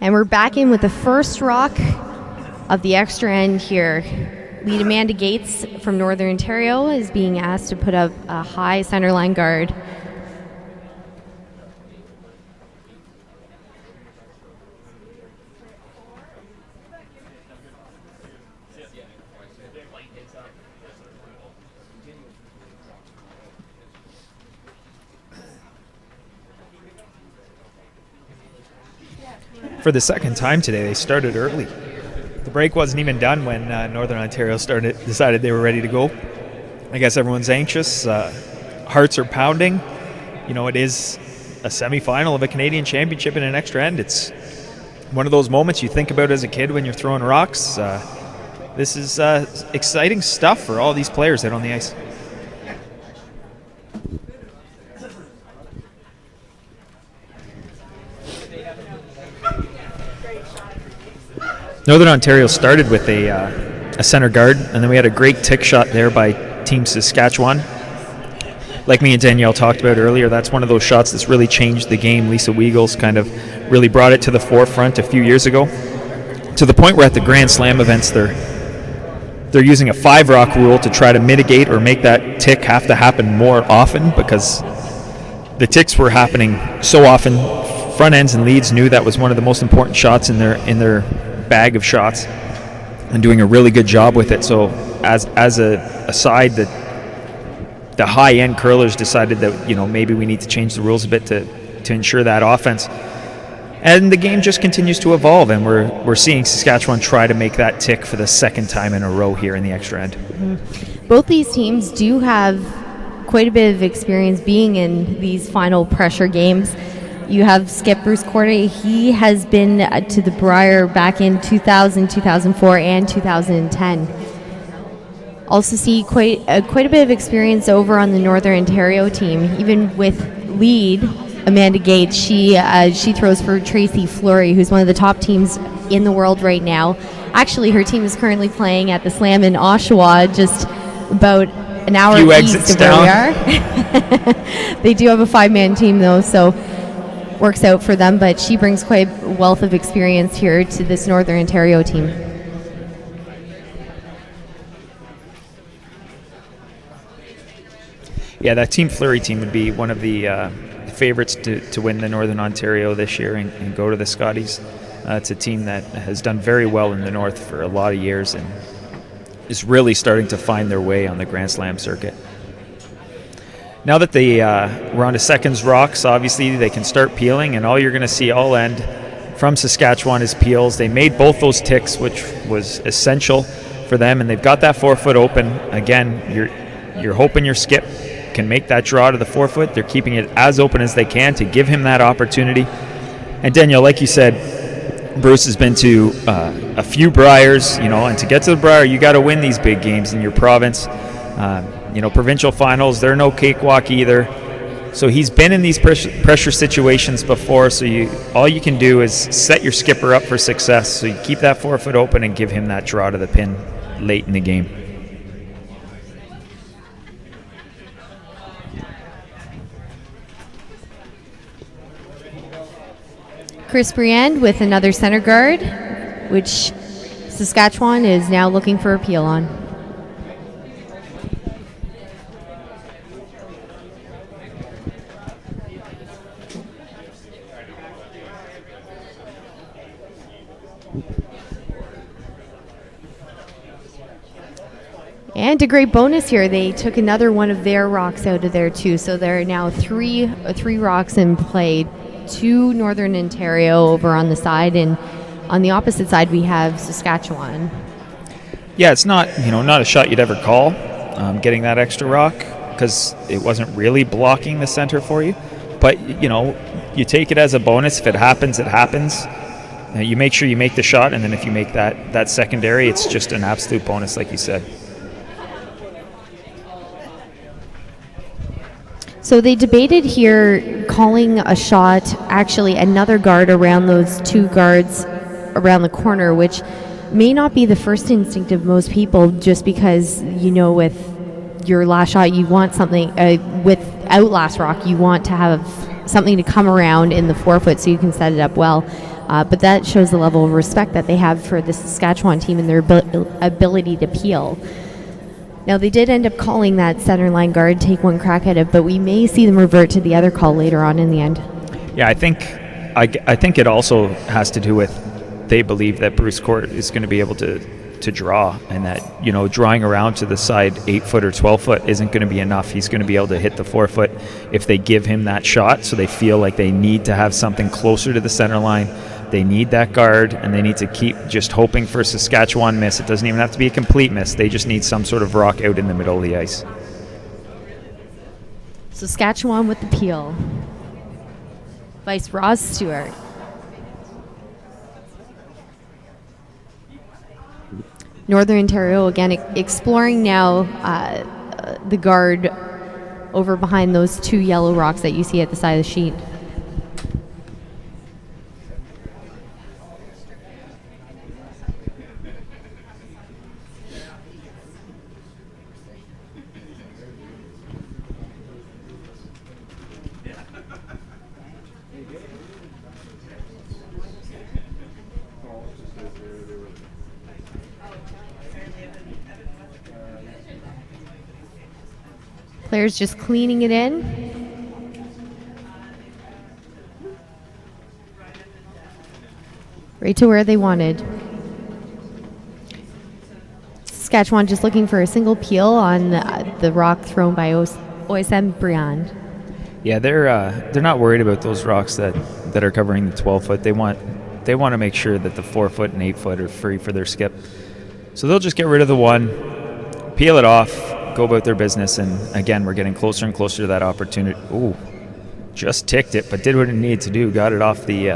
And we're back in with the first rock of the extra end here. Lead Amanda Gates from Northern Ontario is being asked to put up a high centerline guard. for the second time today, they started early. The break wasn't even done when Northern Ontario decided they were ready to go. I guess everyone's anxious. Hearts are pounding. It is a semifinal of a Canadian Championship in an extra end. It's one of those moments you think about as a kid when you're throwing rocks. This is exciting stuff for all these players out on the ice. Northern Ontario started with a center guard, and then we had a great tick shot there by Team Saskatchewan. Like me and Danielle talked about earlier, that's one of those shots that's really changed the game. Lisa Weagles kind of really brought it to the forefront a few years ago, to the point where at the Grand Slam events they're using a 5-rock rule to try to mitigate or make that tick have to happen more often, because the ticks were happening so often. Front ends and leads knew that was one of the most important shots in their bag of shots, and doing a really good job with it. So as a side, that the high-end curlers decided that maybe we need to change the rules a bit to ensure that offense. And the game just continues to evolve, and we're seeing Saskatchewan try to make that tick for the second time in a row here in the extra end. Mm-hmm. Both these teams do have quite a bit of experience being in these final pressure games. You have Skip Bruce Corday. He has been to the Brier back in 2000, 2004, and 2010. Also see quite a bit of experience over on the Northern Ontario team, even with lead Amanda Gates. She throws for Tracy Fleury, who's one of the top teams in the world right now. Actually, her team is currently playing at the Slam in Oshawa, just about an hour east of where we are. They do have a 5-man team though, so works out for them, but she brings quite a wealth of experience here to this Northern Ontario team. Yeah, that Team Fleury team would be one of the favorites to win the Northern Ontario this year and go to the Scotties. It's a team that has done very well in the North for a lot of years and is really starting to find their way on the Grand Slam circuit. Now that we're on to seconds rocks, obviously they can start peeling, and all you're going to see all end from Saskatchewan is peels. They made both those ticks, which was essential for them, and they've got that 4-foot open. Again, you're hoping your skip can make that draw to the 4-foot. They're keeping it as open as they can to give him that opportunity. And Danielle, like you said, Bruce has been to a few Briers, and to get to the Brier, you got to win these big games in your province. Provincial finals, they're no cakewalk either. So he's been in these pressure situations before, so all you can do is set your skipper up for success. So you keep that 4-foot open and give him that draw to the pin late in the game. Chris Briand with another center guard, which Saskatchewan is now looking for a peel on. And a great bonus here, they took another one of their rocks out of there too, so there are now three rocks in play. 2 Northern Ontario over on the side, and on the opposite side we have Saskatchewan. Yeah, it's not a shot you'd ever call, getting that extra rock, because it wasn't really blocking the center for you. But you take it as a bonus. If it happens, it happens. You make sure you make the shot, and then if you make that secondary, it's just an absolute bonus, like you said. So they debated here calling a shot, actually another guard around those 2 guards around the corner, which may not be the first instinct of most people, just because, with your last shot, you want something, without last rock, you want to have something to come around in the 4-foot so you can set it up well. But that shows the level of respect that they have for the Saskatchewan team and their ability to peel. Now, they did end up calling that center line guard take one crack at it, but we may see them revert to the other call later on in the end. Yeah, I think it also has to do with they believe that Bruce Court is going to be able to draw, and that drawing around to the side 8-foot or 12-foot isn't going to be enough. He's going to be able to hit the 4-foot if they give him that shot. So they feel like they need to have something closer to the center line They need that guard, and they need to keep just hoping for a Saskatchewan miss. It doesn't even have to be a complete miss. They just need some sort of rock out in the middle of the ice. Saskatchewan with the peel. Vice Ross Stewart. Northern Ontario again exploring now the guard over behind those two yellow rocks that you see at the side of the sheet. Players just cleaning it in. Right to where they wanted. Saskatchewan just looking for a single peel on the rock thrown by OSM Briand. Yeah, they're not worried about those rocks that are covering the 12-foot. They want to make sure that the 4-foot and 8-foot are free for their skip. So they'll just get rid of the one, peel it off, go about their business, and again, we're getting closer and closer to that opportunity. Ooh, just ticked it, but did what it needed to do. Got it off the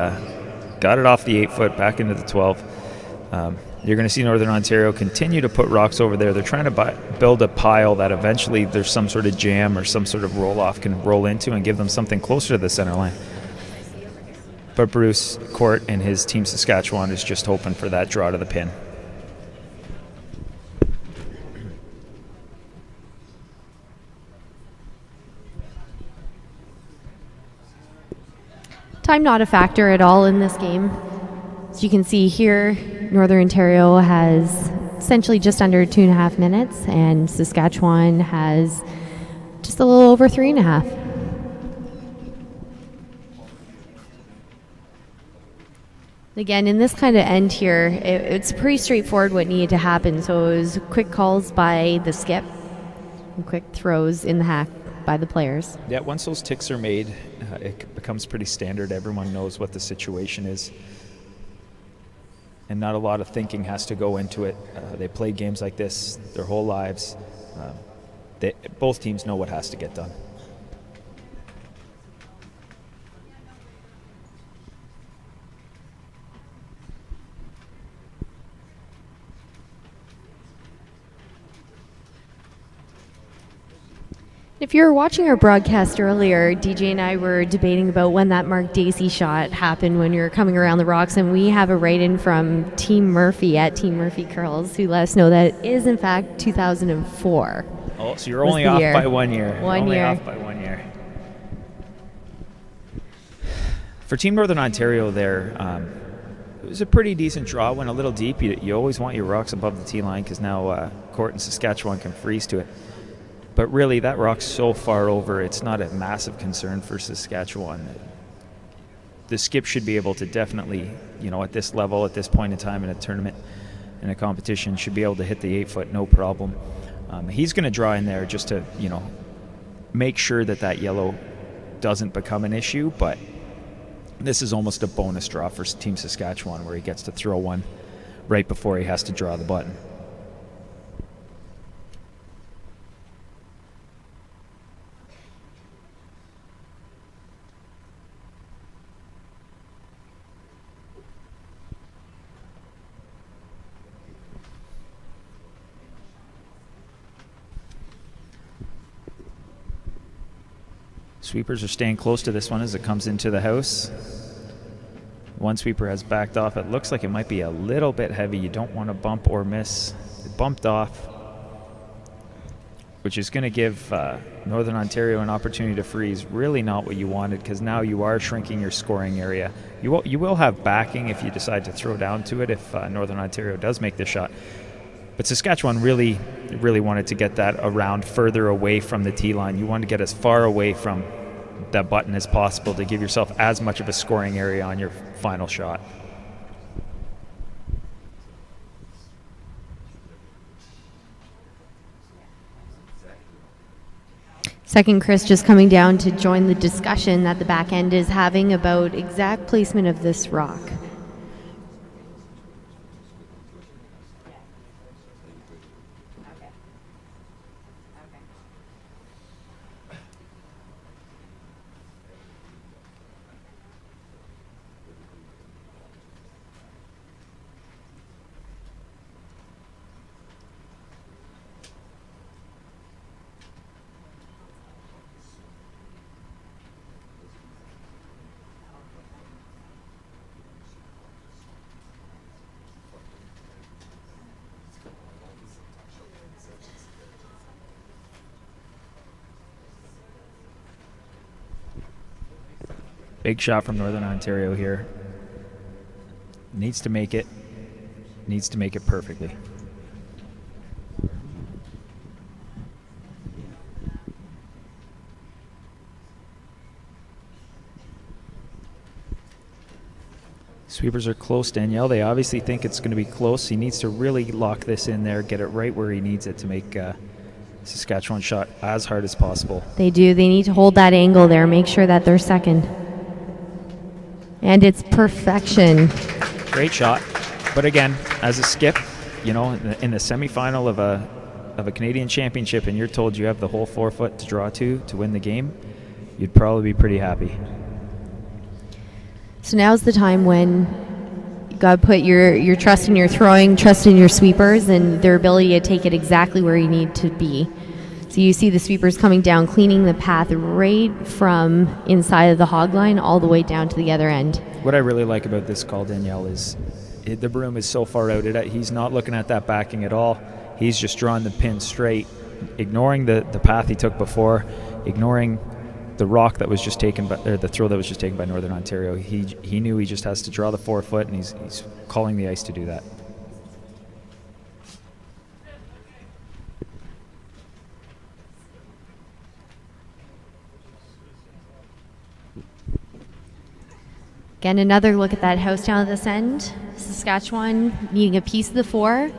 8-foot back into the 12. You're going to see Northern Ontario continue to put rocks over there. They're trying to build a pile that eventually there's some sort of jam or some sort of roll-off can roll into and give them something closer to the center line. But Bruce Court and his team Saskatchewan is just hoping for that draw to the pin. Time not a factor at all in this game. As you can see here, Northern Ontario has essentially just under 2.5 minutes, and Saskatchewan has just a little over 3.5. Again, in this kind of end here, it's pretty straightforward what needed to happen. So it was quick calls by the skip and quick throws in the hack by the players. Yeah, once those ticks are made, it becomes pretty standard. Everyone knows what the situation is. And not a lot of thinking has to go into it. They play games like this their whole lives. Both teams know what has to get done. If you were watching our broadcast earlier, DJ and I were debating about when that Mark Dacey shot happened when you were coming around the rocks, and we have a write-in from Team Murphy at Team Murphy Curls who let us know that it is in fact 2004. Oh, so you're only off by 1 year. Off by 1 year. For Team Northern Ontario there, it was a pretty decent draw. Went a little deep. You always want your rocks above the tee line because now Court and Saskatchewan can freeze to it. But really, that rock's so far over, it's not a massive concern for Saskatchewan. The skip should be able to definitely, at this level, at this point in time in a tournament, in a competition, should be able to hit the 8-foot, no problem. He's going to draw in there just to, make sure that yellow doesn't become an issue. But this is almost a bonus draw for Team Saskatchewan where he gets to throw one right before he has to draw the button. Sweepers are staying close to this one as it comes into the house. One sweeper has backed off. It looks like it might be a little bit heavy. You don't want to bump or miss. It bumped off, which is going to give Northern Ontario an opportunity to freeze. Really not what you wanted, because now you are shrinking your scoring area. You will have backing if you decide to throw down to it if Northern Ontario does make the shot. But Saskatchewan really wanted to get that around further away from the tee line. You want to get as far away from that button as possible to give yourself as much of a scoring area on your final shot. Second, Chris just coming down to join the discussion that the back end is having about exact placement of this rock. Big shot from Northern Ontario here. Needs to make it. Needs to make it perfectly. Sweepers are close, Danielle. They obviously think it's going to be close. He needs to really lock this in there, get it right where he needs it to make Saskatchewan shot as hard as possible. They do. They need to hold that angle there, make sure that they're second. And it's perfection. Great shot. But again, as a skip, you know, in the semifinal of a Canadian championship, and you're told you have the whole 4 foot to draw to win the game, you'd probably be pretty happy. So now's the time when you got to put your trust in your throwing, trust in your sweepers, and their ability to take it exactly where you need to be. So you see the sweepers coming down, cleaning the path right from inside of the hog line all the way down to the other end. What I really like about this call, Danielle, is the broom is so far out. He's not looking at that backing at all. He's just drawing the pin straight, ignoring the path he took before, ignoring the rock that was just taken by, or the throw that was just taken by Northern Ontario. He knew he just has to draw the 4 foot, and he's calling the ice to do that. Again, another look at that house down at this end. Saskatchewan needing a piece of the 4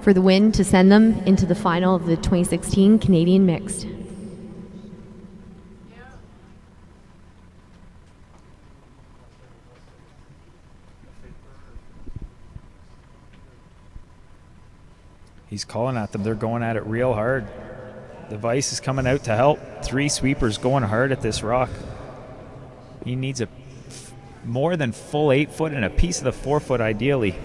for the win to send them into the final of the 2016 Canadian Mixed. He's calling at them. They're going at it real hard. The Vice is coming out to help. 3 sweepers going hard at this rock. He needs a more than full 8 foot and a piece of the 4 foot ideally.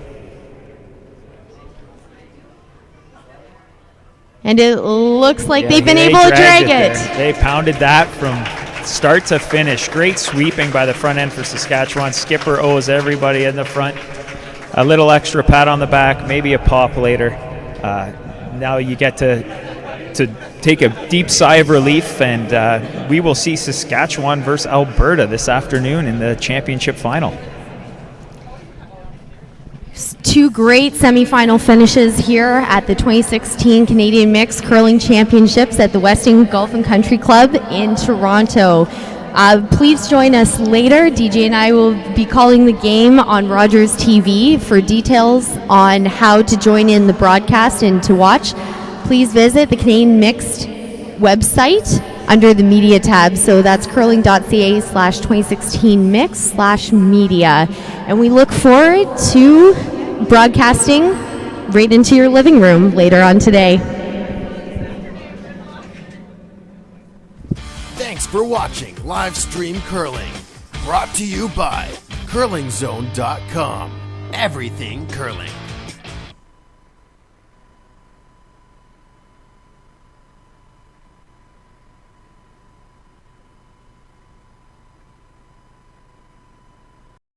And it looks like they've been able to drag it. They pounded that from start to finish. Great sweeping by the front end for Saskatchewan. Skipper owes everybody in the front a little extra pat on the back, maybe a pop later. Now you get to take a deep sigh of relief, and we will see Saskatchewan versus Alberta this afternoon in the championship final. 2 great semifinal finishes here at the 2016 Canadian Mixed Curling Championships at the Weston Golf Country Club in Toronto. Please join us later. DJ and I will be calling the game on Rogers TV. For details on how to join in the broadcast and to watch, please visit the Canadian Mixed website under the media tab. So that's curling.ca/2016mix/media. And we look forward to broadcasting right into your living room later on today. Thanks for watching Live Stream Curling. Brought to you by curlingzone.com. Everything curling.